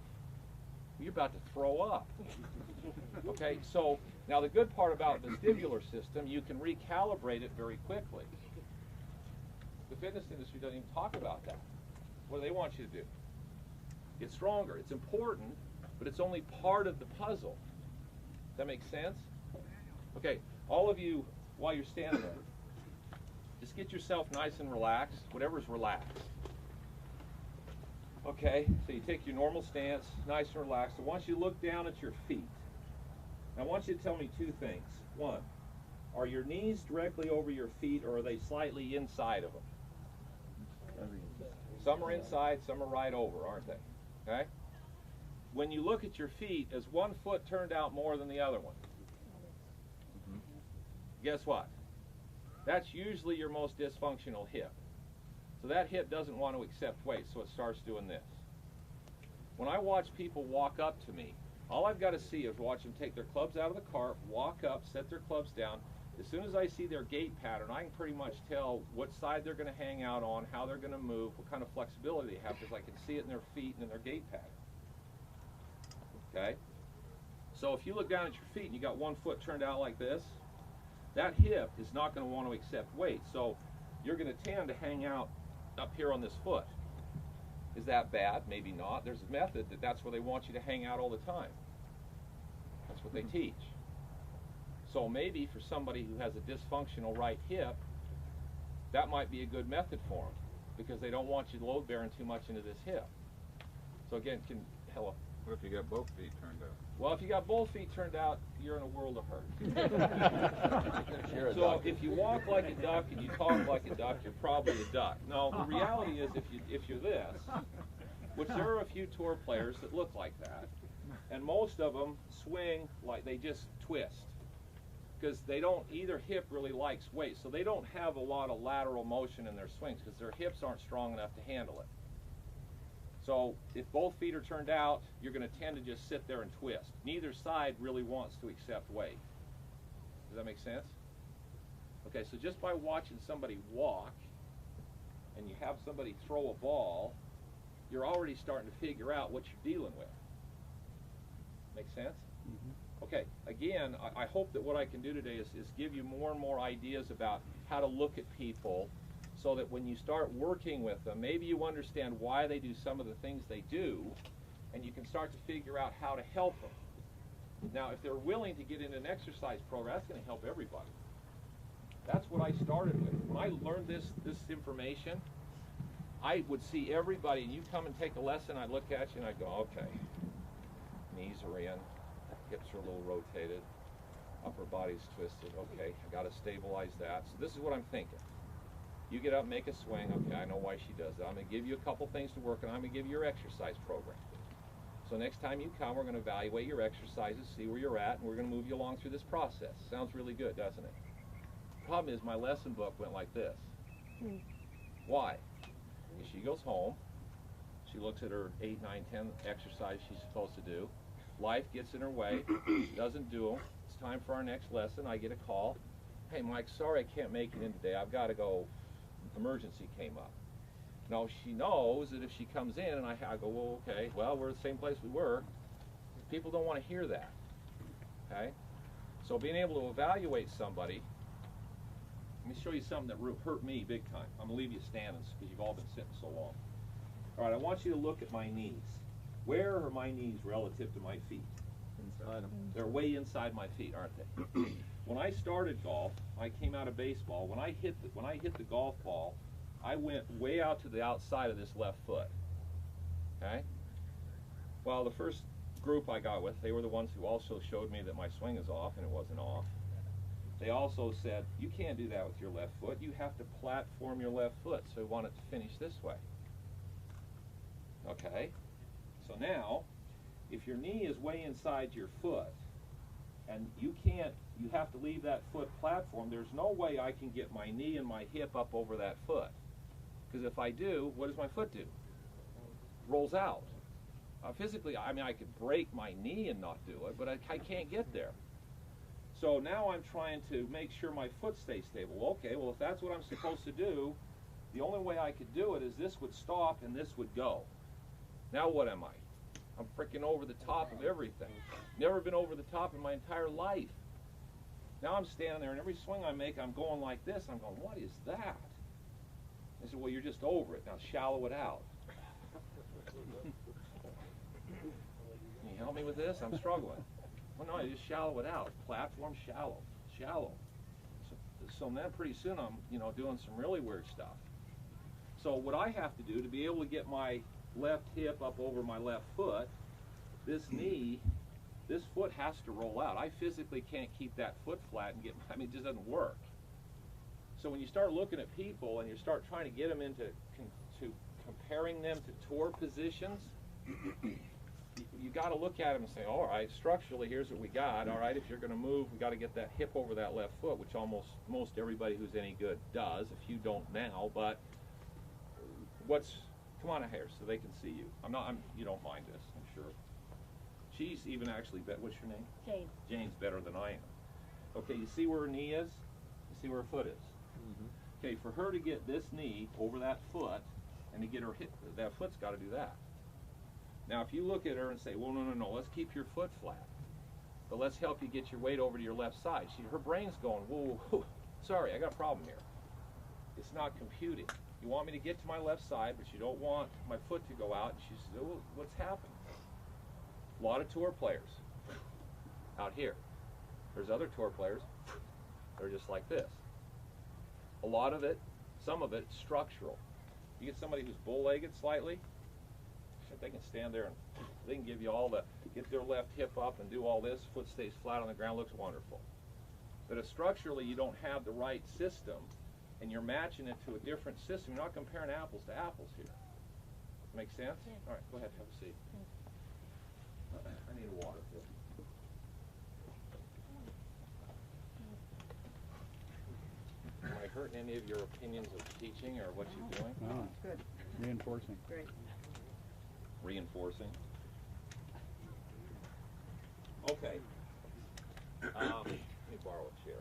You're about to throw up. Okay, so now the good part about the vestibular system, you can recalibrate it very quickly. The fitness industry doesn't even talk about that. What do they want you to do? Get stronger. It's important, but it's only part of the puzzle. Does that make sense? Okay, all of you, while you're standing there, just get yourself nice and relaxed, whatever's relaxed. Okay, so you take your normal stance, nice and relaxed. I want you to look down at your feet. I want you to tell me 2 things. 1, are your knees directly over your feet, or are they slightly inside of them? Some are inside, some are right over, aren't they? Okay? When you look at your feet, is one foot turned out more than the other one? Guess what? That's usually your most dysfunctional hip. So that hip doesn't want to accept weight, so it starts doing this. When I watch people walk up to me, all I've got to see is watch them take their clubs out of the cart, walk up, set their clubs down. As soon as I see their gait pattern, I can pretty much tell what side they're going to hang out on, how they're going to move, what kind of flexibility they have, because I can see it in their feet and in their gait pattern. Okay? So if you look down at your feet and you got one foot turned out like this, that hip is not going to want to accept weight. So you're going to tend to hang out up here on this foot. Is that bad? Maybe not. There's a method that's where they want you to hang out all the time. That's what they teach. So maybe for somebody who has a dysfunctional right hip, that might be a good method for them. because they don't want you load bearing too much into this hip. So again, hello. What if you got both feet turned out? Well, if you got both feet turned out, you're in a world of hurt. You're a So duck. if you walk like a duck and you talk like a duck, you're probably a duck. No, the reality is if you're this, which there are a few tour players that look like that, and most of them swing like they just twist, because they don't, either hip really likes weight, so they don't have a lot of lateral motion in their swings because their hips aren't strong enough to handle it. So if both feet are turned out, you're going to tend to just sit there and twist. Neither side really wants to accept weight. Does that make sense? Okay, so just by watching somebody walk and you have somebody throw a ball, you're already starting to figure out what you're dealing with. Make sense? Okay, again, I hope that what I can do today is give you more and more ideas about how to look at people, so that when you start working with them, maybe you understand why they do some of the things they do, and you can start to figure out how to help them. Now, if they're willing to get in an exercise program, that's going to help everybody. That's what I started with. When I learned this information, I would see everybody, and you come and take a lesson, I'd look at you and I'd go, okay, knees are in, hips are a little rotated, upper body's twisted, okay, I got to stabilize that. So this is what I'm thinking. You get up, make a swing, okay, I know why she does that. I'm going to give you a couple things to work on. I'm going to give you your exercise program. So next time you come, we're going to evaluate your exercises, see where you're at, and we're going to move you along through this process. Sounds really good, doesn't it? Problem is, my lesson book went like this. Why? She goes home, she looks at her 8, 9, 10 exercise she's supposed to do. Life gets in her way, doesn't do them. It's time for our next lesson. I get a call. Hey, Mike, sorry I can't make it in today. I've got to go. Emergency came up. Now, she knows that if she comes in and I go, well, okay, well, we're the same place we were. People don't want to hear that. Okay? So being able to evaluate somebody, let me show you something that hurt me big time. I'm going to leave you standing because you've all been sitting so long. All right, I want you to look at my knees. Where are my knees relative to my feet? Inside them. They're way inside my feet, aren't they? When I started golf, I came out of baseball. When I hit the golf ball, I went way out to the outside of this left foot. Okay? Well, the first group I got with, they were the ones who also showed me that my swing is off, and it wasn't off. They also said, you can't do that with your left foot. You have to platform your left foot, so we want it to finish this way. Okay? So now, if your knee is way inside your foot, and you have to leave that foot platform, there's no way I can get my knee and my hip up over that foot. Because if I do, what does my foot do? Rolls out. Physically, I mean, I could break my knee and not do it, but I can't get there. So now I'm trying to make sure my foot stays stable. Okay, well, if that's what I'm supposed to do, the only way I could do it is this would stop and this would go. Now what am I? I'm freaking over the top of everything. Never been over the top in my entire life. Now I'm standing there, and every swing I make, I'm going like this. I'm going, what is that? They said, well, you're just over it. Now shallow it out. Can you help me with this? I'm struggling. Well, no, you just shallow it out. Platform shallow. Shallow. So then pretty soon I'm, doing some really weird stuff. So what I have to do to be able to get my left hip up over my left foot, this foot has to roll out. I physically can't keep that foot flat and it just doesn't work. So when you start looking at people and you start trying to get them into comparing them to tour positions, you got to look at them and say, all right, structurally, here's what we got. All right, if you're going to move, we got to get that hip over that left foot, which most everybody who's any good does. A few don't now, but come on here so they can see you. You don't mind this, I'm sure. She's even actually what's your name? Jane. Jane's better than I am. Okay, you see where her knee is? You see where her foot is? Mm-hmm. Okay, for her to get this knee over that foot and to get her hip, that foot's got to do that. Now, if you look at her and say, well, no, let's keep your foot flat, but let's help you get your weight over to your left side. Her brain's going, whoa, sorry, I got a problem here. It's not computing. You want me to get to my left side, but you don't want my foot to go out. And she says, well, what's happened? A lot of tour players out here. There's other tour players. They're just like this. A lot of it, some of it, structural. You get somebody who's bull-legged slightly, they can stand there and they can give you all the, get their left hip up and do all this, foot stays flat on the ground, looks wonderful. But if structurally you don't have the right system and you're matching it to a different system, you're not comparing apples to apples here. Make sense? Yeah. All right, go ahead, have a seat. I need a water too. Am I hurting any of your opinions of teaching or what you're doing? No. Good. Reinforcing. Great. Reinforcing. Okay. Let me borrow a chair.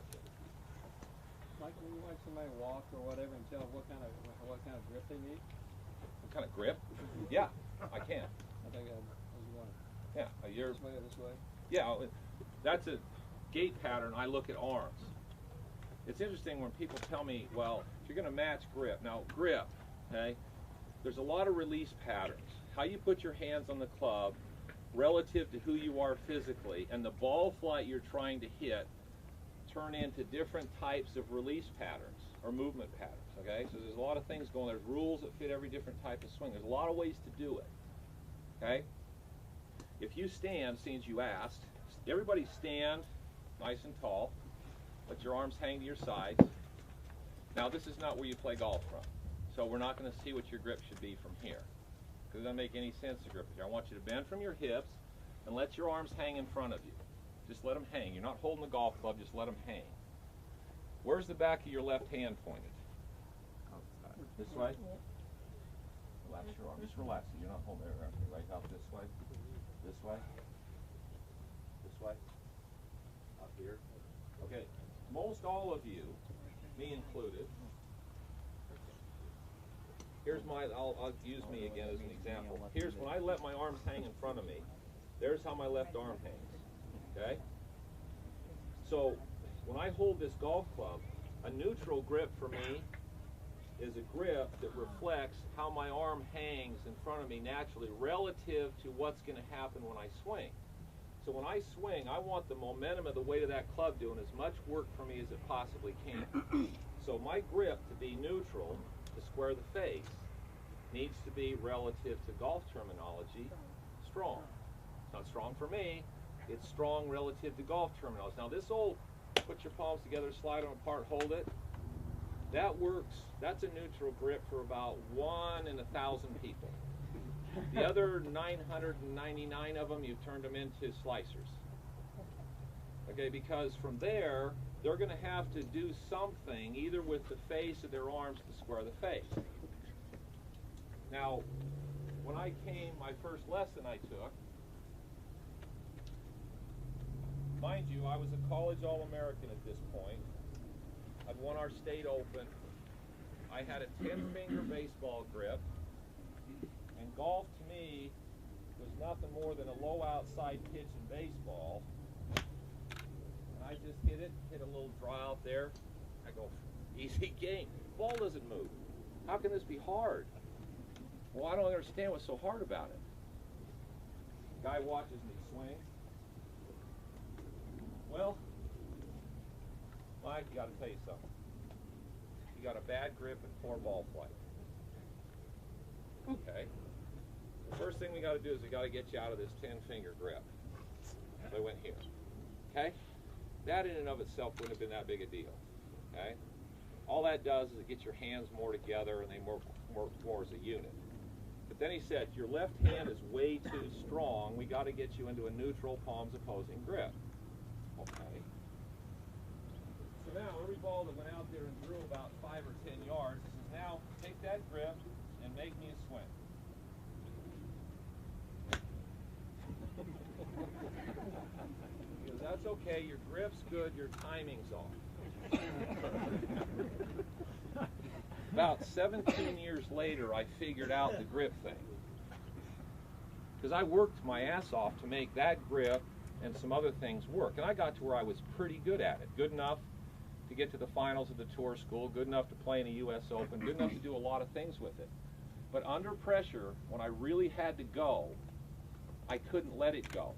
Like when you watch somebody walk or whatever and tell what kind of grip they need. What kind of grip? Yeah, I can. I think I was wondering. Yeah, you're. This way or this way. Yeah, that's a gait pattern. I look at arms. It's interesting when people tell me, well, if you're going to match grip. Now, grip, okay, there's a lot of release patterns. How you put your hands on the club relative to who you are physically and the ball flight you're trying to hit turn into different types of release patterns or movement patterns, okay? So there's a lot of things going on. There's rules that fit every different type of swing. There's a lot of ways to do it, okay? If you stand, seeing as you asked, everybody stand nice and tall. Let your arms hang to your sides. Now, this is not where you play golf from, so we're not going to see what your grip should be from here, because it doesn't make any sense to grip it here. I want you to bend from your hips and let your arms hang in front of you. Just let them hang. You're not holding the golf club, just let them hang. Where's the back of your left hand pointed? This way? Relax your arm. Just relax it. You're not holding it around. Right out this way. This way. This way. Up here. Okay. Most all of you, me included, here's my, I'll use me again as an example. Here's when I let my arms hang in front of me, there's how my left arm hangs, okay? So when I hold this golf club, a neutral grip for me is a grip that reflects how my arm hangs in front of me naturally relative to what's going to happen when I swing. So when I swing, I want the momentum of the weight of that club doing as much work for me as it possibly can. So my grip to be neutral, to square the face, needs to be relative to golf terminology, strong. It's not strong for me, it's strong relative to golf terminology. Now this old, put your palms together, slide them apart, hold it, that works, that's a neutral grip for about 1 in 1,000 people. The other 999 of them, you've turned them into slicers. Okay, because from there, they're going to have to do something, either with the face or their arms to square the face. Now, when I came, my first lesson I took, mind you, I was a college All-American at this point. I'd won our state open. I had a 10-finger baseball grip. And golf to me was nothing more than a low outside pitch in baseball. And I just hit it, hit a little draw out there. I go, easy game. Ball doesn't move. How can this be hard? Well, I don't understand what's so hard about it. Guy watches me swing. Well, Mike, you got to tell you something. You got a bad grip and poor ball flight. Okay. The first thing we got to do is we got to get you out of this 10-finger grip. So I went here. Okay? That in and of itself wouldn't have been that big a deal. Okay? All that does is it gets your hands more together and they work more as a unit. But then he said, your left hand is way too strong. We got to get you into a neutral palms opposing grip. Okay. So now every ball that went out there and drew about 5 or 10 yards, he says, now take that grip and make me a swing. He goes, that's okay, your grip's good, your timing's off. About 17 years later, I figured out the grip thing. Because I worked my ass off to make that grip and some other things work. And I got to where I was pretty good at it. Good enough to get to the finals of the tour school, good enough to play in a U.S. Open, good enough to do a lot of things with it. But under pressure, when I really had to go, I couldn't let it go.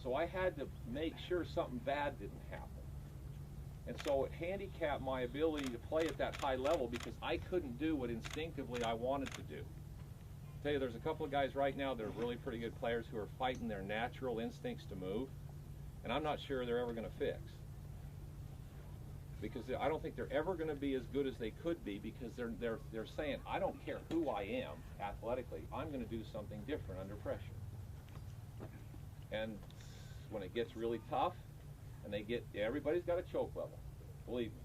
So I had to make sure something bad didn't happen. And so it handicapped my ability to play at that high level because I couldn't do what instinctively I wanted to do. I'll tell you, there's a couple of guys right now that are really pretty good players who are fighting their natural instincts to move, and I'm not sure they're ever going to fix. Because I don't think they're ever going to be as good as they could be because they're saying, I don't care who I am athletically, I'm going to do something different under pressure. And when it gets really tough, and everybody's got a choke level. Believe me,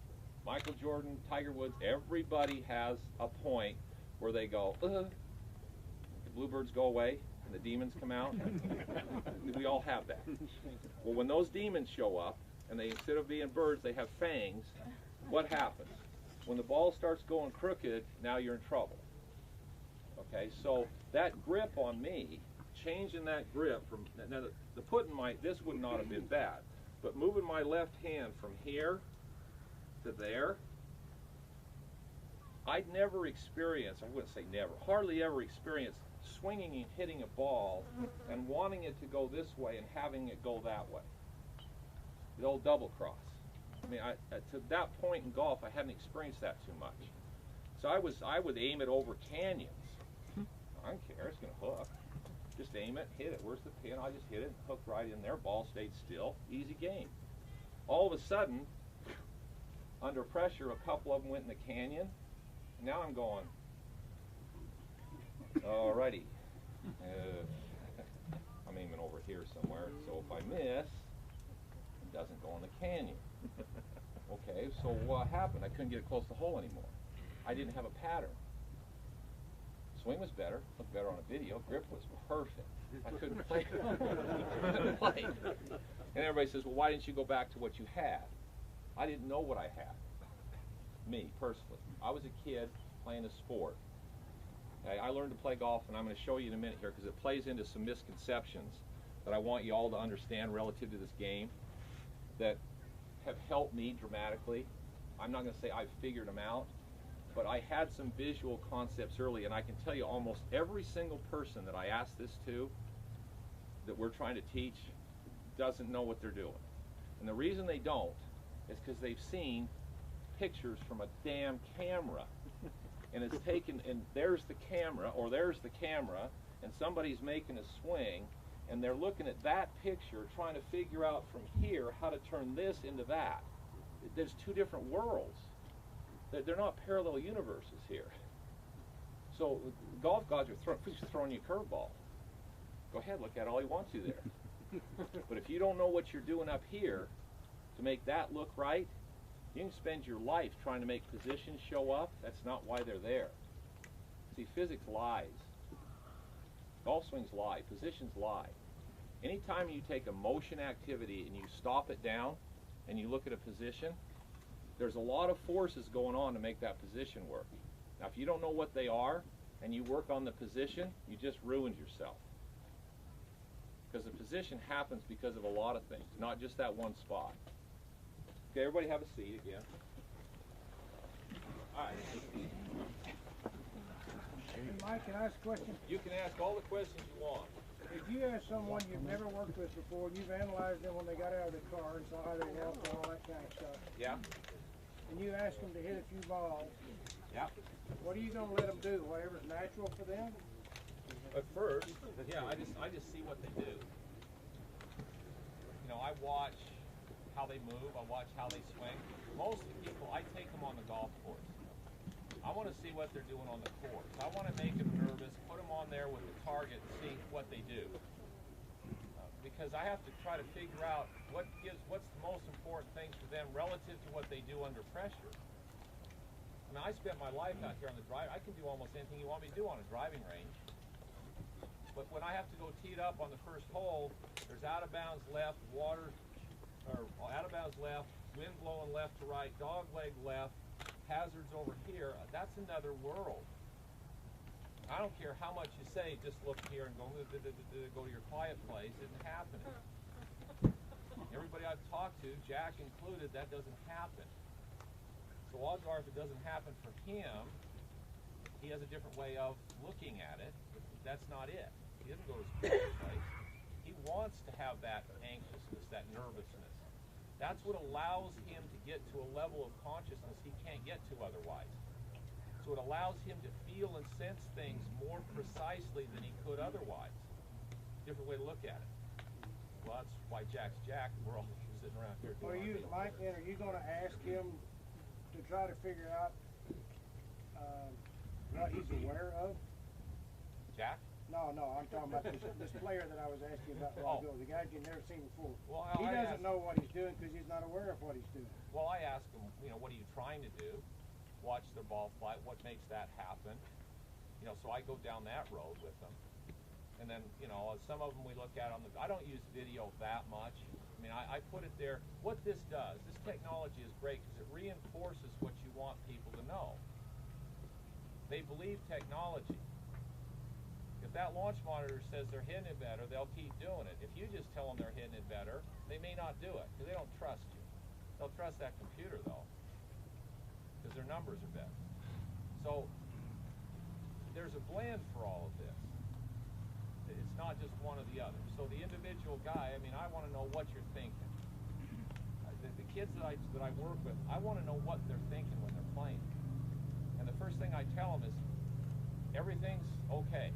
Michael Jordan, Tiger Woods, everybody has a point where they go, the bluebirds go away and the demons come out. We all have that. Well, when those demons show up, and they, instead of being birds, they have fangs, what happens? When the ball starts going crooked, now you're in trouble. Okay, so that grip on me, changing that grip from, now the putting this would not have been bad, but moving my left hand from here to there, I'd never experienced, I wouldn't say never, hardly ever experienced swinging and hitting a ball and wanting it to go this way and having it go that way. The old double cross. I mean, to that point in golf, I hadn't experienced that too much. So I would aim it over canyons. I don't care, it's going to hook. Just aim it, hit it. Where's the pin? I just hit it, hooked right in there. Ball stayed still. Easy game. All of a sudden, under pressure, a couple of them went in the canyon. Now I'm going, alrighty. I'm aiming over here somewhere. So if I miss, it doesn't go in the canyon. Okay, so what happened? I couldn't get it close to the hole anymore. I didn't have a pattern. Swing was better, looked better on a video. Grip was perfect. I couldn't play. And everybody says, well, why didn't you go back to what you had? I didn't know what I had. Me, personally. I was a kid playing a sport. Okay, I learned to play golf, and I'm going to show you in a minute here because it plays into some misconceptions that I want you all to understand relative to this game that have helped me dramatically. I'm not going to say I've figured them out, but I had some visual concepts early, and I can tell you almost every single person that I ask this to that we're trying to teach doesn't know what they're doing. And the reason they don't is because they've seen pictures from a damn camera. And it's taken, and there's the camera, or there's the camera, and somebody's making a swing, and they're looking at that picture, trying to figure out from here how to turn this into that. There's two different worlds. They're not parallel universes here. So golf gods are throwing you a curveball. Go ahead, look at it all you want to there. But if you don't know what you're doing up here to make that look right, you can spend your life trying to make positions show up. That's not why they're there. See, physics lies. Golf swings lie. Positions lie. Anytime you take a motion activity and you stop it down and you look at a position, there's a lot of forces going on to make that position work. Now, if you don't know what they are and you work on the position, you just ruined yourself. Because the position happens because of a lot of things, not just that one spot. Okay, everybody have a seat again. All right. Hey, Mike, can I ask a question? You can ask all the questions you want. If you ask someone you've never worked with before, and you've analyzed them when they got out of the car and saw how they walked and all that kind of stuff, Yeah. and you ask them to hit a few balls, Yeah. what are you going to let them do? Whatever's natural for them? At first, yeah, I just see what they do. You know, I watch how they move. I watch how they swing. Most people, I take them on the golf course. I want to see what they're doing on the course. I want to make them nervous, put them on there with the target, and see what they do. Because I have to try to figure out what's the most important things for them relative to what they do under pressure. I mean, I spent my life out here on the drive. I can do almost anything you want me to do on a driving range. But when I have to go tee it up on the first hole, there's out of bounds left, water, or out of bounds left, wind blowing left to right, dog leg left, hazards over here. That's another world. I don't care how much you say, just look here and go to your quiet place. It isn't happening. Everybody I've talked to, Jack included, that doesn't happen. So odds are if it doesn't happen for him, he has a different way of looking at it. But that's not it. He doesn't go to his quiet place. He wants to have that anxiousness, that nervousness. That's what allows him to get to a level of consciousness he can't get to otherwise. So it allows him to feel and sense things more precisely than he could otherwise. Different way to look at it. Well, that's why Jack's Jack, and we're all sitting around here doing Are you, Mike, and are you going to ask him to try to figure out what he's aware of? Jack? No, I'm talking about this player that I was asking about a while ago, the guy you've never seen before. Well, He doesn't know what he's doing because he's not aware of what he's doing. Well, I ask him, what are you trying to do? Watch the ball fly. What makes that happen? So I go down that road with them. And then, some of them we look at on the, I don't use video that much. I mean, I put it there. What this does, this technology is great because it reinforces what you want people to know. They believe technology. If that launch monitor says they're hitting it better, they'll keep doing it. If you just tell them they're hitting it better, they may not do it because they don't trust you. They'll trust that computer though, because their numbers are better. So there's a blend for all of this. It's not just one or the other. So the individual guy, I want to know what you're thinking. The kids that I work with, I want to know what they're thinking when they're playing. And the first thing I tell them is, everything's okay.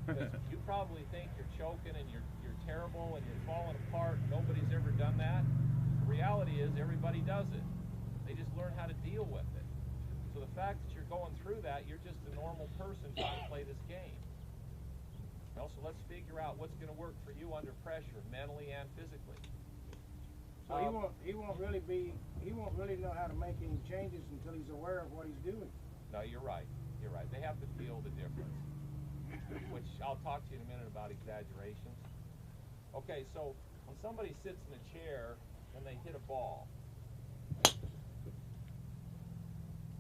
Because you probably think you're choking and you're terrible and you're falling apart. Nobody's ever done that. The reality is everybody does it. They just learn how to deal with it. So the fact that you're going through that, you're just a normal person trying to play this game. So let's figure out what's going to work for you under pressure, mentally and physically. So he won't really know how to make any changes until he's aware of what he's doing. No, you're right. You're right. They have to feel the difference, which I'll talk to you in a minute about exaggerations. Okay, so when somebody sits in a chair and they hit a ball,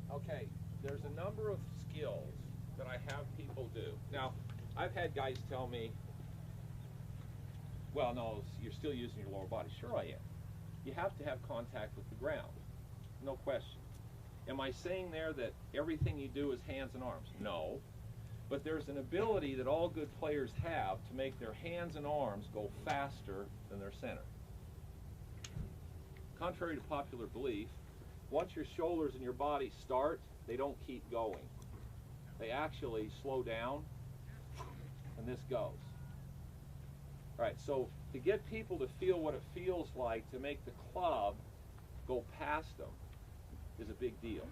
okay, there's a number of skills that I have people do. Now, I've had guys tell me, well, no, you're still using your lower body. Sure I am. You have to have contact with the ground. No question. Am I saying there that everything you do is hands and arms? No. But there's an ability that all good players have to make their hands and arms go faster than their center. Contrary to popular belief, once your shoulders and your body start, they don't keep going. They actually slow down, and this goes. All right, so to get people to feel what it feels like to make the club go past them is a big deal.